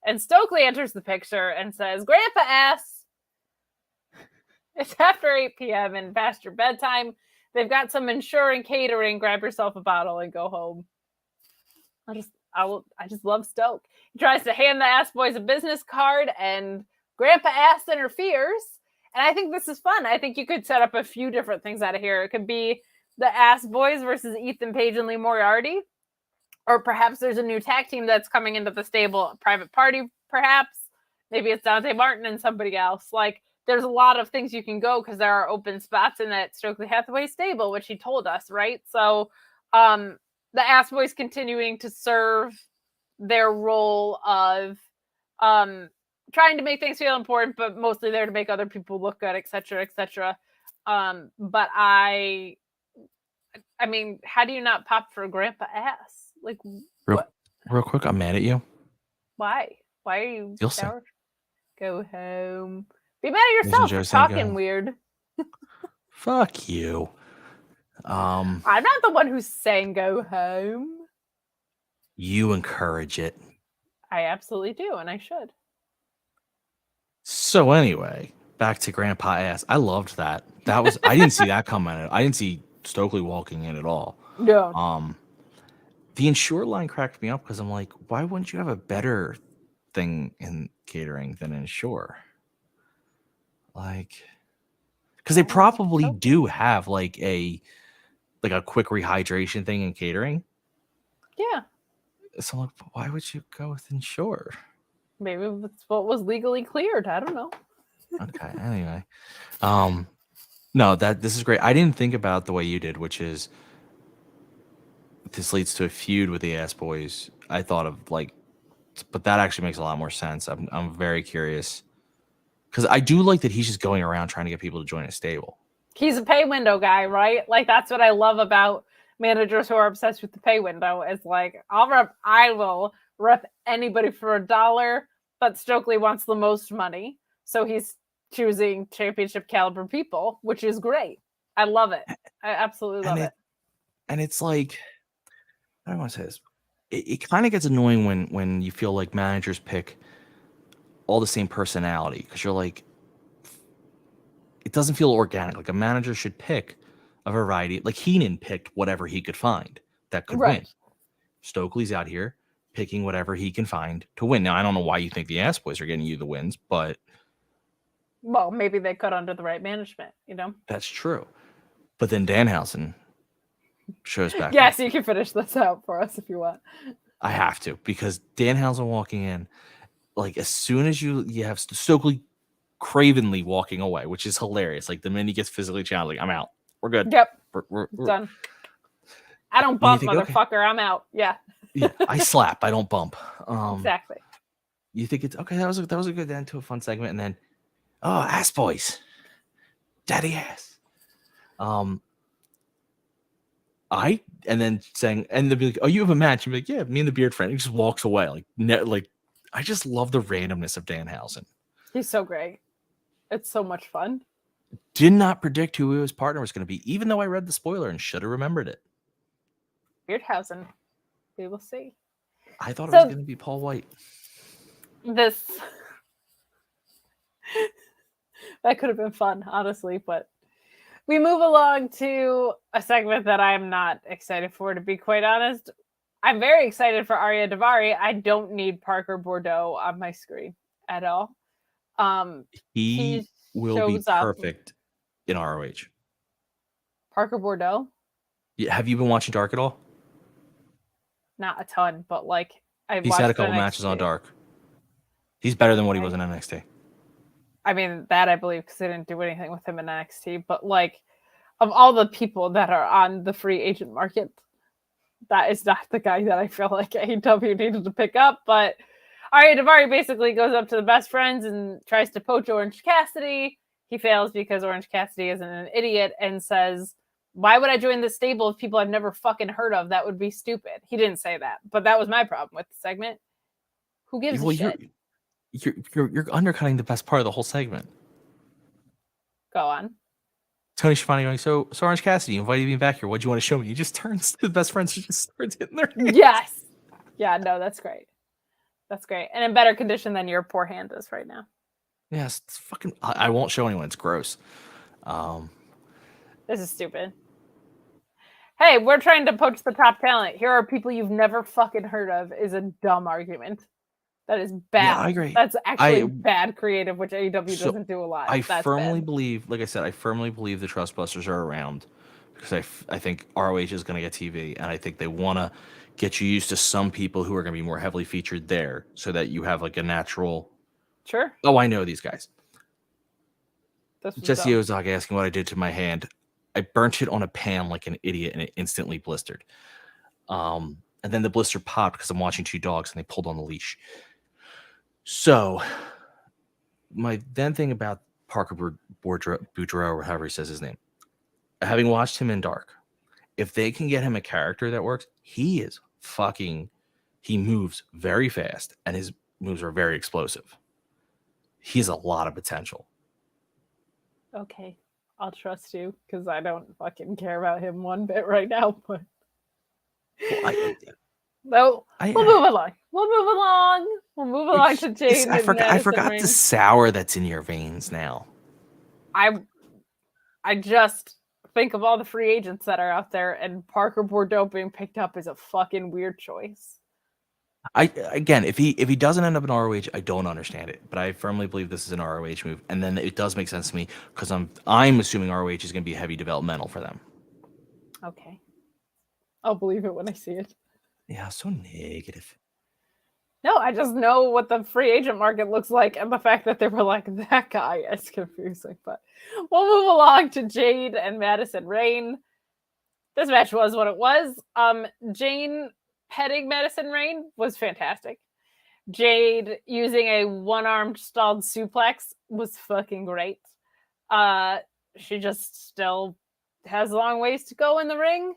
And Stokely enters the picture and says, "Grandpa Ass, it's after 8 p.m. and past your bedtime. They've got some insuring catering. Grab yourself a bottle and go home." I just love Stoke. He tries to hand the Ass Boys a business card, and Grandpa Ass interferes. And I think this is fun. I think you could set up a few different things out of here. It could be the Ass Boys versus Ethan Page and Lee Moriarty. Or perhaps there's a new tag team that's coming into the stable, a private party, perhaps. Maybe it's Dante Martin and somebody else. Like, there's a lot of things you can go because there are open spots in that Stokely Hathaway stable, which he told us, right? So the Ass Boys continuing to serve their role of trying to make things feel important, but mostly there to make other people look good, et cetera, et cetera. But I mean, how do you not pop for Grandpa Ass? Like, real quick, I'm mad at you. Why? Why are you sour? Go home. Be mad at yourself for talking weird. Fuck you. I'm not the one who's saying go home. You encourage it. I absolutely do, and I should. So anyway, back to Grandpa Ass. I loved that. That was I didn't see that coming. I didn't see Stokely walking in at all. No. The Ensure line cracked me up because I'm like, why wouldn't you have a better thing in catering than Ensure? Like, because they probably do have like a quick rehydration thing in catering. Yeah. So I'm like, why would you go with Ensure? Maybe it's what was legally cleared. I don't know. Okay. Anyway, no, this is great. I didn't think about it the way you did, which is this leads to a feud with the Ass Boys. I thought of like but that actually makes a lot more sense. I'm very curious because I do like that he's just going around trying to get people to join his stable. He's a pay window guy, right? Like that's what I love about managers who are obsessed with the pay window. Is like I will rep anybody for $1, but Stokely wants the most money, so he's choosing championship caliber people, which is great. I love it. I absolutely love it. And it's like, I don't want to say this. It kind of gets annoying when you feel like managers pick all the same personality because you're like, it doesn't feel organic. Like a manager should pick a variety. Like Heenan picked whatever he could find that could win. Stokely's out here picking whatever he can find to win. Now, I don't know why you think the Ass Boys are getting you the wins, but... Well, maybe they could under the right management, you know? That's true. But then Danhausen shows back. Yes, you can finish this out for us if you want. I have to, because Danhausen walking in, like as soon as you have Stokely cravenly walking away, which is hilarious. Like the minute he gets physically challenged, like, I'm out. We're good. Yep. We're done. I don't bump, think, motherfucker. okay. I'm out. Yeah. Yeah, I slap. I don't bump. Exactly. You think it's okay? That was a good end to a fun segment, and then, oh, Ass Boys, Daddy Ass. And then saying, and they'll be like, oh, you have a match. And be like, yeah, me and the beard friend. He just walks away. Like I just love the randomness of Danhausen. He's so great. It's so much fun. Did not predict who his partner was going to be, even though I read the spoiler and should have remembered it. Beardhausen. We will see. I thought it was going to be Paul White. That could have been fun, honestly, but we move along to a segment that I'm not excited for, to be quite honest. I'm very excited for Arya Daivari. I don't need Parker Boudreau on my screen at all. He will be perfect in ROH. Parker Boudreau? Yeah, have you been watching Dark at all? Not a ton, but like he's had a couple matches on Dark. He's better than what he was in NXT. I mean, that I believe because they didn't do anything with him in NXT. But like, of all the people that are on the free agent market, that is not the guy that I feel like AEW needed to pick up. But Arya Daivari basically goes up to the best friends and tries to poach Orange Cassidy. He fails because Orange Cassidy isn't an idiot and says, why would I join this stable of people I've never fucking heard of? That would be stupid. He didn't say that, but that was my problem with the segment. Who gives a shit? You're undercutting the best part of the whole segment. Go on. Tony Schiavone going, so Orange Cassidy invited me back here. What'd you want to show me? He just turns to the best friends and just starts hitting their hands. Yes. Yeah, no, that's great. That's great. And in better condition than your poor hand is right now. Yes, it's fucking... I won't show anyone. It's gross. This is stupid. Hey, we're trying to poach the top talent. Here are people you've never fucking heard of is a dumb argument. That is bad. Yeah, I agree. That's actually bad creative, which AEW doesn't do a lot. I That's firmly bad. believe, like I said, I firmly believe the Trustbusters are around because I think ROH is going to get TV, and I think they want to get you used to some people who are going to be more heavily featured there so that you have like a natural... Sure. Oh, I know these guys. Jesse dumb. Ozaki asking what I did to my hand. I burnt it on a pan like an idiot, and it instantly blistered. And then the blister popped because I'm watching two dogs, and they pulled on the leash. So, my then thing about Parker Boudreau, or however he says his name, having watched him in Dark, if they can get him a character that works, he moves very fast, and his moves are very explosive. He has a lot of potential. Okay. I'll trust you because I don't fucking care about him one bit right now. But we'll move along. We'll move along to Jade. I forgot the sour that's in your veins now. I just think of all the free agents that are out there, and Parker Boudreau being picked up is a fucking weird choice. If he doesn't end up in ROH, I don't understand it. But I firmly believe this is an ROH move, and then it does make sense to me because I'm assuming ROH is going to be heavy developmental for them. Okay, I'll believe it when I see it. Yeah, so negative. No, I just know what the free agent market looks like, and the fact that they were like that guy is confusing. But we'll move along to Jade and Madison Rayne. This match was what it was. Jane heading Madison Rayne was fantastic. Jade using a one-armed stalled suplex was fucking great. She just still has long ways to go in the ring.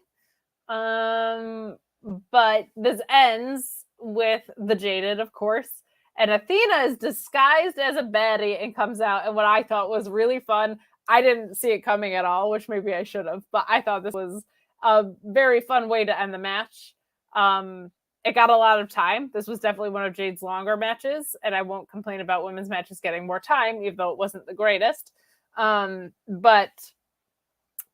But this ends with the Jaded, of course. And Athena is disguised as a baddie and comes out. And what I thought was really fun, I didn't see it coming at all, which maybe I should have. But I thought this was a very fun way to end the match. It got a lot of time. This was definitely one of Jade's longer matches. And I won't complain about women's matches getting more time, even though it wasn't the greatest. But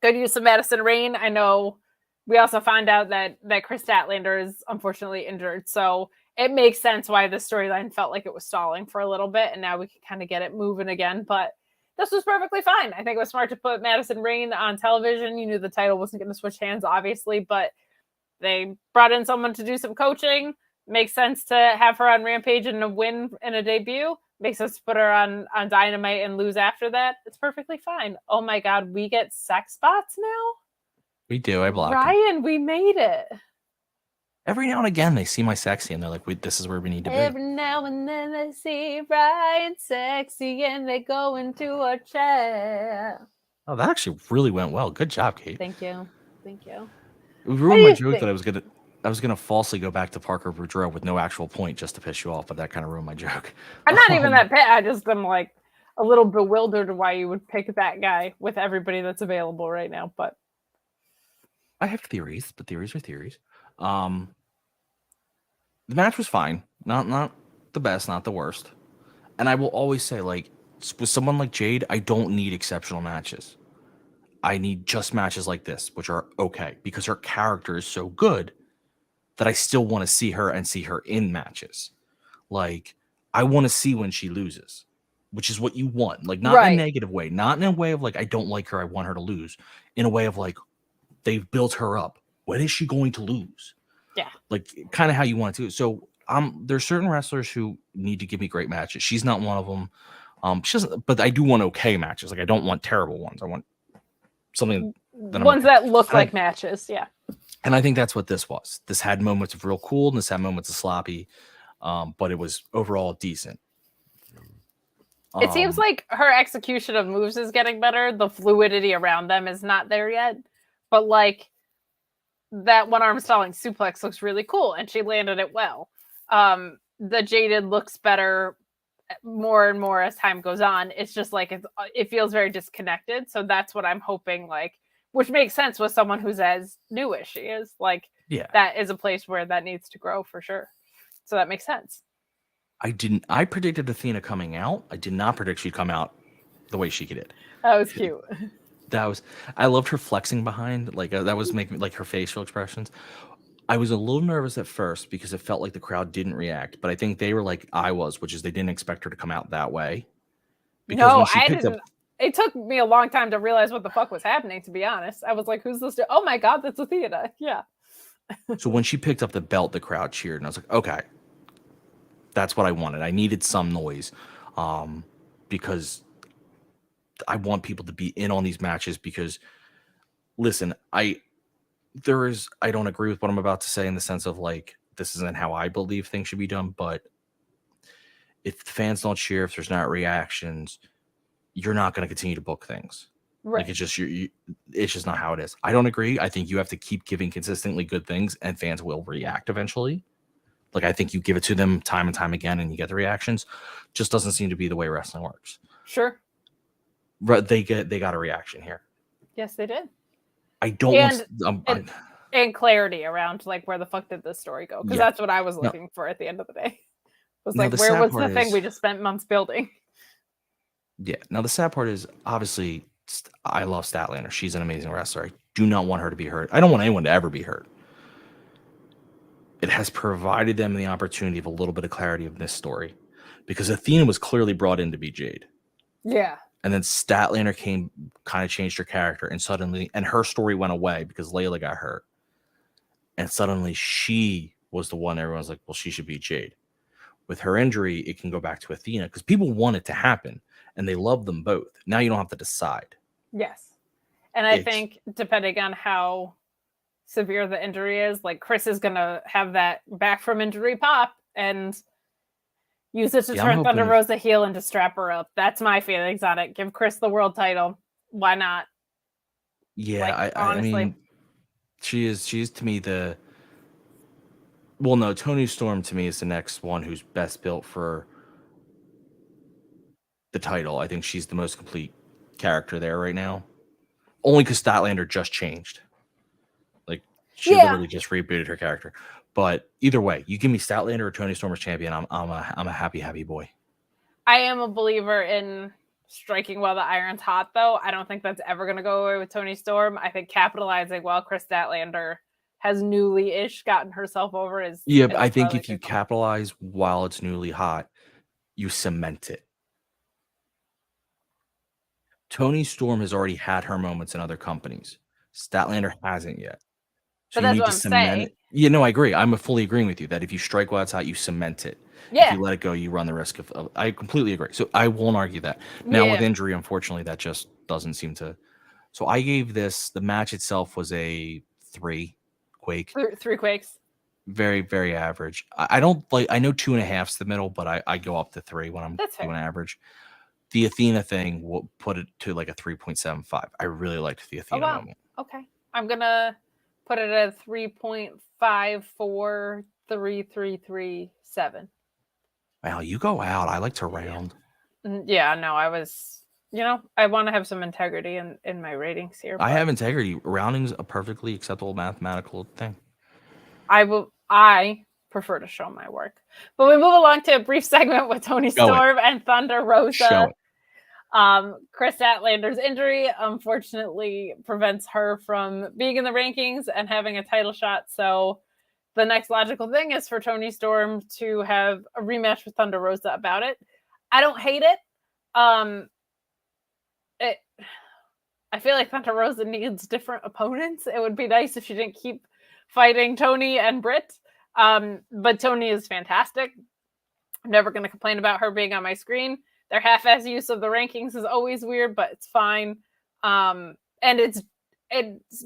good use of Madison Rayne. I know we also found out that Chris Statlander is unfortunately injured. So it makes sense why the storyline felt like it was stalling for a little bit. And now we can kind of get it moving again. But this was perfectly fine. I think it was smart to put Madison Rayne on television. You knew the title wasn't going to switch hands, obviously, but they brought in someone to do some coaching. Makes sense to have her on Rampage and a win in a debut. Makes sense to put her on Dynamite and lose after that. It's perfectly fine. Oh my God, we get sex spots now? We do. I blocked Ryan, we made it. Every now and again, they see my sexy and they're like, this is where we need to be. Every now and then they see Ryan sexy and they go into a chair. Oh, that actually really went well. Good job, Kate. Thank you. Thank you. It ruined my joke that I was gonna falsely go back to Parker Boudreau with no actual point just to piss you off, but that kind of ruined my joke. I'm not even that pissed. I just am like a little bewildered why you would pick that guy with everybody that's available right now. But I have theories, but theories are theories. The match was fine. Not the best, not the worst. And I will always say, like, with someone like Jade, I don't need exceptional matches. I need just matches like this, which are okay, because her character is so good that I still want to see her and see her in matches. Like, I want to see when she loses, which is what you want. Like, not in a negative way, not in a way of like, I don't like her, I want her to lose. In a way of like, they've built her up. When is she going to lose? Yeah. Like, kind of how you want it to. So there's certain wrestlers who need to give me great matches. She's not one of them. She doesn't, but I do want okay matches. Like, I don't want terrible ones. I want something that look like matches. Yeah. And I think that's what this was. This had moments of real cool, and this had moments of sloppy, but it was overall decent. It seems like her execution of moves is getting better. The fluidity around them is not there yet. But like that one arm stalling suplex looks really cool, and she landed it well. The Jaded looks better more and more as time goes on. It's just like it feels very disconnected. So that's what I'm hoping, like, which makes sense with someone who's as new as she is. Like, that is a place where that needs to grow for sure. So that makes sense. I predicted Athena coming out. I did not predict she'd come out the way she did. That was cute. I loved her flexing behind. Like, that was making like her facial expressions. I was a little nervous at first because it felt like the crowd didn't react, but I think they were like I was, which is they didn't expect her to come out that way. No, I didn't. It took me a long time to realize what the fuck was happening, to be honest. I was like, who's this? Oh my God, that's Athena. Yeah. So when she picked up the belt, the crowd cheered, and I was like, okay, that's what I wanted. I needed some noise because I want people to be in on these matches because, listen, I don't agree with what I'm about to say in the sense of like, this isn't how I believe things should be done, but if the fans don't cheer, if there's not reactions, you're not going to continue to book things. Right. Like, it's just not how it is. I don't agree. I think you have to keep giving consistently good things and fans will react eventually. Like, I think you give it to them time and time again and you get the reactions. Just doesn't seem to be the way wrestling works. Sure. They got a reaction here. Yes, they did. I don't and clarity around like where the fuck did this story go? Because that's what I was looking for at the end of the day. Was like, where was the thing we just spent months building? Yeah. Now the sad part is obviously I love Statlander. She's an amazing wrestler. I do not want her to be hurt. I don't want anyone to ever be hurt. It has provided them the opportunity of a little bit of clarity of this story because Athena was clearly brought in to be Jade. Yeah. And then Statlander came, kind of changed her character, and her story went away because Layla got hurt. And suddenly she was the one everyone's like, well, she should be Jade. With her injury, it can go back to Athena because people want it to happen and they love them both. Now you don't have to decide. Yes. And I think depending on how severe the injury is, like Chris is going to have that back from injury pop. And Use it to Yeah, I'm turn Thunder hoping- Rosa heel and to strap her up. That's my feelings on it. Give Chris the world title. Why not? Yeah, Like, I honestly. mean, she's to me the. Well, no, Toni Storm to me is the next one who's best built for the title. I think she's the most complete character there right now. Only because Statlander just changed. Like, she literally just rebooted her character. But either way, you give me Statlander or Toni Storm as champion, I'm a happy boy. I am a believer in striking while the iron's hot, though. I don't think that's ever going to go away with Toni Storm. I think capitalizing while Chris Statlander has newly-ish gotten herself over is... Yeah, but I think if you capitalize while it's newly hot, you cement it. Toni Storm has already had her moments in other companies. Statlander hasn't yet. So But you that's need what to I'm cement saying. it. Yeah, no, I agree. I'm fully agreeing with you that if you strike while it's hot, you cement it. Yeah. If you let it go, you run the risk of I completely agree. So I won't argue that. Now with injury, unfortunately, that just doesn't seem to. So I gave this, the match itself was a 3 Quake. 3 Quakes. Very, very average. I don't like, I know 2.5's the middle, but I go up to 3 when I'm doing average. The Athena thing will put it to like a 3.75. I really liked the Athena moment. Okay. I'm going to put it at 3.54337. Wow, you go out. I like to round. Yeah, no, I was, I want to have some integrity in my ratings here. I have integrity. Rounding's a perfectly acceptable mathematical thing. I prefer to show my work. But we move along to a brief segment with Toni Storm and Thunder Rosa. Show it. Chris Statlander's injury unfortunately prevents her from being in the rankings and having a title shot. So the next logical thing is for Toni Storm to have a rematch with Thunder Rosa about it. I don't hate it. I feel like Thunder Rosa needs different opponents. It would be nice if she didn't keep fighting Toni and Britt. But Toni is fantastic. I'm never going to complain about her being on my screen. Their half-ass use of the rankings is always weird, but it's fine. And it's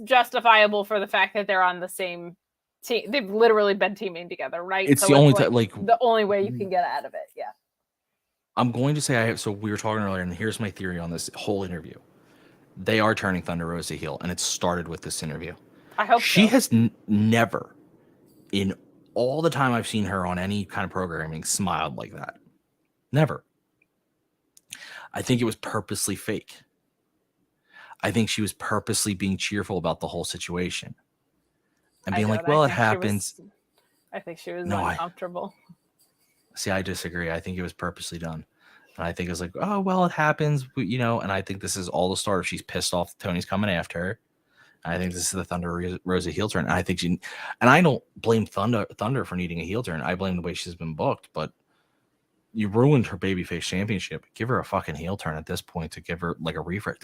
justifiable for the fact that they're on the same team. They've literally been teaming together, right? It's the only time, the only way you can get out of it. Yeah. I'm going to say so we were talking earlier, and here's my theory on this whole interview. They are turning Thunder Rosa heel, and it started with this interview. I hope she has never, in all the time I've seen her on any kind of programming, smiled like that. Never. I think it was purposely fake. I think she was purposely being cheerful about the whole situation and being like, well, it happens. I think she was uncomfortable. See, I disagree. I think it was purposely done. And I think it was like, oh, well, it happens, and I think this is all the start. She's pissed off that Tony's coming after her. And I think this is the Thunder Rosa heel turn. And I think and I don't blame Thunder for needing a heel turn. I blame the way she's been booked, but you ruined her babyface championship. Give her a fucking heel turn at this point to give her like a refresh.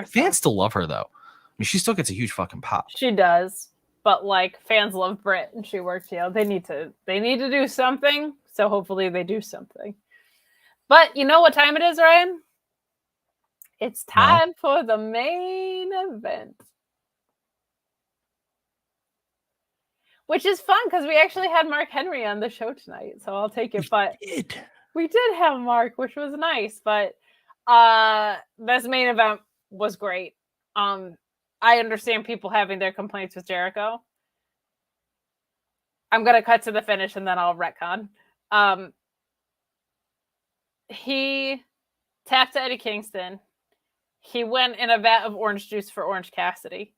Fans still love her though. I mean, she still gets a huge fucking pop. She does, but like fans love Britt and she works heel. They need to do something. So hopefully they do something. But you know what time it is, Ryan? It's time for the main event. Which is fun because we actually had Mark Henry on the show tonight. So I'll take it. But we did have Mark, which was nice. But this main event was great. I understand people having their complaints with Jericho. I'm going to cut to the finish and then I'll retcon. He tapped to Eddie Kingston. He went in a vat of orange juice for Orange Cassidy.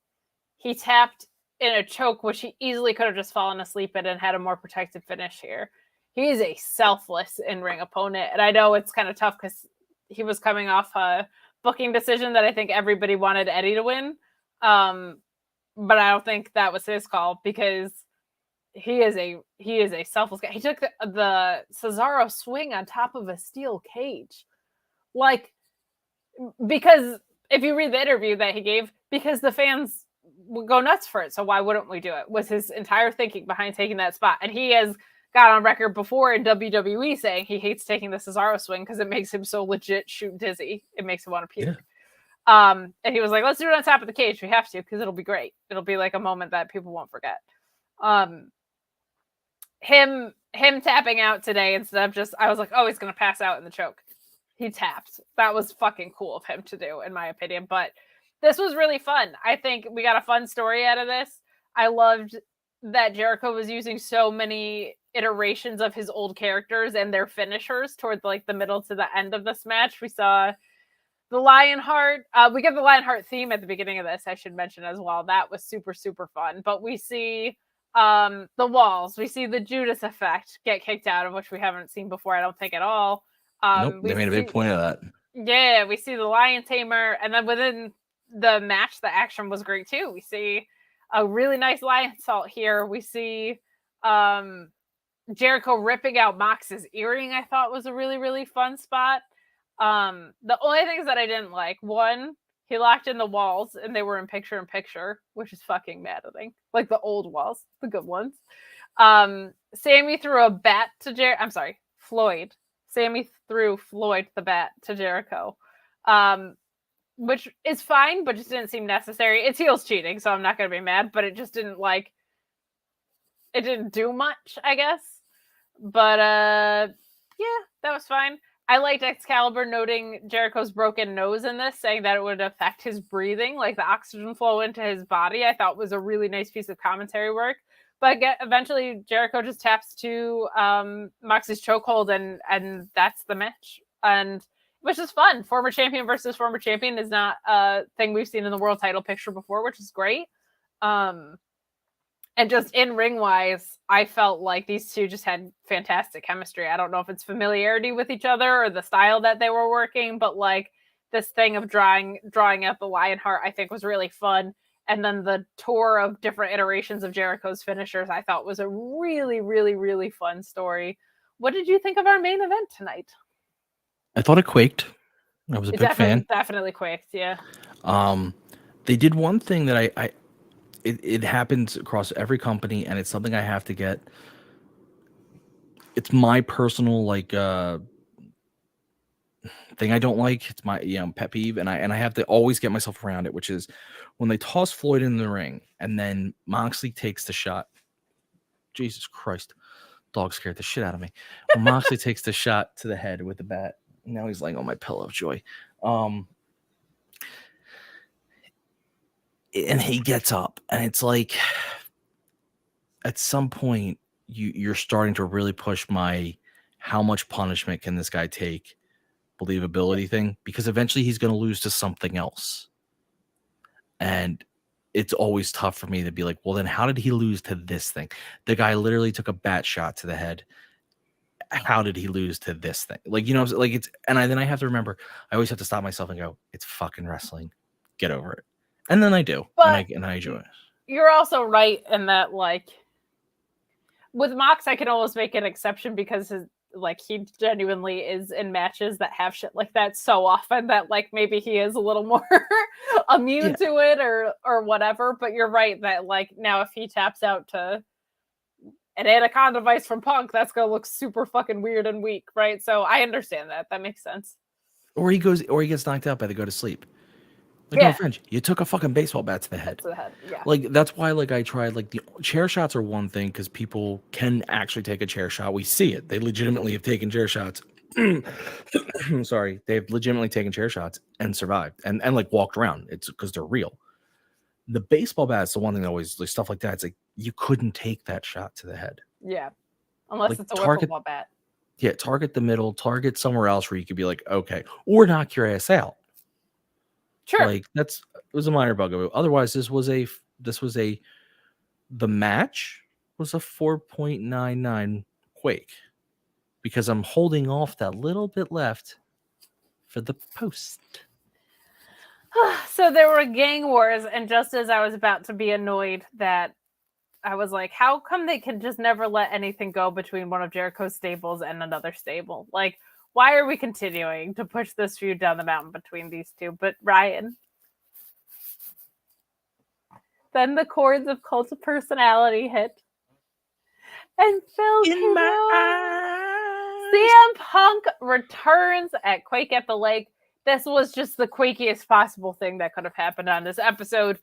He tapped in a choke, which he easily could have just fallen asleep in and had a more protected finish here. He is a selfless in-ring opponent. And I know it's kind of tough because he was coming off a booking decision that I think everybody wanted Eddie to win. But I don't think that was his call because he is a selfless guy. He took the Cesaro swing on top of a steel cage. Like, because if you read the interview that he gave, because the fans would go nuts for it. So why wouldn't we do it? Was his entire thinking behind taking that spot. And he has got on record before in WWE saying he hates taking the Cesaro swing because it makes him so legit shoot dizzy. It makes him want to puke. Yeah. And he was like, let's do it on top of the cage. We have to, because it'll be great. It'll be like a moment that people won't forget. Him him tapping out today instead of just, I was like, oh, he's going to pass out in the choke. He tapped. That was fucking cool of him to do, in my opinion. But this was really fun. I think we got a fun story out of this. I loved that Jericho was using so many iterations of his old characters and their finishers towards like the middle to the end of this match. We saw the Lionheart. We get the Lionheart theme at the beginning of this, I should mention as well. That was super, super fun. But we see the walls. We see the Judas effect get kicked out of, which we haven't seen before, I don't think at all. Nope, they made a big point of that. Yeah, we see the Lion Tamer, and then within the match, the action was great too. We see a really nice lion salt here. We see Jericho ripping out Mox's earring. I thought was a really, really fun spot. The only things that I didn't like, one, he locked in the walls and they were in picture, which is fucking maddening. Like the old walls, the good ones. Sammy threw a bat to Floyd. Sammy threw Floyd the bat to Jericho, which is fine, but just didn't seem necessary. It's heels cheating, so I'm not going to be mad, but it just didn't it didn't do much, I guess. But yeah, that was fine. I liked Excalibur noting Jericho's broken nose in this, saying that it would affect his breathing, like the oxygen flow into his body. I thought was a really nice piece of commentary work. But eventually, Jericho just taps to Mox's chokehold, and that's the match. And which is fun. Former champion versus former champion is not a thing we've seen in the world title picture before, which is great. And just in ring wise, I felt like these two just had fantastic chemistry. I don't know if it's familiarity with each other or the style that they were working, but like this thing of drawing out the Lionheart, I think was really fun. And then the tour of different iterations of Jericho's finishers, I thought was a really, really, really fun story. What did you think of our main event tonight? I thought it quaked. I was a big fan. Definitely quaked, yeah. They did one thing that it happens across every company, and it's something I have to get. It's my personal thing I don't like. It's my pet peeve, and I have to always get myself around it, which is when they toss Floyd in the ring and then Moxley takes the shot. Jesus Christ, dog scared the shit out of me. When Moxley takes the shot to the head with the bat, now he's laying on my pillow. Joy. And he gets up, and it's like at some point you're starting to really push my how much punishment can this guy take believability thing, because eventually he's going to lose to something else. And it's always tough for me to be like, well, then how did he lose to this thing? The guy literally took a bat shot to the head. How did he lose to this thing? Like, like it's, and then I have to remember, I always have to stop myself and go, it's fucking wrestling. Get over it. And then I do. But and I enjoy it. You're also right in that, like, with Mox, I can almost make an exception because he genuinely is in matches that have shit like that so often that like maybe he is a little more immune to it or whatever. But you're right that like now if he taps out to an Anaconda Vice from Punk, that's gonna look super fucking weird and weak, right? So I understand that. That makes sense. Or he gets knocked out by the go to sleep. Like, no offense, you took a fucking baseball bat to the head. Yeah. Like, that's why, like, I tried, like, the chair shots are one thing because people can actually take a chair shot. We see it. They legitimately have taken chair shots. Sorry. They've legitimately taken chair shots and survived and like, walked around. It's because they're real. The baseball bat is the one thing that always, like, stuff like that. It's like, you couldn't take that shot to the head. Yeah. Unless like, it's a wiffle ball bat. Yeah, target the middle, target somewhere else where you could be like, okay. Or knock your ass out. Sure. Like it was a minor bugaboo. Otherwise, the match was a 4.99 Quake because I'm holding off that little bit left for the post. So there were gang wars, and just as I was about to be annoyed that I was like, how come they can just never let anything go between one of Jericho's stables and another stable? Like, why are we continuing to push this feud down the mountain between these two? But Ryan. Then the chords of Cult of Personality hit. And Phil in my eyes. CM Punk returns at Quake at the Lake. This was just the quakiest possible thing that could have happened on this episode.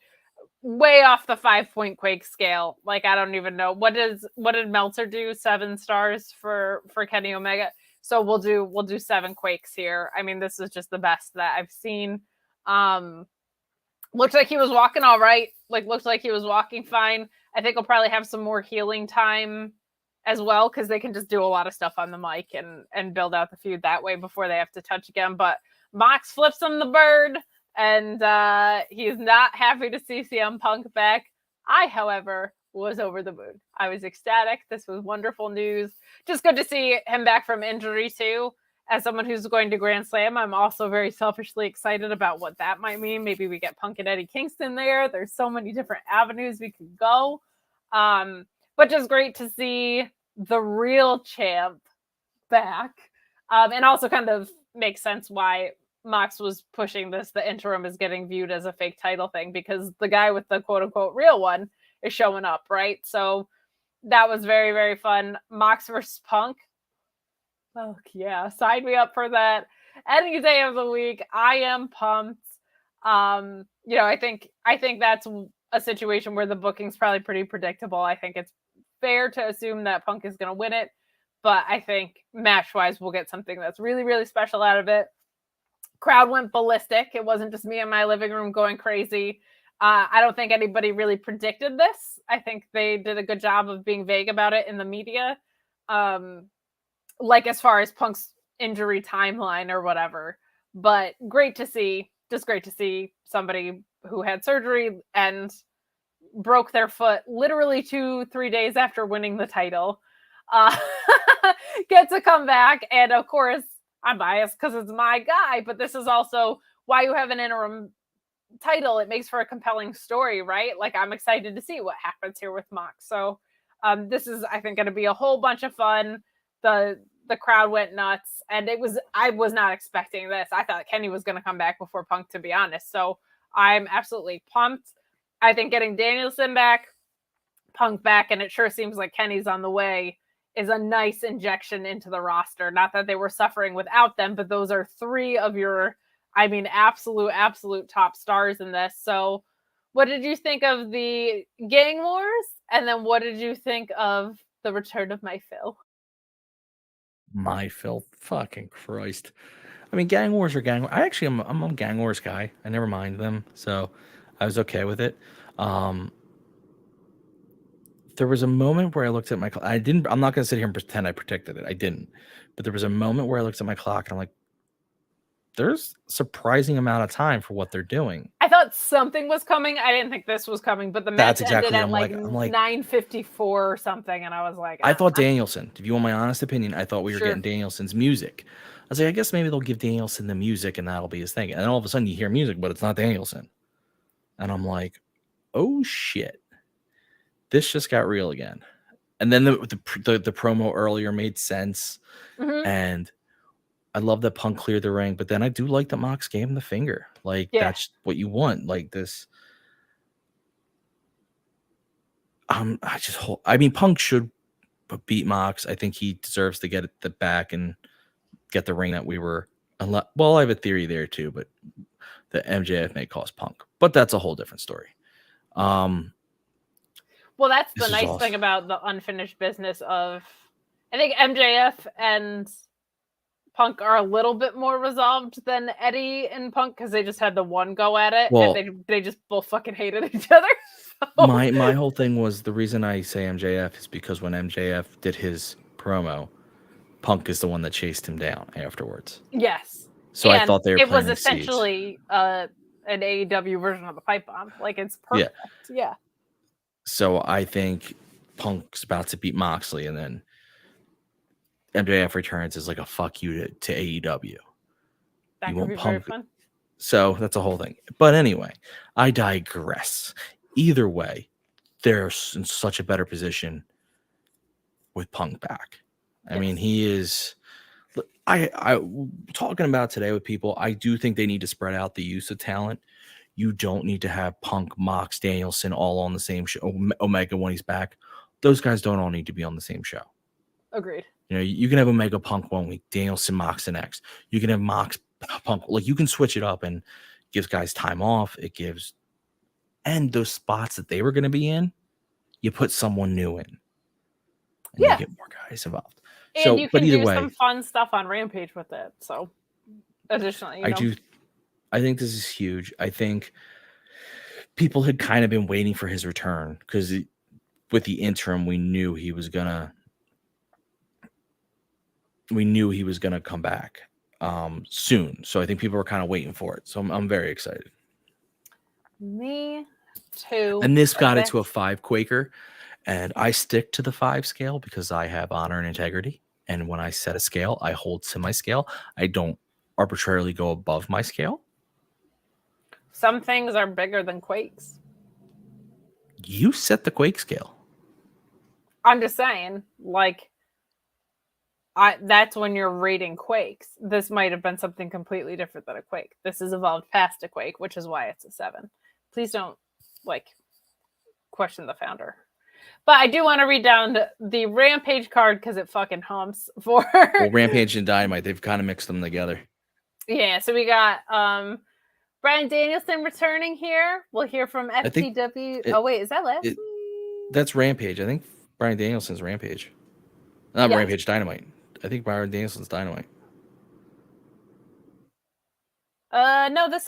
way off the 5-point Quake scale. Like, I don't even know what did Meltzer do? 7 stars for Kenny Omega. So we'll do 7 Quakes here. I mean, this is just the best that I've seen. Looks like he was walking all right. Like, looks like he was walking fine. I think he'll probably have some more healing time as well, because they can just do a lot of stuff on the mic and build out the feud that way before they have to touch again. But Mox flips him the bird, and he's not happy to see CM Punk back. I, however, was over the moon. I was ecstatic. This was wonderful news. Just good to see him back from injury too. As someone who's going to Grand Slam, I'm also very selfishly excited about what that might mean. Maybe we get Punk and Eddie Kingston there. There's so many different avenues we could go. But just great to see the real champ back. And also kind of makes sense why Mox was pushing this. The interim is getting viewed as a fake title thing because the guy with the quote unquote real one is showing up, right? So that was very, very fun. Mox versus Punk. Oh yeah, sign me up for that any day of the week. I am pumped. I think that's a situation where the booking's probably pretty predictable. I think it's fair to assume that Punk is going to win it, but I think match-wise we'll get something that's really, really special out of it. Crowd went ballistic. It wasn't just me in my living room going crazy. I don't think anybody really predicted this. I think they did a good job of being vague about it in the media. Like as far as Punk's injury timeline or whatever, but great to see somebody who had surgery and broke their foot literally 2-3 days after winning the title, get to come back. And of course, I'm biased because it's my guy, but this is also why you have an interim title. It makes for a compelling story, right? Like, I'm excited to see what happens here with Mox. So this is, I think, going to be a whole bunch of fun. The crowd went nuts, and I was not expecting this. I thought Kenny was going to come back before Punk, to be honest. So I'm absolutely pumped. I think getting Danielson back, Punk back, and it sure seems like Kenny's on the way, is a nice injection into the roster. Not that they were suffering without them, but those are 3 of your, absolute top stars in this. So what did you think of the Gang Wars? And then what did you think of the return of my Phil? My Phil, fucking Christ. I mean, Gang Wars are Gang Wars. I'm a Gang Wars guy. I never mind them, so I was okay with it. There was a moment where I looked at my clock. I'm not going to sit here and pretend I predicted it. I didn't. But there was a moment where I looked at my clock and I'm like, there's a surprising amount of time for what they're doing. I thought something was coming. I didn't think this was coming, but the match ended at like 9:54 or something, and I was like, I thought Danielson. If you want my honest opinion, I thought we were getting Danielson's music. I was like, I guess maybe they'll give Danielson the music and that'll be his thing. And then all of a sudden you hear music, but it's not Danielson. And I'm like, oh shit. This just got real again. And then the promo earlier made sense. Mm-hmm. And I love that Punk cleared the ring, but then I do like that Mox gave him the finger. Like, that's what you want. Like this. Punk should beat Mox. I think he deserves to get the back and get the ring that we were. Well, I have a theory there too, but the MJF may cost Punk, but that's a whole different story. Well, that's the nice thing about the unfinished business of, I think MJF and Punk are a little bit more resolved than Eddie and Punk because they just had the one go at it, and they just both fucking hated each other. So. My whole thing was, the reason I say MJF is because when MJF did his promo, Punk is the one that chased him down afterwards. Yes. So I thought they were. It was essentially an AEW version of the pipe bomb. Like, it's perfect. Yeah. So I think Punk's about to beat Moxley, and then MJF returns as like a fuck you to AEW. That could be very fun. So that's a whole thing. But anyway, I digress. Either way, they're in such a better position with Punk back. I mean, he is. I talking about today with people, I do think they need to spread out the use of talent. You don't need to have Punk, Mox, Danielson all on the same show. Omega when he's back. Those guys don't all need to be on the same show. Agreed. You know, you can have Omega Punk one week, Danielson, Mox the next. You can have Mox Punk. Like, you can switch it up and gives guys time off. It gives And those spots that they were going to be in, you put someone new in. And Yeah. you get more guys involved. And So, you but can either do way, some fun stuff on Rampage with it. So, additionally, I think this is huge. I think people had kind of been waiting for his return because with the interim, we knew he was gonna come back soon. So I think people were kind of waiting for it. So I'm very excited. Me too. And this got it to a 5 Quaker. And I stick to the 5 scale because I have honor and integrity. And when I set a scale, I hold to my scale. I don't arbitrarily go above my scale. Some things are bigger than Quakes. You set the Quake scale. I'm just saying, like, that's when you're rating Quakes. This might have been something completely different than a Quake. This has evolved past a Quake, which is why it's a 7. Please don't, question the founder. But I do want to read down the Rampage card because it fucking humps for... Well, Rampage and Dynamite, they've kind of mixed them together. Yeah, so we got Brian Danielson returning here. We'll hear from FTW. Is that last week? That's Rampage. I think Brian Danielson's Rampage. Not Rampage, Dynamite. I think Brian Danielson's Dynamite. No, this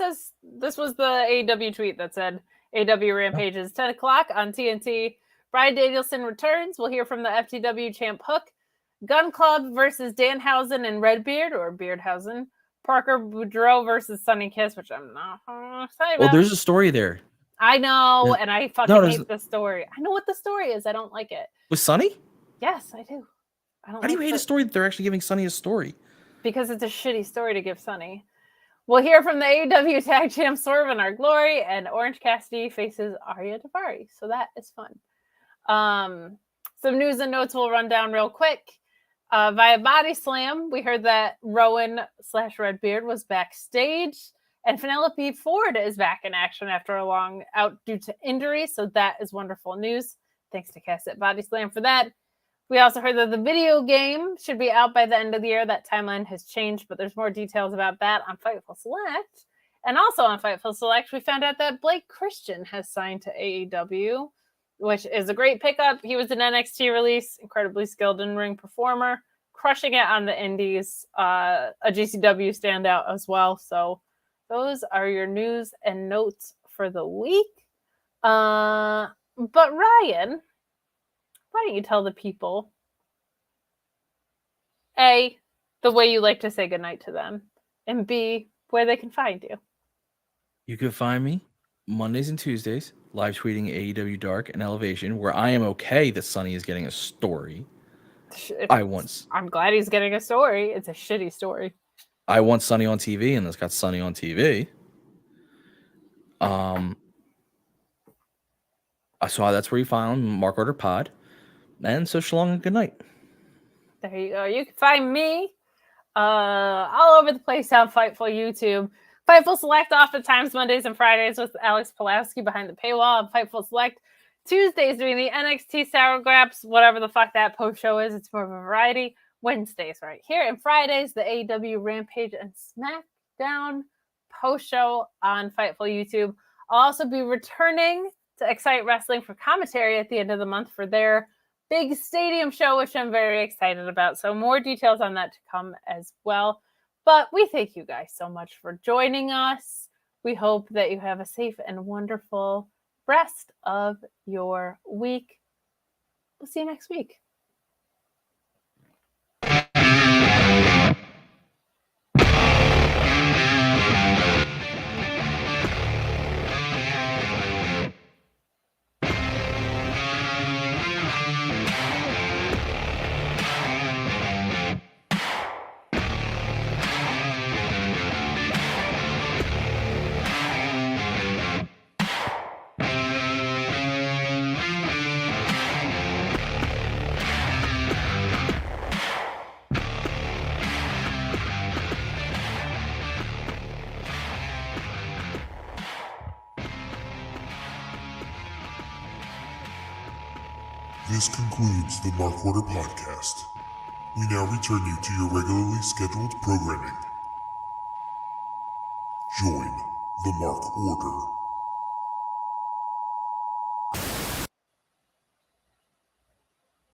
was the AEW tweet that said AEW Rampage is 10 o'clock on TNT. Brian Danielson returns. We'll hear from the FTW champ Hook. Gun Club versus Danhausen and Redbeard or Beardhausen. Parker Boudreau versus Sunny Kiss, which I'm not excited about. Well, there's a story there. I know, Yeah. and I fucking hate the story. I know what the story is. I don't like it. With Sunny? Yes, I do. I don't. How do you hate a story that they're actually giving Sunny a story? Because it's a shitty story to give Sunny. We'll hear from the AEW Tag Champ Swerve and Our Glory, and Orange Cassidy faces Arya Daivari. So that is fun. Some news and notes we'll run down real quick. Via Body Slam, we heard that Rowan/Redbeard was backstage, and Penelope Ford is back in action after a long out due to injury. So that is wonderful news. Thanks to Cass at Body Slam for that. We also heard that the video game should be out by the end of the year. That timeline has changed, but there's more details about that on Fightful Select. And also on Fightful Select, we found out that Blake Christian has signed to AEW, which is a great pickup. He was an NXT release, incredibly skilled in-ring performer, crushing it on the indies, a GCW standout as well. So those are your news and notes for the week. But Ryan, why don't you tell the people, A, the way you like to say goodnight to them, and B, where they can find you. You can find me Mondays and Tuesdays, live tweeting AEW Dark and Elevation, where I am okay that Sunny is getting a story. I'm glad he's getting a story. It's a shitty story. I want Sunny on TV, and it's got Sunny on TV. So that's where you find Mark Order Pod. And so Schlong and good night. There you go. You can find me all over the place on Fightful YouTube. Fightful Select oftentimes Mondays and Fridays with Alex Pulowski behind the paywall. And Fightful Select Tuesdays doing the NXT Sour Graps, whatever the fuck that post show is. It's more of a variety. Wednesdays right here. And Fridays, the AEW Rampage and SmackDown post show on Fightful YouTube. I'll also be returning to Excite Wrestling for commentary at the end of the month for their big stadium show, which I'm very excited about. So more details on that to come as well. But we thank you guys so much for joining us. We hope that you have a safe and wonderful rest of your week. We'll see you next week. This concludes the Mark Order podcast. We now return you to your regularly scheduled programming. Join the Mark Order.